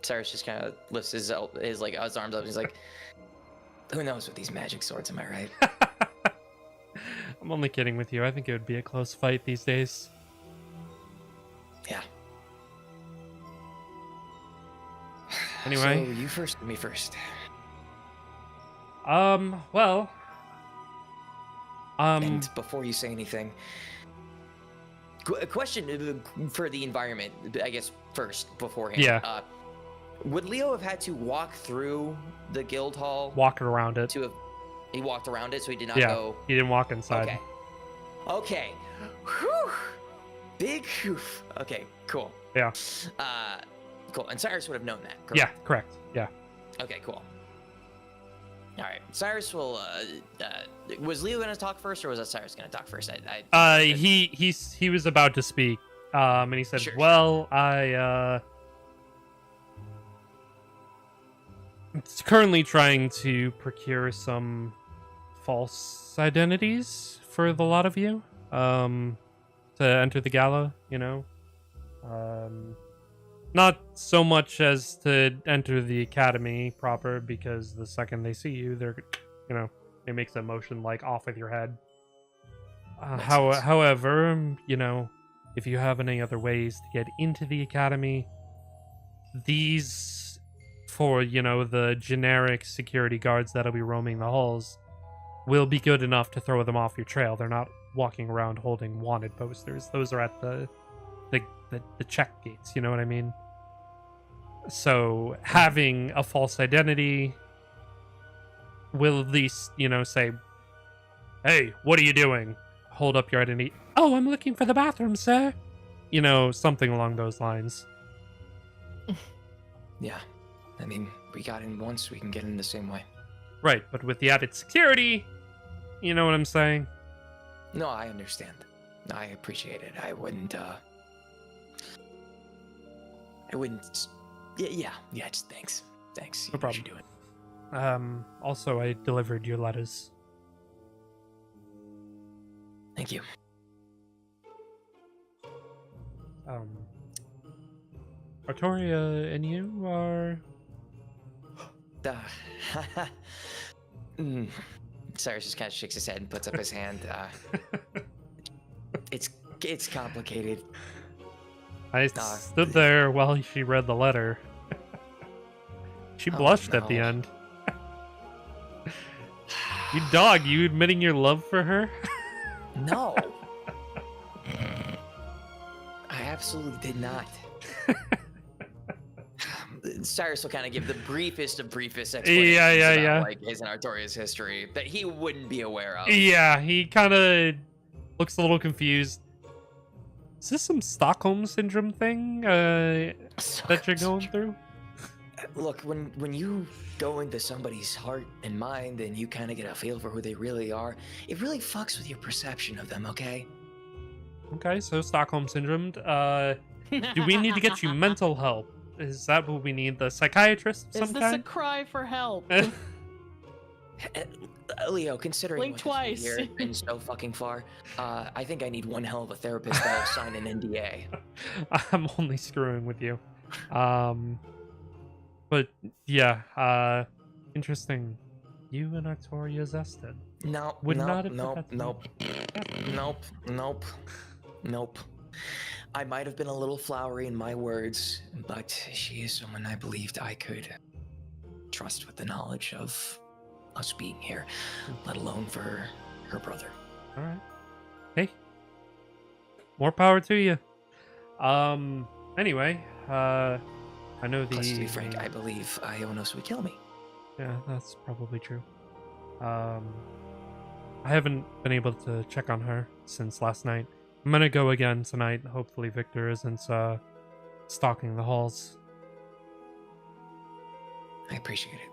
Cyrus just kind of lifts his arms up. And he's like, "Who knows with these magic swords? Am I right?" I'm only kidding with you. I think it would be a close fight these days. Yeah. Anyway. So you first or me first? Well. And before you say anything, a question for the environment, I guess, first, beforehand. Yeah. Would Leo have had to walk through the guild hall? Walk around it. He walked around it, so he did not go... He didn't walk inside. Okay. Whew. Big whew. Okay, cool. Yeah. Cool. And Cyrus would have known that, correct? Yeah, correct. Yeah. Okay, cool. All right. Cyrus will... was Leo going to talk first, or was that Cyrus going to talk first? He was about to speak, and he said, Sure. "Well, I currently trying to procure some false identities for the lot of you, to enter the gala. Not so much as to enter the academy proper, because the second they see you, they're, it makes a motion like off with your head. However, if you have any other ways to get into the academy, these, for, the generic security guards that'll be roaming the halls, will be good enough to throw them off your trail. They're not walking around holding wanted posters. Those are at the check gates, you know what I mean? So having a false identity will at least, say, "Hey, what are you doing?" Hold up your identity. "Oh, I'm looking for the bathroom, sir." Something along those lines. Yeah. I mean, we got in once, we can get in the same way. Right, but with the added security, You know what I'm saying? No, I understand. I appreciate it. I wouldn't. Yeah. Just thanks. Thanks. No problem. You know what you're doing. Also, I delivered your letters. Thank you. Artoria and you are... Cyrus just kind of shakes his head and puts up his hand. It's complicated. I stood there while she read the letter. She blushed at the no. end. You dog, you admitting your love for her? No. I absolutely did not. Cyrus will kind of give the briefest of explanations about like his and Artoria's history that he wouldn't be aware of. Yeah, he kind of looks a little confused. Is this some Stockholm syndrome thing that you're going through? Look, when you go into somebody's heart and mind and you kind of get a feel for who they really are, it really fucks with your perception of them, okay? Okay, so Stockholm syndrome. Do we need to get you mental help? Is that what we need? The psychiatrist of some Is this kind? a cry for help? Leo, considering Blink what twice. this year been so fucking far, I think I need one hell of a therapist that'll sign an NDA. I'm only screwing with you. But yeah, interesting. You and Artoria Zested. No, Would no, not have no, put that nope. I might have been a little flowery in my words, but she is someone I believed I could trust with the knowledge of us being here, let alone for her brother. All right. Hey, more power to you. Anyway, I know the. Plus, to be frank, I believe Ionos would kill me. Yeah, that's probably true. I haven't been able to check on her since last night. I'm gonna go again tonight. Hopefully Victor isn't stalking the halls. I appreciate it.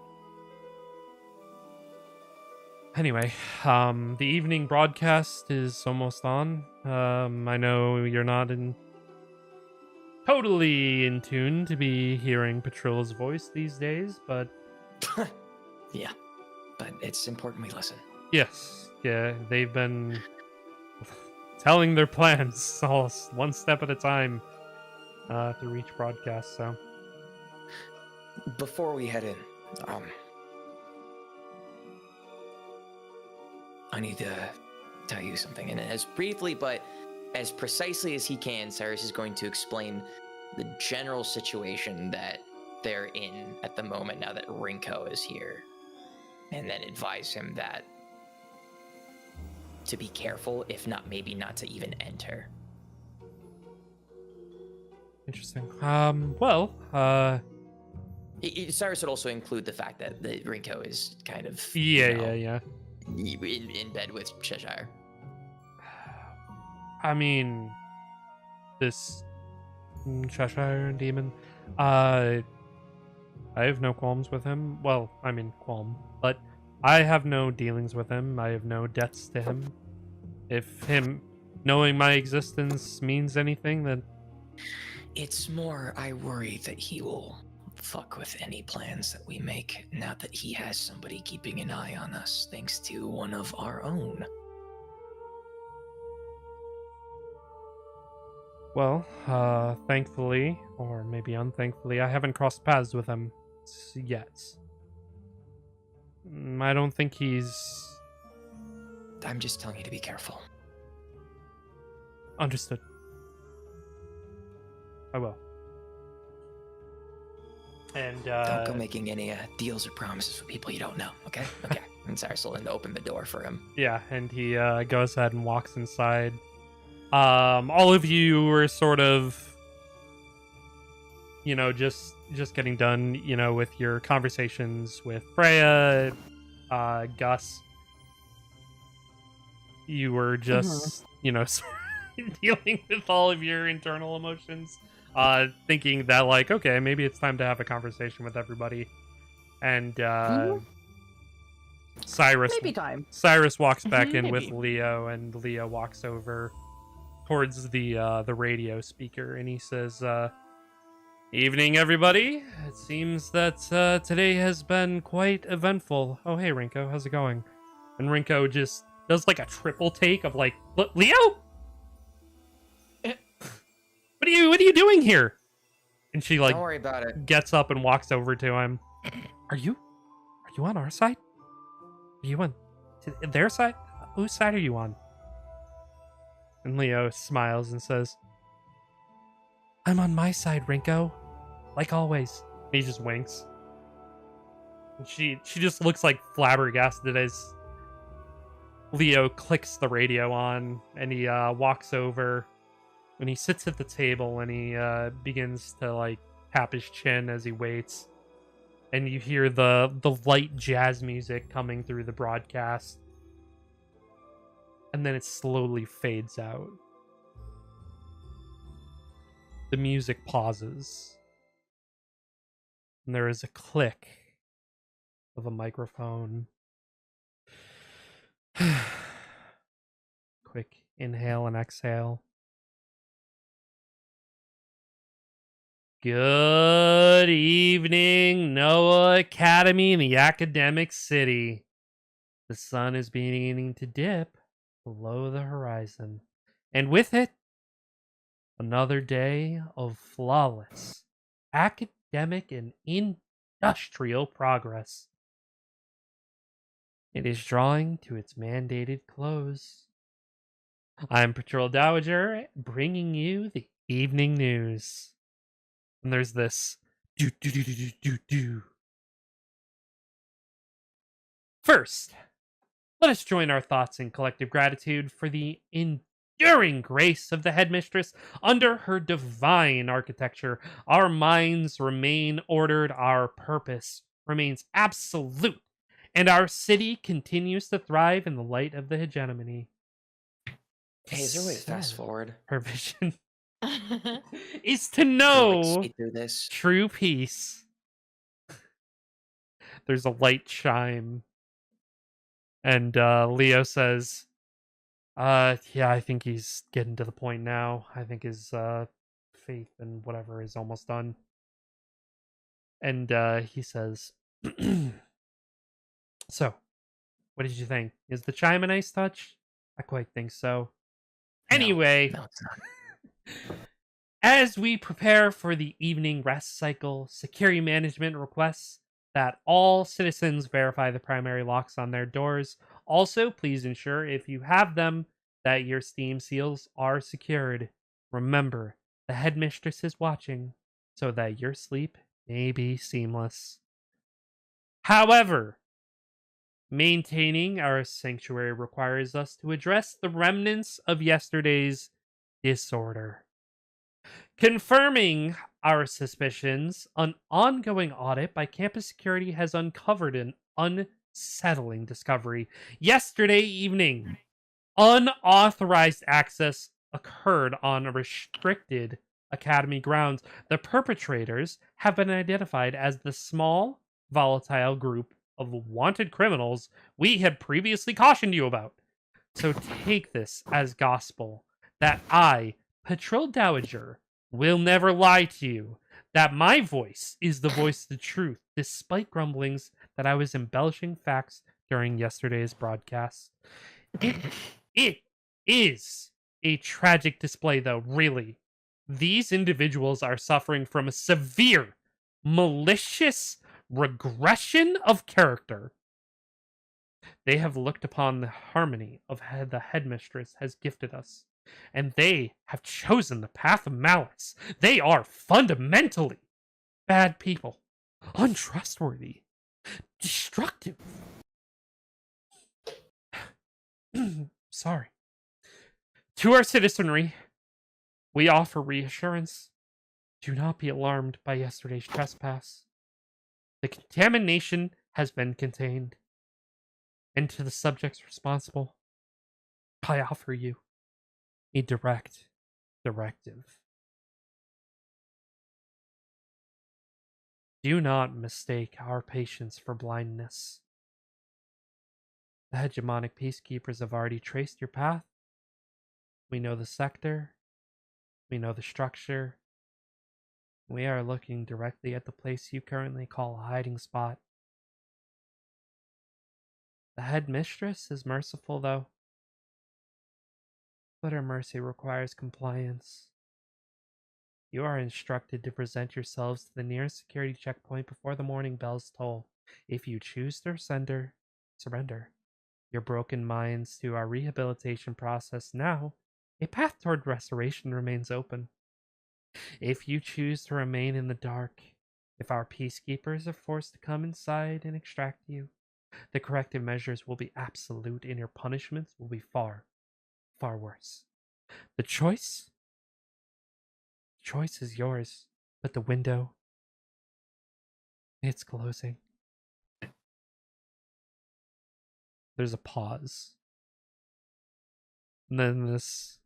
Anyway, the evening broadcast is almost on. I know you're not totally in tune to be hearing Patrilla's voice these days, but... Yeah, but it's important we listen. Yes, yeah, they've been telling their plans all one step at a time through each broadcast, so... Before we head in, I need to tell you something, and as briefly but as precisely as he can, Cyrus is going to explain the general situation that they're in at the moment now that Rinko is here, and then advise him that to be careful, if not, maybe not to even enter. Interesting. Cyrus would also include the fact that Rinko is kind of Yeah. in bed with Cheshire. I mean, this Cheshire demon, I have no qualms with him. Well, I mean qualm, but I have no dealings with him. I have no debts to him. If him knowing my existence means anything, then... It's more, I worry that he will fuck with any plans that we make now that he has somebody keeping an eye on us thanks to one of our own. Well, thankfully, or maybe unthankfully, I haven't crossed paths with him yet. I don't think he's... I'm just telling you to be careful. Understood. I will. And, don't go making any deals or promises with people you don't know, okay? Okay. And Cyrus will open the door for him. Yeah, and he goes ahead and walks inside. All of you were sort of, just getting done, with your conversations with Freya, Gus. You were just, dealing with all of your internal emotions, thinking that, like, okay, maybe it's time to have a conversation with everybody. And Cyrus Maybe time. Cyrus walks back in with Maybe. Leo, and Leo walks over towards the radio speaker, and he says, "Evening, everybody. It seems that today has been quite eventful. Oh, hey, Rinko, how's it going?" And Rinko just does like a triple take of like, Leo, what are you doing here? And she like Don't worry about it. gets up and walks over to him. Are you on our side? Are you on their side? Whose side are you on? And Leo smiles and says, "I'm on my side, Rinko. Like always." And he just winks. And she just looks like flabbergasted as Leo clicks the radio on, and he walks over and he sits at the table, and he begins to like tap his chin as he waits. And you hear the light jazz music coming through the broadcast. And then it slowly fades out. The music pauses. And there is a click of a microphone. Quick inhale and exhale. Good evening, Noah Academy in the academic city. The sun is beginning to dip below the horizon, and with it, another day of flawless academic and industrial progress. It is drawing to its mandated close. I'm Patrol Dowager, bringing you the evening news. And there's this do do do do do do do. First, let us join our thoughts in collective gratitude for the enduring grace of the headmistress. Under her divine architecture, our minds remain ordered, our purpose remains absolute, and our city continues to thrive in the light of the hegemony. Hey, is there a way to fast forward? Her vision is to Can we, like, know speed through this? true peace. There's a light chime. And Leo says, yeah, I think he's getting to the point now. I think his faith and whatever is almost done." And he says, "So, what did you think? Is the chime a nice touch? I quite think so. Anyway, No, it's not. as we prepare for the evening rest cycle, security management requests that all citizens verify the primary locks on their doors. Also, please ensure if you have them that your Steam seals are secured. Remember, the headmistress is watching so that your sleep may be seamless. However, maintaining our sanctuary requires us to address the remnants of yesterday's disorder. Confirming our suspicions, an ongoing audit by campus security has uncovered an unsettling discovery. Yesterday evening, unauthorized access occurred on restricted academy grounds. The perpetrators have been identified as the small, volatile group of wanted criminals we had previously cautioned you about. So take this as gospel that I, Patrol Dowager, will never lie to you, that my voice is the voice of the truth, despite grumblings that I was embellishing facts during yesterday's broadcast. It is a tragic display, though, really. These individuals are suffering from a severe, malicious regression of character. They have looked upon the harmony of the headmistress has gifted us, and they have chosen the path of malice. They are fundamentally bad people, untrustworthy, destructive. Sorry. To our citizenry, we offer reassurance. Do not be alarmed by yesterday's trespass. The contamination has been contained. And to the subjects responsible, I offer you a direct directive. Do not mistake our patience for blindness. The hegemonic peacekeepers have already traced your path. We know the sector. We know the structure. We are looking directly at the place you currently call a hiding spot. The headmistress is merciful, though. But her mercy requires compliance. You are instructed to present yourselves to the nearest security checkpoint before the morning bells toll. If you choose to surrender your broken minds to our rehabilitation process now, a path toward restoration remains open. If you choose to remain in the dark, if our peacekeepers are forced to come inside and extract you, the corrective measures will be absolute and your punishments will be far, far worse. The choice is yours, but the window, it's closing. There's a pause. And then this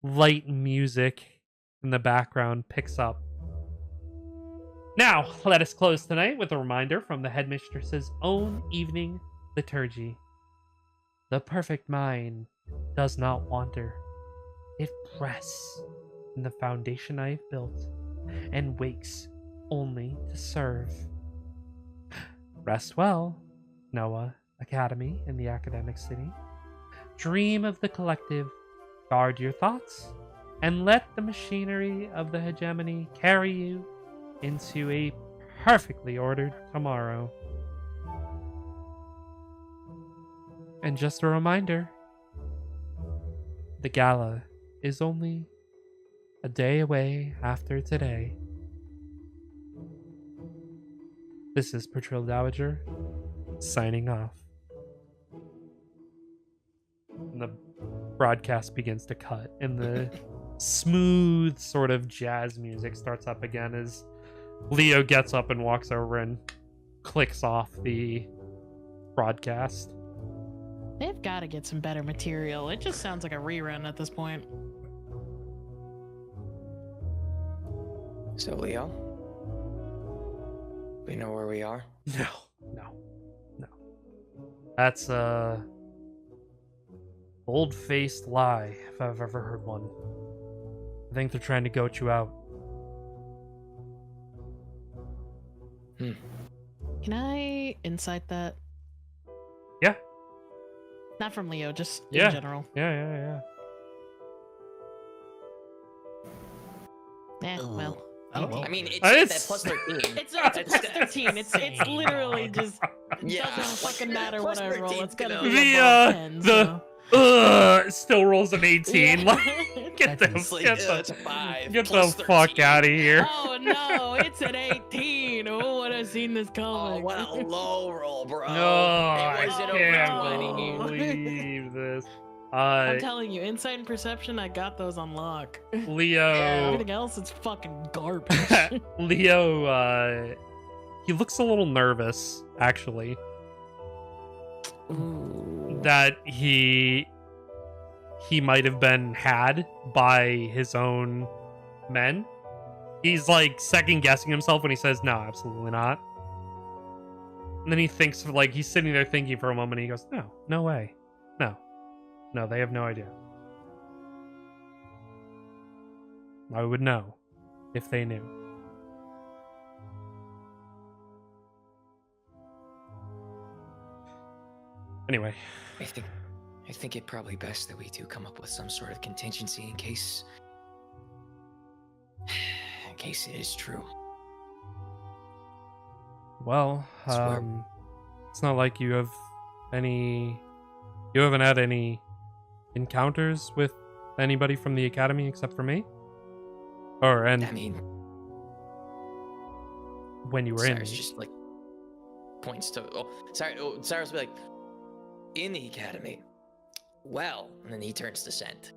light music in the background picks up. Now, let us close tonight with a reminder from the headmistress's own evening liturgy. The perfect mind does not wander. It rests in the foundation I have built and wakes only to serve. Rest well, Noah Academy in the academic city. Dream of the collective, guard your thoughts, and let the machinery of the hegemony carry you into a perfectly ordered tomorrow. And just a reminder, the gala is only a day away after today. This is Patrol Dowager, signing off. And the broadcast begins to cut, and the smooth sort of jazz music starts up again as Leo gets up and walks over and clicks off the broadcast. They've got to get some better material. It just sounds like a rerun at this point. So, Leo, we know where we are? No. That's old-faced lie, if I've ever heard one. I think they're trying to goat you out. Can I insight that? Yeah. Not from Leo, just Yeah. in general. Yeah. Well. Oh, well. I mean, it's It's- that plus 13. It's plus 13. It's literally just Yeah. doesn't fucking matter what I roll. It's gonna The, be uh, above 10. the- So. Still rolls an 18. Yeah. Like, get the, It's like, get it's the, 5 get the plus fuck 13. out of here. Oh no, it's an 18. Who would have seen this Oh, coming? what a low roll, bro. No, it I wasn't can't over 20. believe this. I'm telling you, insight and perception, I got those on lock. Leo, Everything else, it's fucking garbage. Leo, he looks a little nervous, actually, Ooh. that he might have been had by his own men. He's like second guessing himself when he says, no, absolutely not. And then he thinks, like, he's sitting there thinking for a moment, and he goes, no way. No, they have no idea. I would know if they knew. Anyway. I think it probably best that we do come up with some sort of contingency in case it is true. Well, Swear. it's not like you haven't had any encounters with anybody from the academy except for me? I mean, when you were Cyrus in. just like points to Cyrus will be like, in the academy. Well, and then he turns to Scent.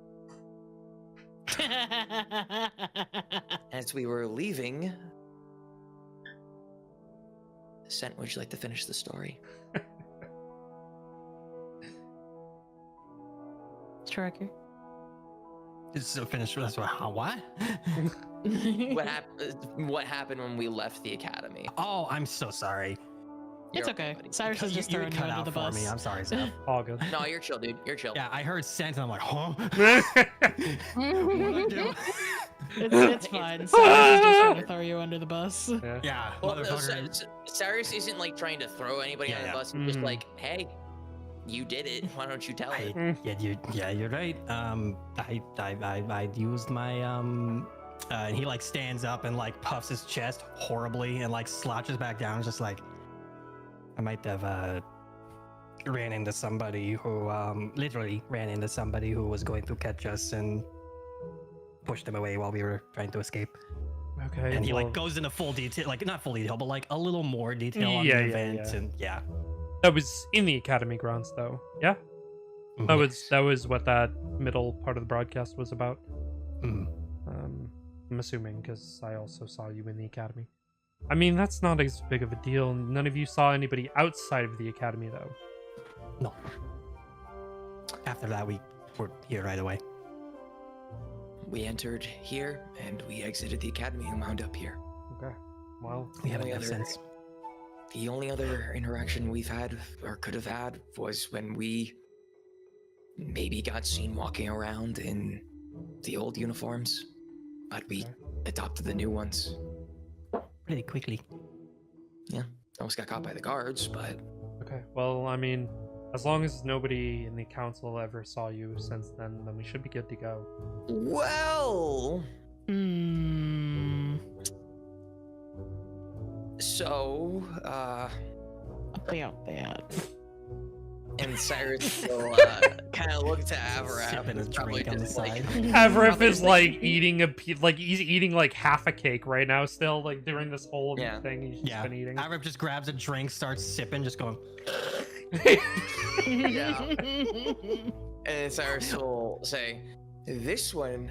As we were leaving, Scent, would you like to finish the story? Striker. So finish. That's what? What happened when we left the academy? Oh, I'm so sorry. It's You're okay. buddy. Cyrus is just you throwing you cut under out the for bus. me. I'm sorry, Zeph. All good. No, you're chill, dude. You're chill. Yeah, I heard scent and I'm like, huh? What'd I do? It's fine. Cyrus is just trying to throw you under the bus. Yeah. Yeah, Well, no, motherfucker. Cyrus isn't like trying to throw anybody Yeah, on the yeah. bus. He's just Mhm. like, hey, you did it. Why don't you tell it? You're right. I used my and he like stands up and like puffs his chest horribly and like slouches back down. Just like, I might have ran into somebody who literally ran into somebody who was going to catch us and pushed him away while we were trying to escape. Okay. And he well, like goes into full detail, like not full detail, but like a little more detail on Yeah, the yeah, event. yeah. And yeah, that was in the academy grounds, though. Yeah. That was what that middle part of the broadcast was about. Mhm. I'm assuming because I also saw you in the academy. I mean, that's not as big of a deal. None of you saw anybody outside of the academy, though. No. After that, we were here right away. We entered here and we exited the academy and wound up here. Okay. Well, We haven't Only had other- since. The only other interaction we've had or could have had was when we maybe got seen walking around in the old uniforms, but we Okay. adopted the new ones. Pretty quickly. Almost got caught by the guards, but okay. Well, I mean, as long as nobody in the council ever saw you since then we should be good to go. well. Hmm. So, About that. and Cyrus will kind of look to Avaraf. Sipping his who's probably drink on the just like, side. Avrif Probably is just like like- eating like he's eating like half a cake right now still, like during this whole Yeah. thing he's just Yeah. been eating. Arab just grabs a drink, starts sipping, just going. Yeah. And Cyrus will say, "This one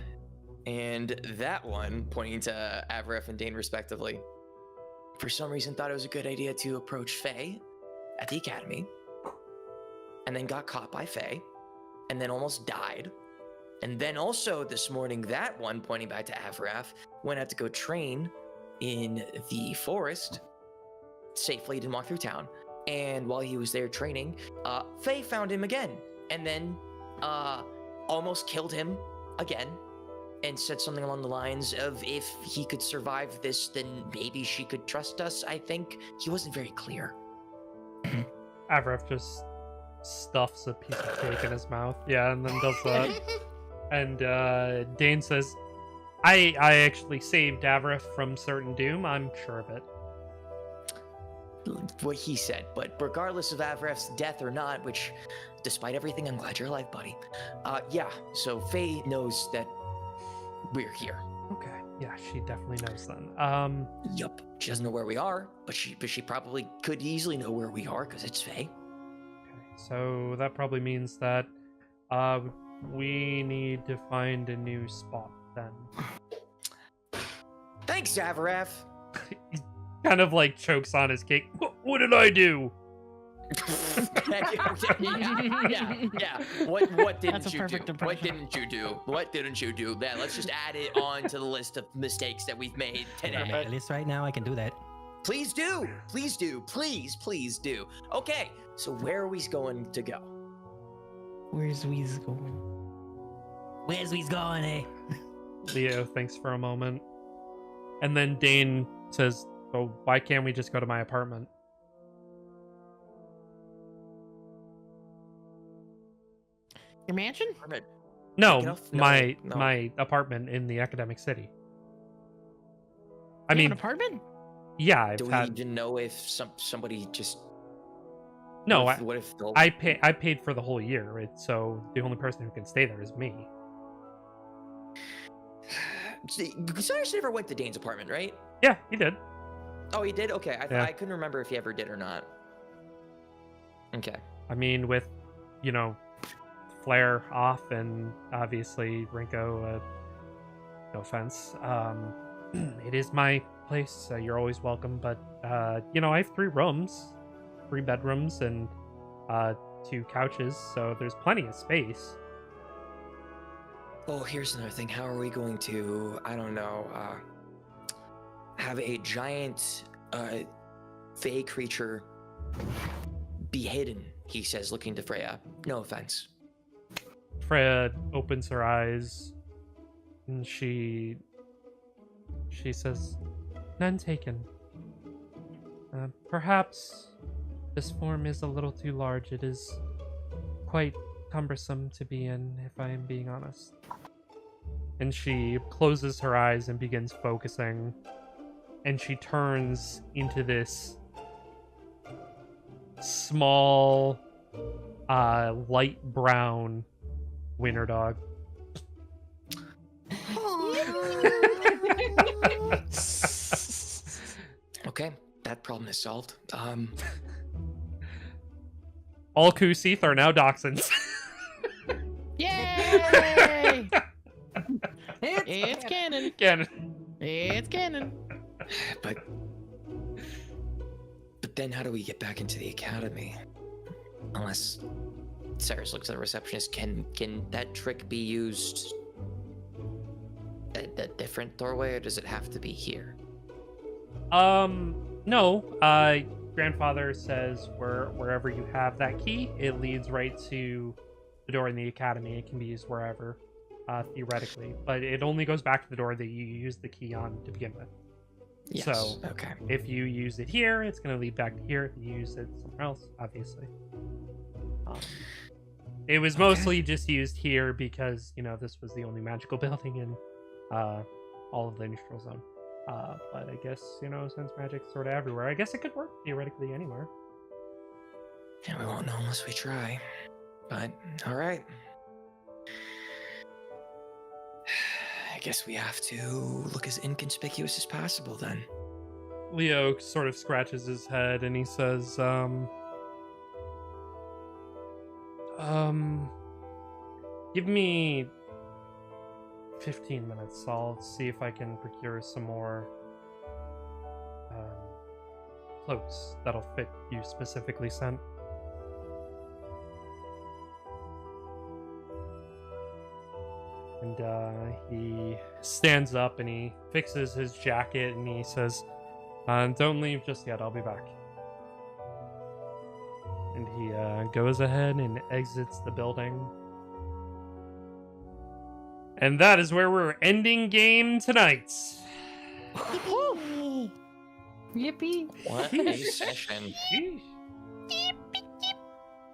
and that one," pointing to Avaref and Dane respectively. For some reason, thought it was a good idea to approach Faye at the academy, and then got caught by Faye, and then almost died. And then also this morning, that one, pointing back to Avaraf, went out to go train in the forest safely, didn't walk through town. And while he was there training, Faye found him again, and then almost killed him again, and said something along the lines of, if he could survive this, then maybe she could trust us. I think he wasn't very clear. Avrif just stuffs a piece of cake in his mouth. Yeah, and then does that. And Dane says, I actually saved Avrif from certain doom. I'm sure of it. What he said, but regardless of Avref's death or not, which, despite everything, I'm glad you're alive, buddy. Yeah, so Faye knows that we're here. Okay. Yeah, she definitely knows then. Yup. She doesn't know where we are, but she probably could easily know where we are because it's Faye. Okay. So that probably means that we need to find a new spot then. Thanks, Avaraf. He kind of like chokes on his cake. What did I do? yeah. What That's didn't a you do? perfect What impression. didn't you do? What didn't you do? Yeah, let's just add it on to the list of mistakes that we've made Can I today. make a list right now? I can do that. Please do. Please do. Please do. Okay, so where are we going to go? Where's Weez going? Where's we going, eh? Leo thinks for a moment. And then Dane says, "Oh, why can't we just go to my apartment?" Your mansion? No, Big enough? No, my no. my apartment in the academic city. I You have mean, an apartment? yeah, I've Do we had need to know if somebody just no. What if they'll... I paid for the whole year. So the only person who can stay there is me. Cyrus never went to Dane's apartment, right? Yeah, he did. Oh, he did. Okay, Yeah. I couldn't remember if he ever did or not. Okay. I mean, with Flare off and obviously Rinko. No offense. It is my place, so you're always welcome. But I have 3 rooms, 3 bedrooms, and 2 couches, so there's plenty of space. Oh, here's another thing. How are we going to, I don't know, have a giant fey creature Be hidden, he says, looking to Freya. No offense. Freya opens her eyes and she says, "None taken. Perhaps this form is a little too large. It is quite cumbersome to be in, if I am being honest." And she closes her eyes and begins focusing, and she turns into this small, light brown winter dog. Okay, that problem is solved. All Kusith are now dachshunds. Yay! It's canon. Canon. It's canon. But then how do we get back into the academy? Unless Cyrus looks at the receptionist, can that trick be used at a different doorway, or does it have to be here? No. Grandfather says wherever you have that key, it leads right to the door in the academy. It can be used wherever, theoretically, but it only goes back to the door that you used the key on to begin with. Yes. So, okay. if you use it here, it's going to lead back to here. If you use it somewhere else, obviously. It was mostly just used here because, this was the only magical building in all of the neutral zone. But I guess, since magic's sort of everywhere, I guess it could work theoretically anywhere. Yeah, we won't know unless we try. But, alright. I guess we have to look as inconspicuous as possible then. Leo sort of scratches his head and he says, give me 15 minutes. I'll see if I can procure some more cloaks that'll fit you specifically, Sent. And he stands up and he fixes his jacket and he says, "Don't leave just yet, I'll be back." And he goes ahead and exits the building. And that is where we're ending game tonight. Yippee! What a session. Sheesh.